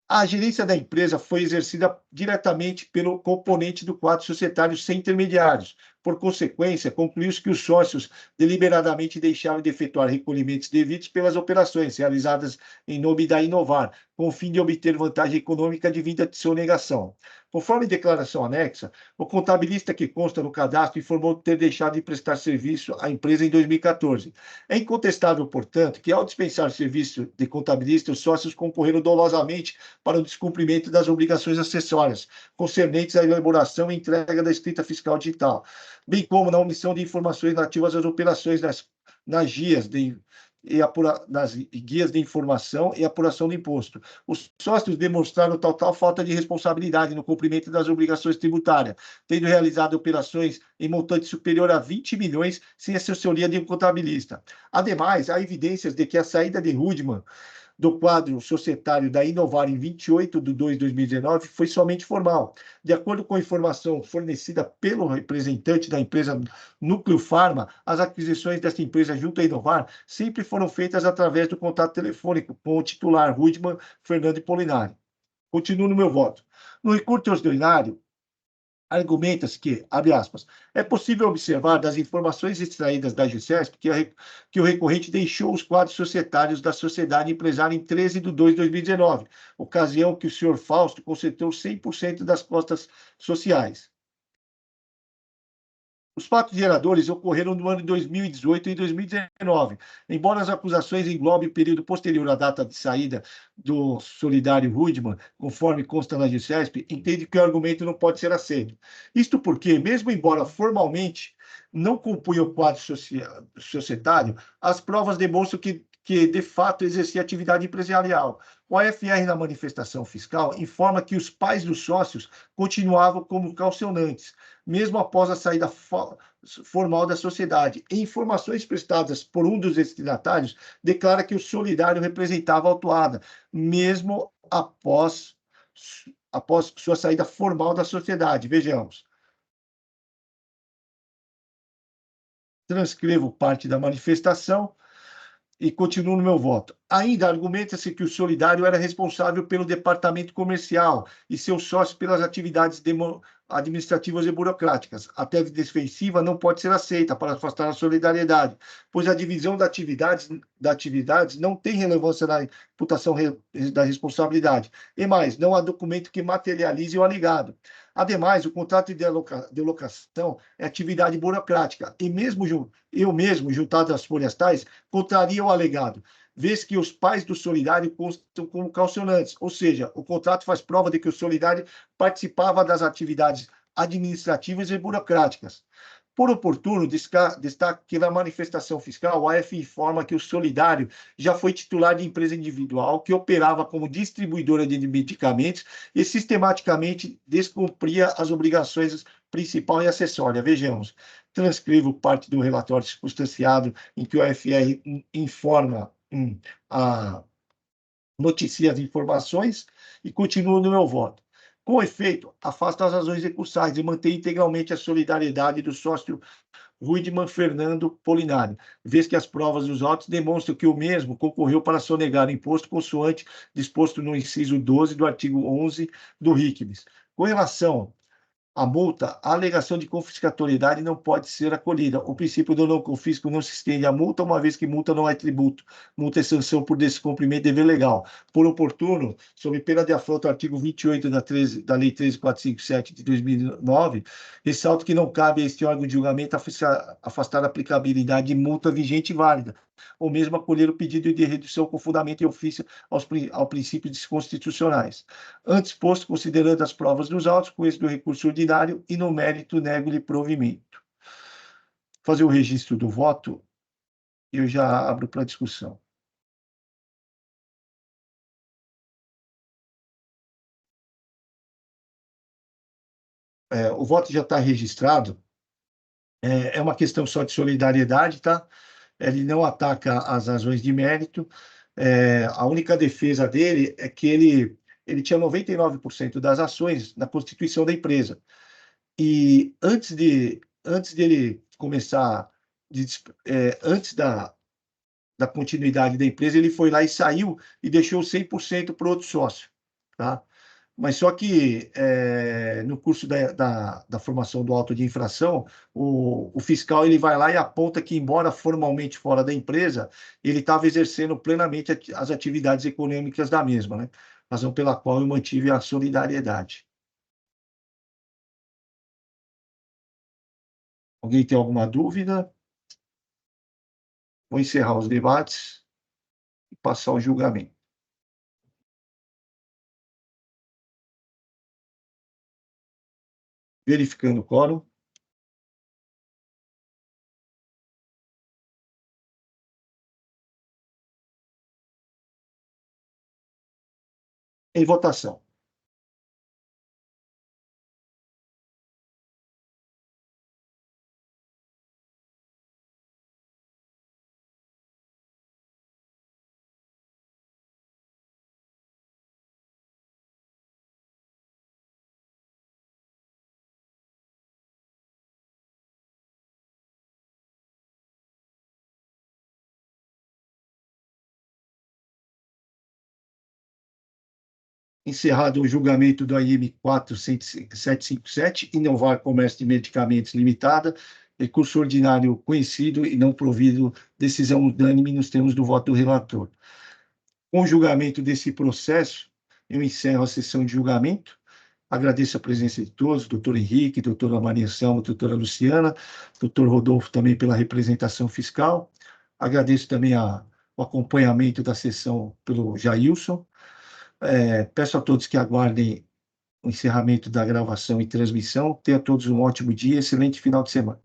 a gerência da empresa foi exercida diretamente pelo componente do quadro societário sem intermediários. Por consequência, concluiu-se que os sócios deliberadamente deixaram de efetuar recolhimentos devidos pelas operações realizadas em nome da Inovar, com o fim de obter vantagem econômica devido à sonegação. Conforme declaração anexa, o contabilista que consta no cadastro informou ter deixado de prestar serviço à empresa em 2014. É incontestável, portanto, que ao dispensar serviço de contabilista, os sócios concorreram dolosamente para o descumprimento das obrigações acessórias, concernentes à elaboração e entrega da escrita fiscal digital, bem como na omissão de informações relativas às operações nas guias nas guias de informação e apuração do imposto. Os sócios demonstraram total falta de responsabilidade no cumprimento das obrigações tributárias, tendo realizado operações em montante superior a 20 milhões sem assessoria de um contabilista. Ademais, há evidências de que a saída de Rudman do quadro societário da Inovar em 28 de 2 de 2019 foi somente formal. De acordo com a informação fornecida pelo representante da empresa Núcleo Pharma, as aquisições desta empresa junto à Inovar sempre foram feitas através do contato telefônico com o titular Rudman Fernando Polinário. Continuo no meu voto. No recurso ordinário, argumenta-se que, abre aspas, é possível observar das informações extraídas da GCESP que o recorrente deixou os quadros societários da sociedade empresária em 13 de 2 de 2019, ocasião que o senhor Fausto concentrou 100% das cotas sociais. Os fatos geradores ocorreram no ano de 2018 e 2019. Embora as acusações englobem o período posterior à data de saída do solidário Rudman, conforme consta na GCESP, entende que o argumento não pode ser aceito. Isto porque, mesmo embora formalmente não compunha o quadro societário, as provas demonstram que de fato exercia atividade empresarial. O AFR, na manifestação fiscal, informa que os pais dos sócios continuavam como calcionantes, mesmo após a saída formal da sociedade. Em informações prestadas por um dos destinatários, declara que o solidário representava a autuada, mesmo após sua saída formal da sociedade. Vejamos. Transcrevo parte da manifestação e continuo no meu voto. Ainda argumenta-se que o solidário era responsável pelo departamento comercial e seus sócios pelas atividades administrativas e burocráticas. A tese defensiva não pode ser aceita para afastar a solidariedade, pois a divisão da atividades não tem relevância na imputação da responsabilidade. E mais, não há documento que materialize o alegado. Ademais, o contrato de locação é atividade burocrática, e eu mesmo, juntado às folhas tais, contraria o alegado, vez que os pais do solidário constam como caucionantes, ou seja, o contrato faz prova de que o solidário participava das atividades administrativas e burocráticas. Por oportuno, destaque que na manifestação fiscal, a AF informa que o solidário já foi titular de empresa individual que operava como distribuidora de medicamentos e sistematicamente descumpria as obrigações principal e acessória. Vejamos, transcrevo parte do relatório circunstanciado em que o AFR informa noticia as informações e continuo no meu voto. Com efeito, afasta as razões recursais e mantém integralmente a solidariedade do sócio Rudman Fernando Polinari, vez que as provas dos autos demonstram que o mesmo concorreu para sonegar imposto consoante disposto no inciso 12 do artigo 11 do RICMES. Com relação à multa, a alegação de confiscatoriedade não pode ser acolhida. O princípio do não confisco não se estende à multa, uma vez que multa não é tributo. Multa é sanção por descumprimento de dever legal. Por oportuno, sob pena de afronta ao artigo 28 da Lei 13.457 de 2009, ressalto que não cabe a este órgão de julgamento afastar a aplicabilidade de multa vigente e válida, ou mesmo acolher o pedido de redução com fundamento e ofício ao princípios desconstitucionais. Antes posto, considerando as provas dos autos, com êxito do recurso ordinário e no mérito nego-lhe provimento. Fazer o registro do voto, eu já abro para discussão. O voto já está registrado. É uma questão só de solidariedade, tá? Ele não ataca as razões de mérito. A única defesa dele é que ele tinha 99% das ações na constituição da empresa. E antes dele começar, antes da continuidade da empresa, ele foi lá e saiu e deixou 100% para o outro sócio, tá? Mas só que no curso da formação do auto de infração, o fiscal ele vai lá e aponta que, embora formalmente fora da empresa, ele estava exercendo plenamente as atividades econômicas da mesma, né? Razão pela qual eu mantive a solidariedade. Alguém tem alguma dúvida? Vou encerrar os debates e passar ao julgamento. Verificando o quórum. Em votação. Encerrado o julgamento do AIM 4757, Inovar Comércio de Medicamentos Limitada, recurso ordinário conhecido e não provido, decisão unânime nos termos do voto do relator. Com o julgamento desse processo, eu encerro a sessão de julgamento. Agradeço a presença de todos, doutor Henrique, doutora Maria Selma, doutora Luciana, doutor Rodolfo também pela representação fiscal. Agradeço também o acompanhamento da sessão pelo Jailson. Peço a todos que aguardem o encerramento da gravação e transmissão. Tenham todos um ótimo dia, excelente final de semana.